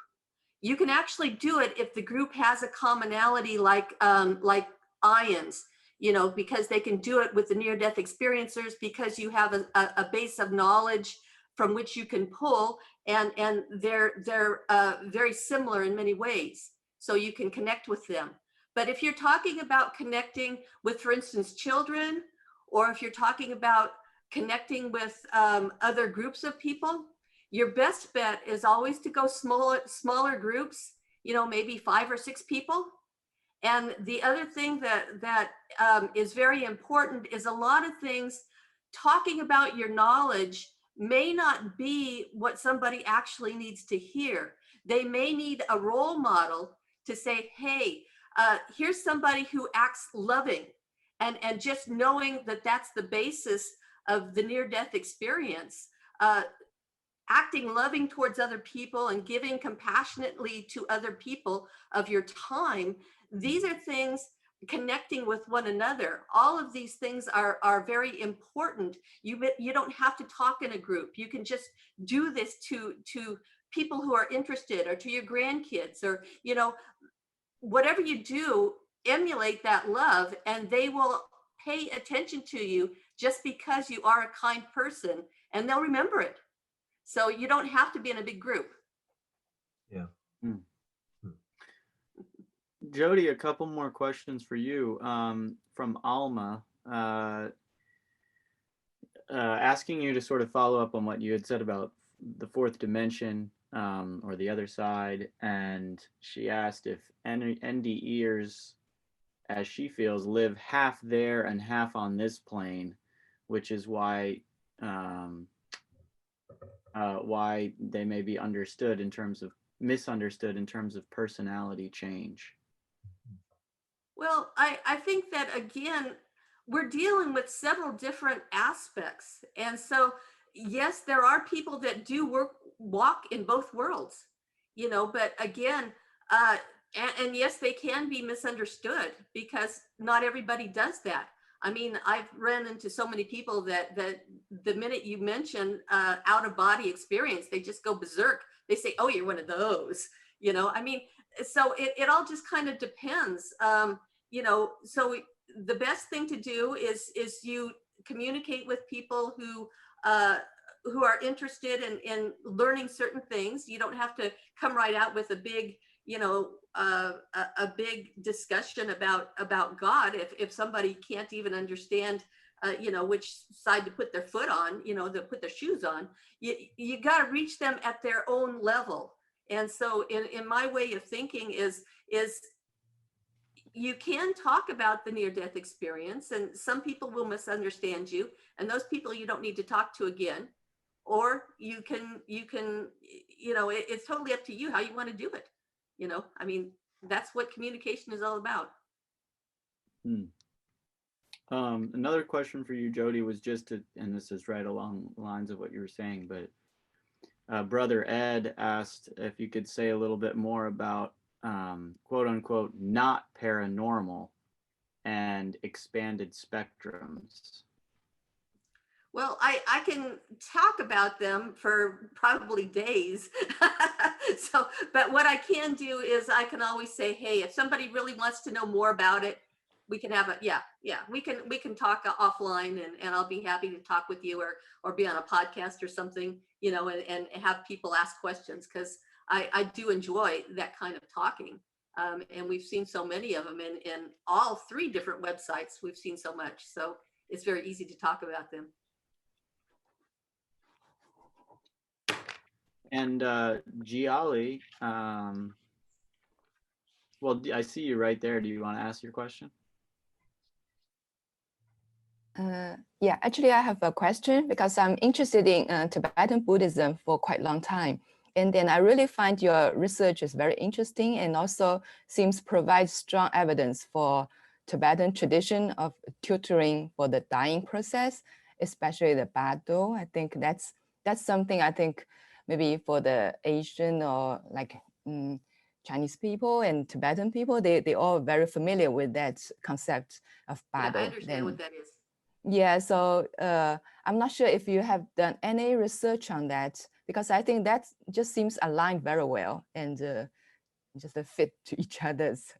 Speaker 4: You can actually do it if the group has a commonality like IANDS, you know, because they can do it with the near-death experiencers because you have a base of knowledge from which you can pull, and they're very similar in many ways. So you can connect with them. But if you're talking about connecting with, for instance, children, or if you're talking about connecting with other groups of people, your best bet is always to go smaller groups, you know, maybe 5 or 6 people. And the other thing that is very important is a lot of things, talking about your knowledge may not be what somebody actually needs to hear. They may need a role model to say, hey, here's somebody who acts loving, and just knowing that that's the basis of the near-death experience. Acting loving towards other people and giving compassionately to other people of your time. These are things, connecting with one another. All of these things are very important. You don't have to talk in a group. You can just do this to people who are interested, or to your grandkids, or, you know, whatever you do, emulate that love, and they will pay attention to you just because you are a kind person, and they'll remember it. So you don't have to be in a big group.
Speaker 3: Yeah.
Speaker 1: Jody, a couple more questions for you from Alma, asking you to sort of follow up on what you had said about the fourth dimension, or the other side. And she asked if NDEers, as she feels, live half there and half on this plane, which is why they may be misunderstood in terms of personality change.
Speaker 4: Well, I think that, again, we're dealing with several different aspects. And so, yes, there are people that do walk in both worlds, you know, but again, and yes, they can be misunderstood because not everybody does that. I mean, I've run into so many people that the minute you mention out of body experience, they just go berserk. They say, oh, you're one of those, you know. I mean, so it all just kind of depends. You know, so the best thing to do is you communicate with people who are interested in learning certain things. You don't have to come right out with a big, you know, a big discussion about God if somebody can't even understand you know, which side to put their foot on, you know, to put their shoes on. You got to reach them at their own level. And so in my way of thinking is you can talk about the near-death experience, and some people will misunderstand you, and those people you don't need to talk to again. Or you can, you know, it's totally up to you how you want to do it. You know, I mean, that's what communication is all about.
Speaker 1: Another question for you, Jody, was and this is right along the lines of what you were saying, but Brother Ed asked if you could say a little bit more about quote unquote not paranormal and expanded spectrums.
Speaker 4: Well, I can talk about them for probably days. So, but what I can do is I can always say, hey, if somebody really wants to know more about it, we can have we can talk offline, and I'll be happy to talk with you, or be on a podcast or something, you know, and have people ask questions, because I do enjoy that kind of talking. And we've seen so many of them in all 3 different websites. We've seen so much, so it's very easy to talk about them.
Speaker 1: And Giali, well, I see you right there. Do you want to ask your question?
Speaker 8: Yeah, actually, I have a question because I'm interested in Tibetan Buddhism for quite a long time. And then I really find your research is very interesting and also seems provide strong evidence for Tibetan tradition of tutoring for the dying process, especially the Bado. I think that's something I think maybe for the Asian or like Chinese people and Tibetan people, they all very familiar with that concept of Bado.
Speaker 4: Yeah, I understand what that is.
Speaker 8: Yeah, so I'm not sure if you have done any research on that, because I think that just seems aligned very well and just a fit to each other's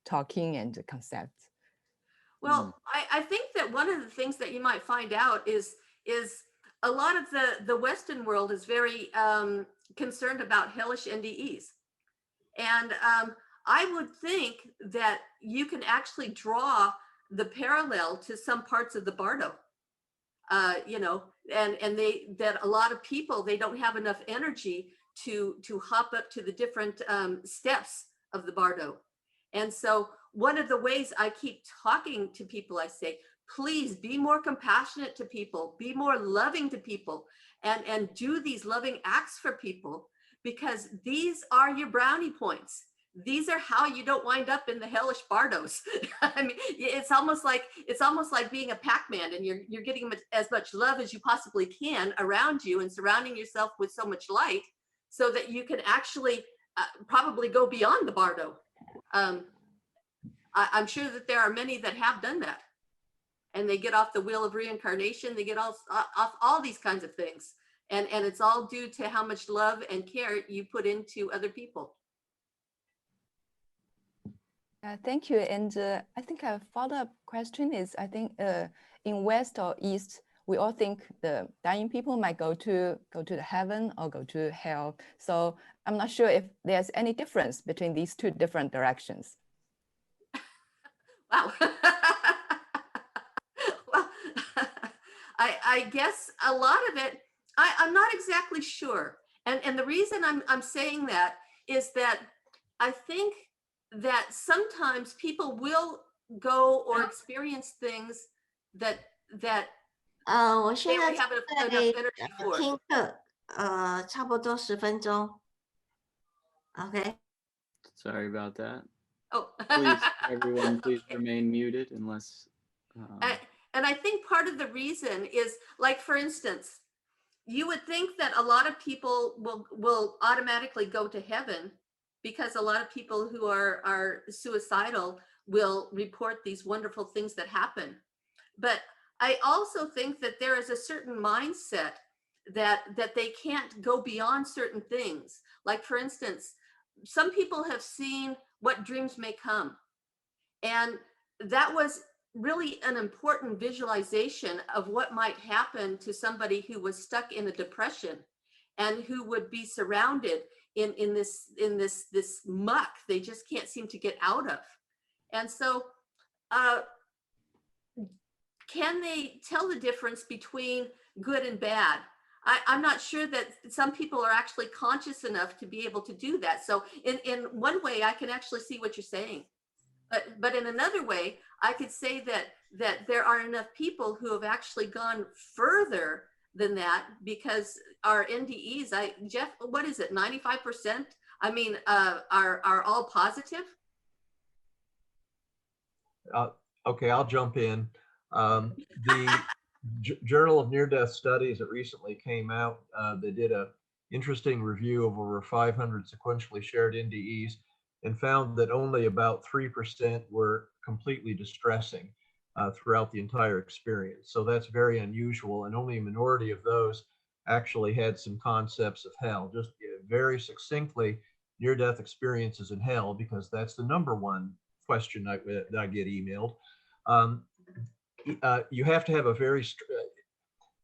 Speaker 8: talking and concepts.
Speaker 4: Well, I think that one of the things that you might find out is a lot of the Western world is very concerned about hellish NDEs. And I would think that you can actually draw the parallel to some parts of the Bardo, you know, and that a lot of people, they don't have enough energy to hop up to the different steps of the Bardo. And so one of the ways I keep talking to people, I say, please be more compassionate to people, be more loving to people, and do these loving acts for people, because these are your brownie points. These are how you don't wind up in the hellish bardos. I mean, it's almost like being a Pac-Man, and you're getting as much love as you possibly can around you and surrounding yourself with so much light so that you can actually probably go beyond the bardo. I'm sure that there are many that have done that, and they get off the wheel of reincarnation. They get off all these kinds of things. And it's all due to how much love and care you put into other people.
Speaker 8: Thank you. And I think a follow-up question is, I think in West or East, we all think the dying people might go to the heaven or go to hell. So I'm not sure if there's any difference between these two different directions.
Speaker 4: Wow. Well, I guess a lot of it, I'm not exactly sure. And the reason I'm saying that is that I think that sometimes people will go or experience things that
Speaker 9: 我
Speaker 4: they
Speaker 9: 现在
Speaker 4: don't have enough
Speaker 9: 在
Speaker 4: energy for.
Speaker 9: 听课，差不多10分钟。OK。
Speaker 1: Sorry about that.
Speaker 4: Oh.
Speaker 1: Please, everyone, please remain muted unless.
Speaker 4: And I think part of the reason is, like, for instance, you would think that a lot of people will automatically go to heaven because a lot of people who are suicidal will report these wonderful things that happen. But I also think that there is a certain mindset that they can't go beyond certain things. Like, for instance, some people have seen what dreams may come. And that was really an important visualization of what might happen to somebody who was stuck in a depression and who would be surrounded in this muck they just can't seem to get out of. And so can they tell the difference between good and bad? I'm not sure that some people are actually conscious enough to be able to do that. So in one way, I can actually see what you're saying. But in another way, I could say that there are enough people who have actually gone further than that, because our NDEs, Jeff, what is it, 95%? I mean, are all positive?
Speaker 3: Okay, I'll jump in. The Journal of Near-Death Studies that recently came out, they did an interesting review of over 500 sequentially shared NDEs and found that only about 3% were completely distressing throughout the entire experience. So that's very unusual, and only a minority of those actually had some concepts of hell. Just very succinctly, near-death experiences in hell, because that's the #1 question that I get emailed. You have to have a very,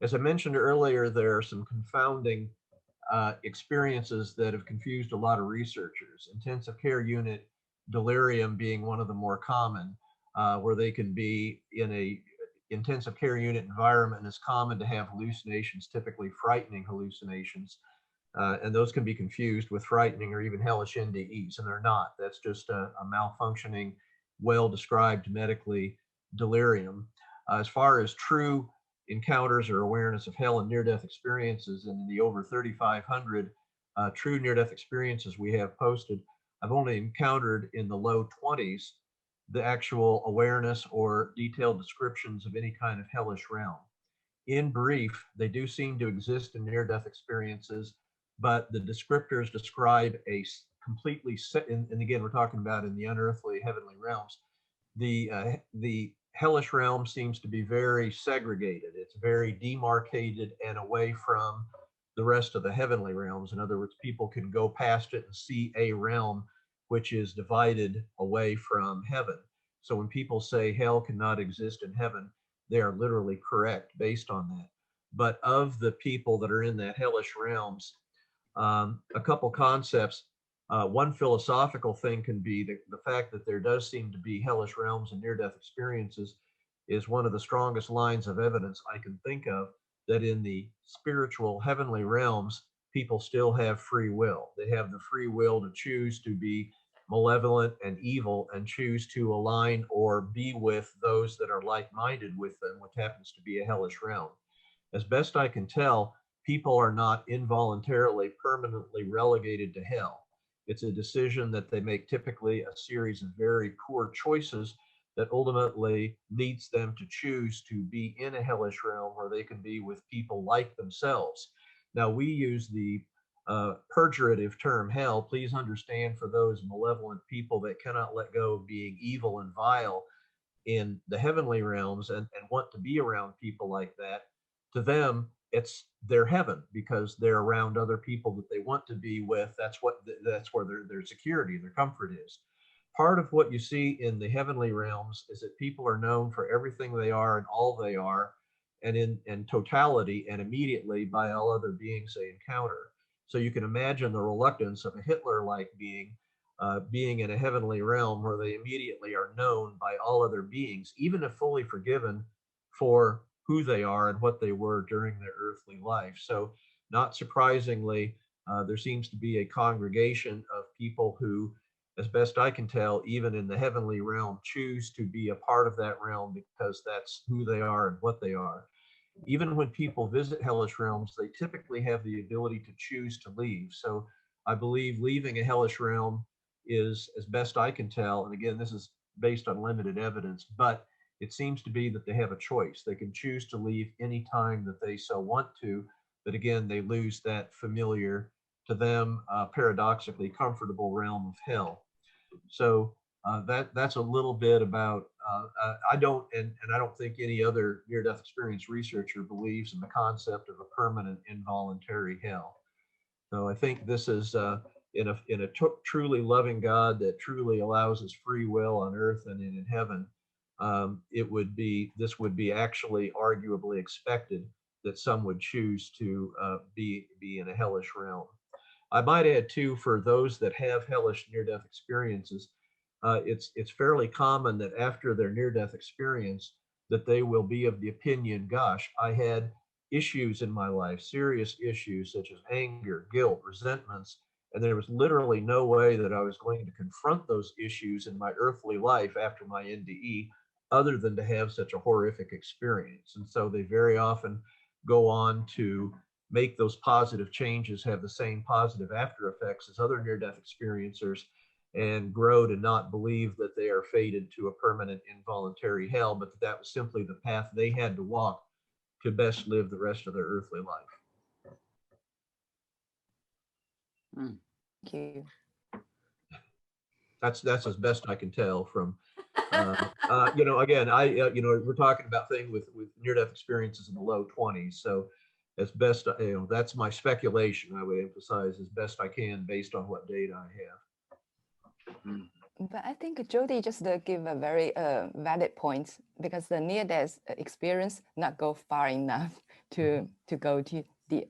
Speaker 3: as I mentioned earlier, there are some confounding experiences that have confused a lot of researchers. Intensive care unit delirium being one of the more common, where they can be in a intensive care unit environment, and it's common to have hallucinations, typically frightening hallucinations. And those can be confused with frightening or even hellish NDEs, and they're not. That's just a malfunctioning, well-described medically delirium. As far as true encounters or awareness of hell and near-death experiences, and in the over 3,500 true near-death experiences we have posted, I've only encountered in the low 20s the actual awareness or detailed descriptions of any kind of hellish realm. In brief, they do seem to exist in near-death experiences, but the descriptors describe a completely set, and again, we're talking about in the unearthly heavenly realms. The hellish realm seems to be very segregated. It's very demarcated and away from the rest of the heavenly realms. In other words, people can go past it and see a realm which is divided away from heaven. So when people say hell cannot exist in heaven, they are literally correct based on that. But of the people that are in that hellish realms, a couple concepts. One philosophical thing can be the fact that there does seem to be hellish realms and near-death experiences is one of the strongest lines of evidence I can think of that in the spiritual heavenly realms, people still have free will. They have the free will to choose to be malevolent and evil and choose to align or be with those that are like-minded with them, which happens to be a hellish realm. As best I can tell, people are not involuntarily permanently relegated to hell. It's a decision that they make, typically a series of very poor choices that ultimately leads them to choose to be in a hellish realm where they can be with people like themselves. Now, we use the pejorative term hell. Please understand, for those malevolent people that cannot let go of being evil and vile in the heavenly realms and want to be around people like that, to them, it's their heaven because they're around other people that they want to be with. That's where their security, their comfort is. Part of what you see in the heavenly realms is that people are known for everything they are and all they are, and in totality and immediately by all other beings they encounter. So you can imagine the reluctance of a Hitler-like being in a heavenly realm where they immediately are known by all other beings, even if fully forgiven for who they are and what they were during their earthly life. So not surprisingly, there seems to be a congregation of people who, as best I can tell, even in the heavenly realm, choose to be a part of that realm because that's who they are and what they are. Even when people visit hellish realms, they typically have the ability to choose to leave. So I believe leaving a hellish realm is, as best I can tell, and again, this is based on limited evidence, but it seems to be that they have a choice. They can choose to leave any time that they so want to, but again, they lose that familiar, to them, paradoxically comfortable realm of hell. So that's a little bit about, I don't think any other near-death experience researcher believes in the concept of a permanent involuntary hell. So I think this is in a truly loving God that truly allows us free will on earth and in heaven. This would be actually arguably expected that some would choose to be in a hellish realm. I might add too, for those that have hellish near-death experiences, it's fairly common that after their near-death experience, that they will be of the opinion, gosh, I had issues in my life, serious issues such as anger, guilt, resentments, and there was literally no way that I was going to confront those issues in my earthly life after my NDE, other than to have such a horrific experience. And so they very often go on to make those positive changes have the same positive after effects as other near-death experiencers, and grow to not believe that they are fated to a permanent involuntary hell, but that was simply the path they had to walk to best live the rest of their earthly life.
Speaker 8: Thank you.
Speaker 3: That's as best I can tell from, again, we're talking about things with near-death experiences in the low 20s. So as best, that's my speculation. I would emphasize as best I can based on what data I have.
Speaker 8: But I think Jody just give a very valid point, because the near-death experience not go far enough to go to the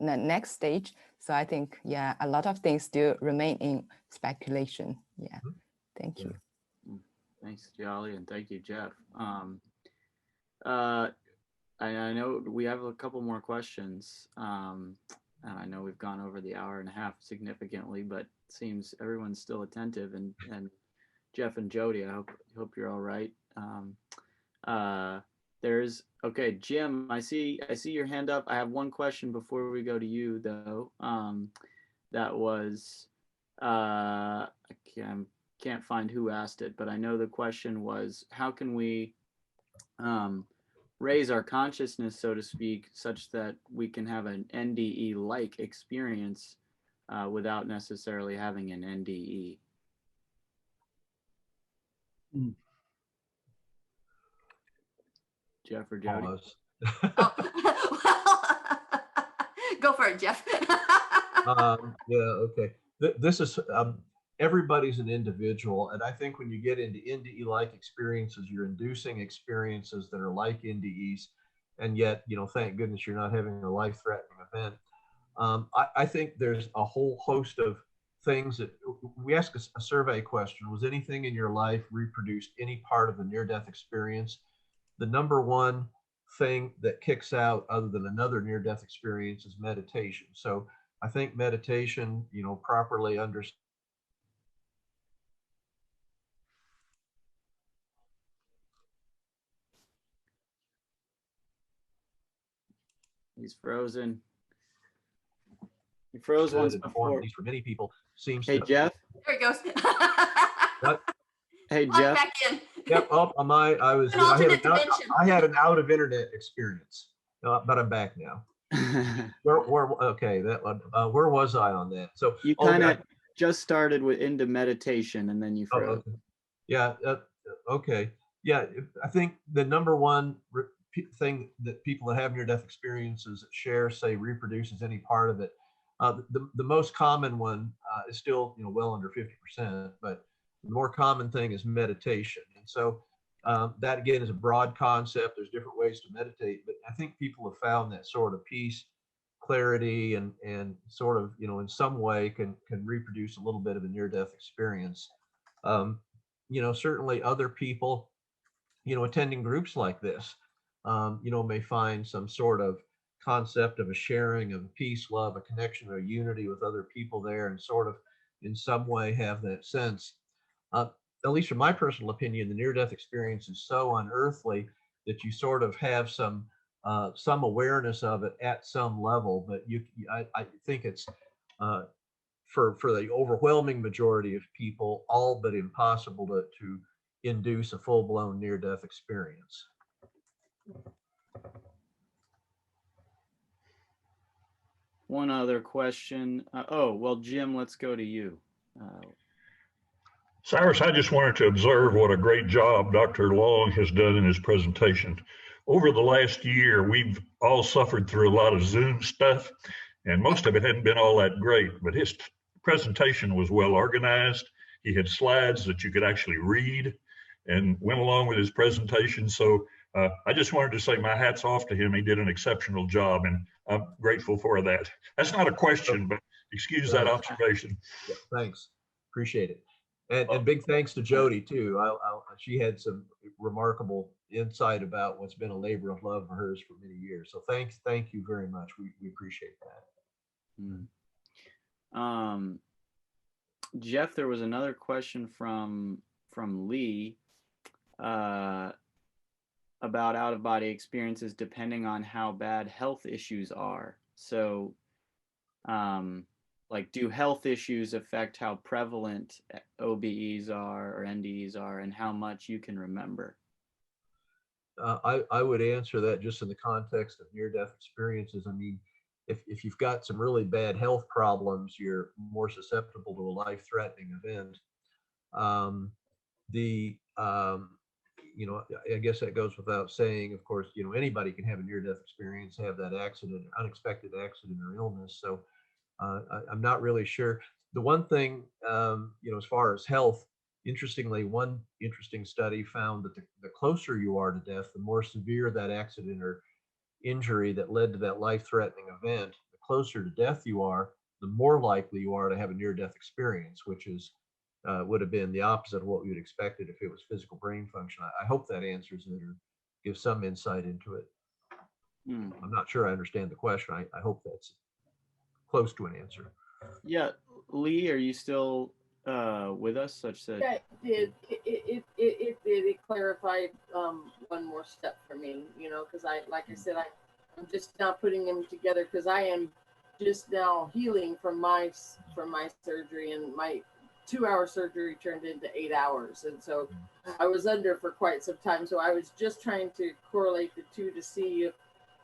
Speaker 8: next stage. So I think, yeah, a lot of things still remain in speculation. Yeah, thank you.
Speaker 1: Thanks, Jolly, and thank you, Jeff. I know we have a couple more questions. I know we've gone over the hour and a half significantly, but it seems everyone's still attentive. And Jeff and Jody, I hope you're all right. There's okay, Jim. I see your hand up. I have one question before we go to you, though. That was I can't find who asked it, but I know the question was, how can we raise our consciousness, so to speak, such that we can have an NDE-like experience without necessarily having an NDE? Jeff or Jody?
Speaker 4: Oh, well, go for it, Jeff.
Speaker 3: Yeah, okay. This is everybody's an individual, and I think when you get into NDE-like experiences, you're inducing experiences that are like NDEs, and yet, thank goodness you're not having a life-threatening event. I think there's a whole host of things that we ask a survey question: was anything in your life reproduced any part of the near-death experience? The number one thing that kicks out, other than another near-death experience, is meditation. So I think meditation, properly understood.
Speaker 1: He's frozen. He froze once before.
Speaker 3: At least for many people, seems
Speaker 1: Hey,
Speaker 3: to.
Speaker 1: Jeff.
Speaker 4: There he goes.
Speaker 3: What?
Speaker 1: Hey,
Speaker 4: Right
Speaker 1: Jeff.
Speaker 4: back in.
Speaker 3: Yep. Oh, I had an out of internet experience, but I'm back now. Okay, that one. Where was I on that? So
Speaker 1: you kind of just started into meditation, and then you froze.
Speaker 3: Okay. Yeah. Okay. Yeah. I think the number one thing that people that have near-death experiences share, say, reproduces any part of it. The most common one is still, well under 50%, but the more common thing is meditation. And so that again is a broad concept. There's different ways to meditate, but I think people have found that sort of peace, clarity, and sort of, in some way can reproduce a little bit of a near-death experience. Certainly other people, attending groups like this, may find some sort of concept of a sharing of peace, love, a connection, or unity with other people there, and sort of in some way have that sense. At least from my personal opinion, the near-death experience is so unearthly that you sort of have some awareness of it at some level, but I think it's for the overwhelming majority of people all but impossible to induce a full-blown near-death experience.
Speaker 1: One other question. Well, Jim, let's go to you.
Speaker 10: Cyrus, I just wanted to observe what a great job Dr. Long has done in his presentation. Over the last year, we've all suffered through a lot of Zoom stuff, and most of it hadn't been all that great, but his presentation was well organized. He had slides that you could actually read and went along with his presentation. So I just wanted to say my hat's off to him. He did an exceptional job, and I'm grateful for that. That's not a question, but excuse that observation.
Speaker 3: Yeah, thanks. Appreciate it. And big thanks to Jody, too. She had some remarkable insight about what's been a labor of love for hers for many years. So thank you very much. We appreciate that.
Speaker 1: Jeff, there was another question from Lee about out-of-body experiences depending on how bad health issues are. So, like, do health issues affect how prevalent OBEs are or NDEs are, and how much you can remember?
Speaker 3: I would answer that just in the context of near-death experiences. I mean, if you've got some really bad health problems, you're more susceptible to a life-threatening event. I guess that goes without saying. Of course, anybody can have a near-death experience, have that accident, unexpected accident or illness. So I'm not really sure. The one thing, as far as health, interestingly, one interesting study found that the closer you are to death, the more severe that accident or injury that led to that life-threatening event, the closer to death you are, the more likely you are to have a near-death experience, which is would have been the opposite of what we would expected if it was physical brain function. I hope that answers it or gives some insight into it. I'm not sure I understand the question. I hope that's close to an answer.
Speaker 1: Yeah, Lee, are you still with us such that?
Speaker 6: Yeah, it did. It did. It clarified one more step for me, you know, because like I said, I'm just now putting them together because I am just now healing from my surgery, and my 2-hour surgery turned into 8 hours, and so I was under for quite some time. So I was just trying to correlate the two to see if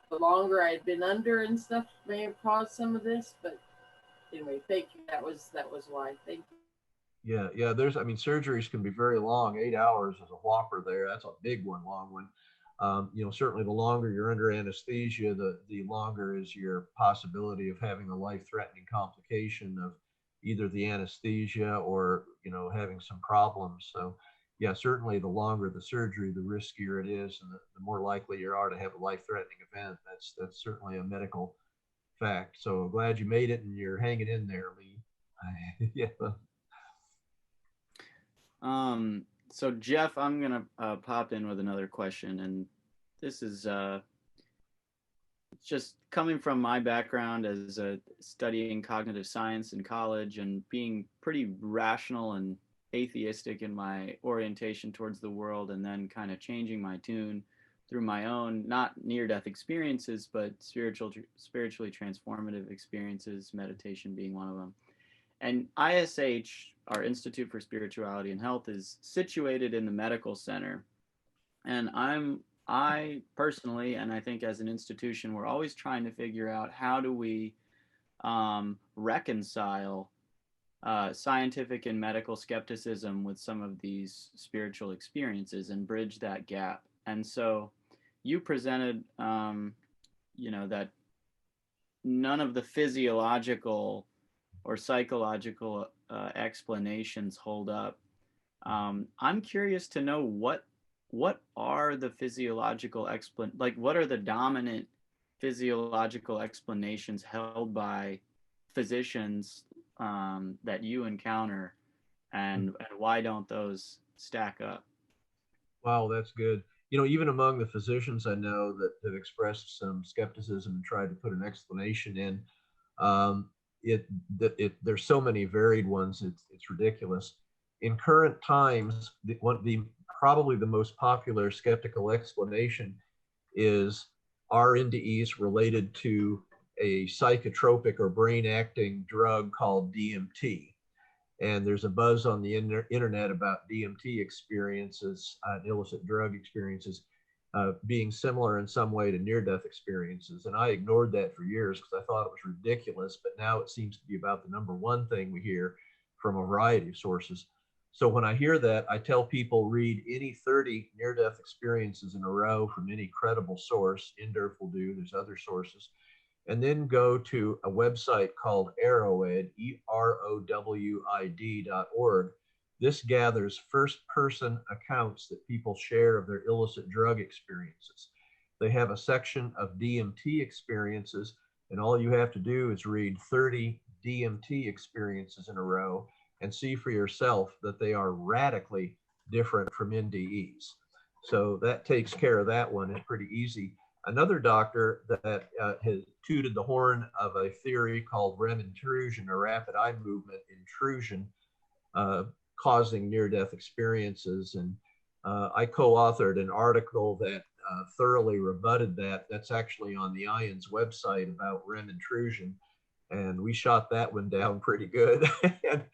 Speaker 6: the longer I had been under and stuff may have caused some of this. But anyway, thank you. That was why. Thank you.
Speaker 3: Yeah. I mean, surgeries can be very long. 8 hours is a whopper there. That's a big one, long one. You know, certainly the longer you're under anesthesia, the longer is your possibility of having a life-threatening complication of either the anesthesia or, you know, having some problems. So yeah, certainly the longer the surgery, the riskier it is, and the more likely you are to have a life-threatening event. That's certainly a medical fact. So glad you made it and you're hanging in there, Lee. Yeah.
Speaker 1: So Jeff, I'm gonna pop in with another question, and this is just coming from my background as studying cognitive science in college and being pretty rational and atheistic in my orientation towards the world, and then kind of changing my tune through my own, not near-death experiences, but spiritually transformative experiences, meditation being one of them. And ISH, our Institute for Spirituality and Health, is situated in the medical center. And I personally, and I think as an institution, we're always trying to figure out how do we reconcile scientific and medical skepticism with some of these spiritual experiences and bridge that gap. And so you presented, you know, that none of the physiological or psychological explanations hold up. I'm curious to know what are the physiological what are the dominant physiological explanations held by physicians that you encounter, and why don't those stack up?
Speaker 3: Wow, that's good. You know, even among the physicians I know that have expressed some skepticism and tried to put an explanation in, there's so many varied ones. It's ridiculous. In current times, probably the most popular skeptical explanation is, are NDEs related to a psychotropic or brain acting drug called DMT? And there's a buzz on the internet about DMT experiences, illicit drug experiences, being similar in some way to near-death experiences. And I ignored that for years because I thought it was ridiculous, but now it seems to be about the number one thing we hear from a variety of sources. So when I hear that, I tell people read any 30 near-death experiences in a row from any credible source. NDERF will do, there's other sources. And then go to a website called Arrowid, EROWID.org. This gathers first-person accounts that people share of their illicit drug experiences. They have a section of DMT experiences, and all you have to do is read 30 DMT experiences in a row and see for yourself that they are radically different from NDEs. So that takes care of that one. It's pretty easy. Another doctor that has tooted the horn of a theory called REM intrusion, or rapid eye movement intrusion, causing near-death experiences. And I co-authored an article that thoroughly rebutted that. That's actually on the IANDS website about REM intrusion. And we shot that one down pretty good. And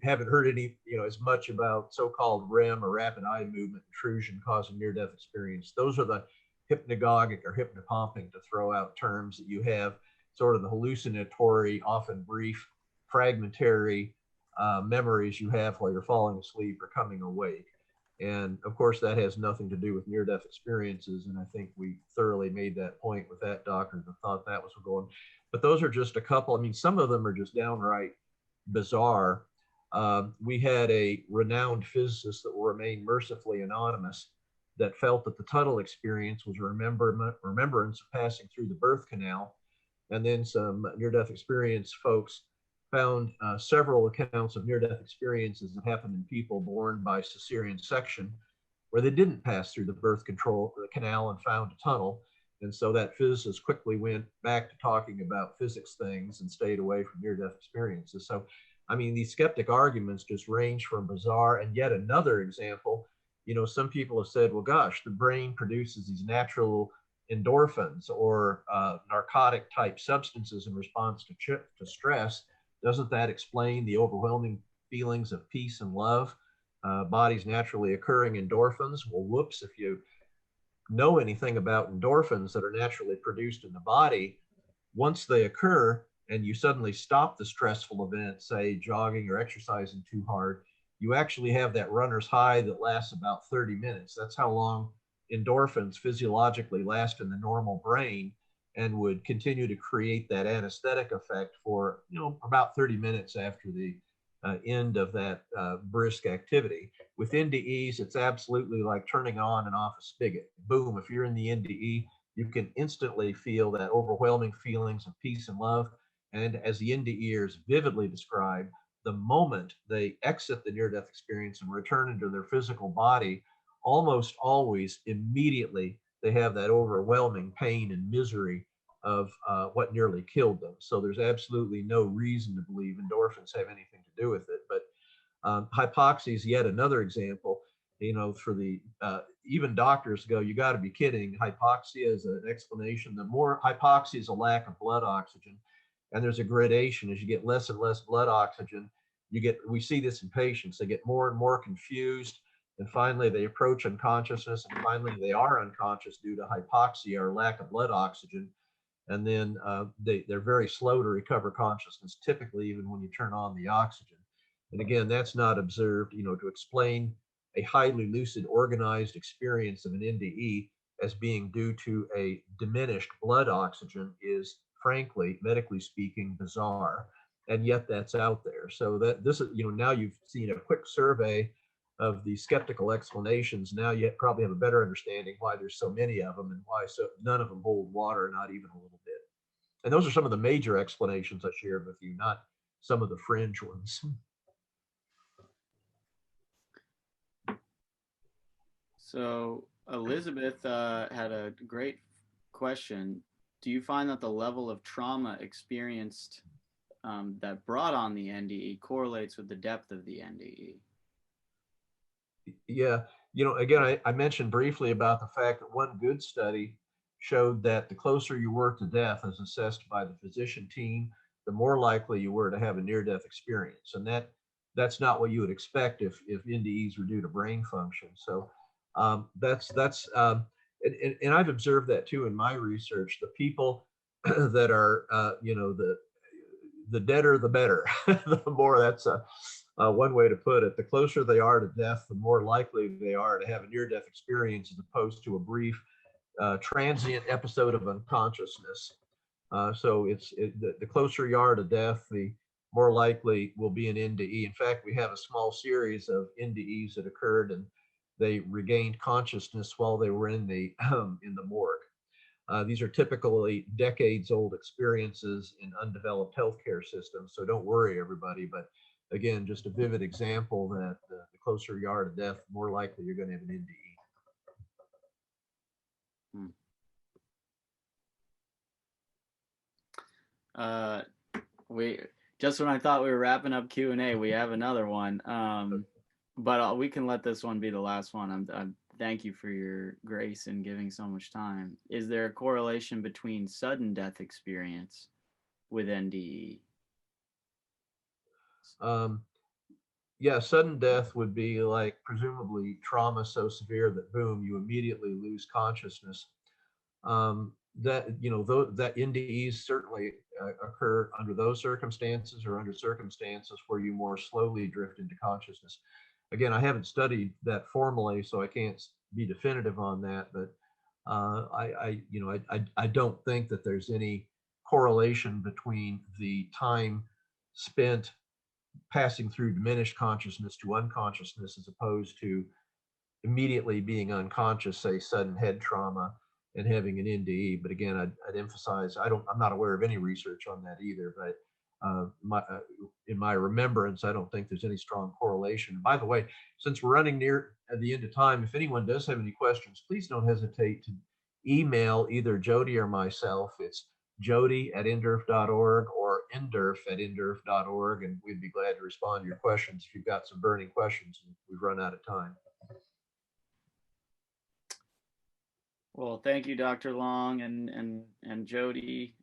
Speaker 3: haven't heard any, as much about so-called REM, or rapid eye movement intrusion causing near-death experience. Those are the hypnagogic or hypnopumping, to throw out terms that you have, sort of the hallucinatory, often brief, fragmentary memories you have while you're falling asleep or coming awake. And of course, that has nothing to do with near-death experiences. And I think we thoroughly made that point with that doctor that thought that was going. But those are just a couple. I mean, some of them are just downright bizarre. We had a renowned physicist that will remain mercifully anonymous that felt that the Tuttle experience was remembrance of passing through the birth canal. And then some near-death experience folks found several accounts of near-death experiences that happened in people born by cesarean section where they didn't pass through the birth canal and found a tunnel. And so that physicist quickly went back to talking about physics things and stayed away from near-death experiences. So I mean, these skeptic arguments just range from bizarre. And yet another example, some people have said, well, gosh, the brain produces these natural endorphins or narcotic type substances in response to stress. Doesn't that explain the overwhelming feelings of peace and love? Body's naturally occurring endorphins. Well, whoops, if you know anything about endorphins that are naturally produced in the body, once they occur and you suddenly stop the stressful event, say jogging or exercising too hard, you actually have that runner's high that lasts about 30 minutes. That's how long endorphins physiologically last in the normal brain, and would continue to create that anesthetic effect for about 30 minutes after the end of that brisk activity. With NDEs, it's absolutely like turning on and off a spigot. Boom, if you're in the NDE, you can instantly feel that overwhelming feelings of peace and love. And as the NDEers vividly describe, the moment they exit the near-death experience and return into their physical body, almost always immediately they have that overwhelming pain and misery of what nearly killed them. So there's absolutely no reason to believe endorphins have anything to do with it. But hypoxia is yet another example. For the even doctors go, you got to be kidding. Hypoxia is an explanation. The more hypoxia is a lack of blood oxygen, and there's a gradation as you get less and less blood oxygen. We see this in patients. They get more and more confused, and finally they approach unconsciousness, and finally they are unconscious due to hypoxia or lack of blood oxygen. And then they're very slow to recover consciousness, typically even when you turn on the oxygen. And again, that's not observed. To explain a highly lucid, organized experience of an NDE as being due to a diminished blood oxygen is, frankly, medically speaking, bizarre. And yet that's out there. So that this is, now you've seen a quick survey of the skeptical explanations. Now you probably have a better understanding why there's so many of them and why none of them hold water, not even a little bit. And those are some of the major explanations I shared with you, not some of the fringe ones.
Speaker 1: So Elizabeth had a great question. Do you find that the level of trauma experienced that brought on the NDE correlates with the depth of the NDE?
Speaker 3: Yeah, again, I mentioned briefly about the fact that one good study showed that the closer you were to death as assessed by the physician team, the more likely you were to have a near-death experience. And that's not what you would expect if NDEs were due to brain function. So and I've observed that too in my research. The people that are, the deader, the better. The more, that's one way to put it. The closer they are to death, the more likely they are to have a near-death experience as opposed to a brief transient episode of unconsciousness. So the closer you are to death, the more likely will be an NDE. In fact, we have a small series of NDEs that occurred and they regained consciousness while they were in the morgue. These are typically decades-old experiences in undeveloped healthcare systems. So don't worry, everybody. But again, just a vivid example that the closer you are to death, the more likely you're going to have an NDE.
Speaker 1: We just when I thought we were wrapping up Q&A, we have another one. But we can let this one be the last one. Thank you for your grace in giving so much time. Is there a correlation between sudden death experience with NDE?
Speaker 3: Yeah, sudden death would be like presumably trauma so severe that boom, you immediately lose consciousness. That NDEs certainly occur under those circumstances or under circumstances where you more slowly drift into consciousness. Again, I haven't studied that formally, so I can't be definitive on that. But I don't think that there's any correlation between the time spent passing through diminished consciousness to unconsciousness as opposed to immediately being unconscious, say sudden head trauma, and having an NDE. But again, I'd emphasize I'm not aware of any research on that either. But in my remembrance, I don't think there's any strong correlation. By the way, since we're running near at the end of time, if anyone does have any questions, please don't hesitate to email either Jody or myself. It's jody@ndurf.org or ndurf@ndurf.org, and we'd be glad to respond to your questions if you've got some burning questions. We've run out of time.
Speaker 1: Well, thank you, Dr. Long and Jody.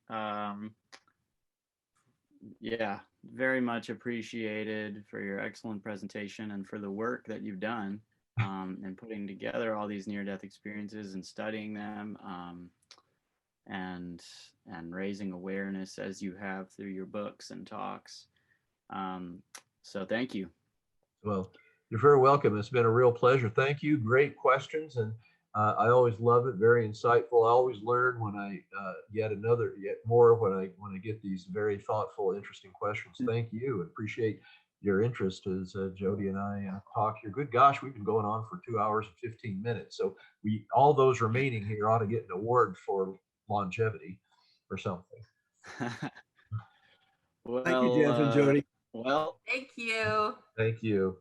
Speaker 1: Yeah, very much appreciated for your excellent presentation and for the work that you've done in putting together all these near-death experiences and studying them, and raising awareness as you have through your books and talks. So thank you.
Speaker 3: Well, you're very welcome. It's been a real pleasure. Thank you. Great questions, and I always love it. Very insightful. I always learn when I yet more when I get these very thoughtful, interesting questions. Thank you. Appreciate your interest as Jody and I talk here. Good gosh, we've been going on for 2 hours and 15 minutes. So all those remaining here ought to get an award for longevity or something.
Speaker 1: Well,
Speaker 2: Thank you, Jeff and Jody.
Speaker 1: Well,
Speaker 4: Thank you.
Speaker 3: Thank you.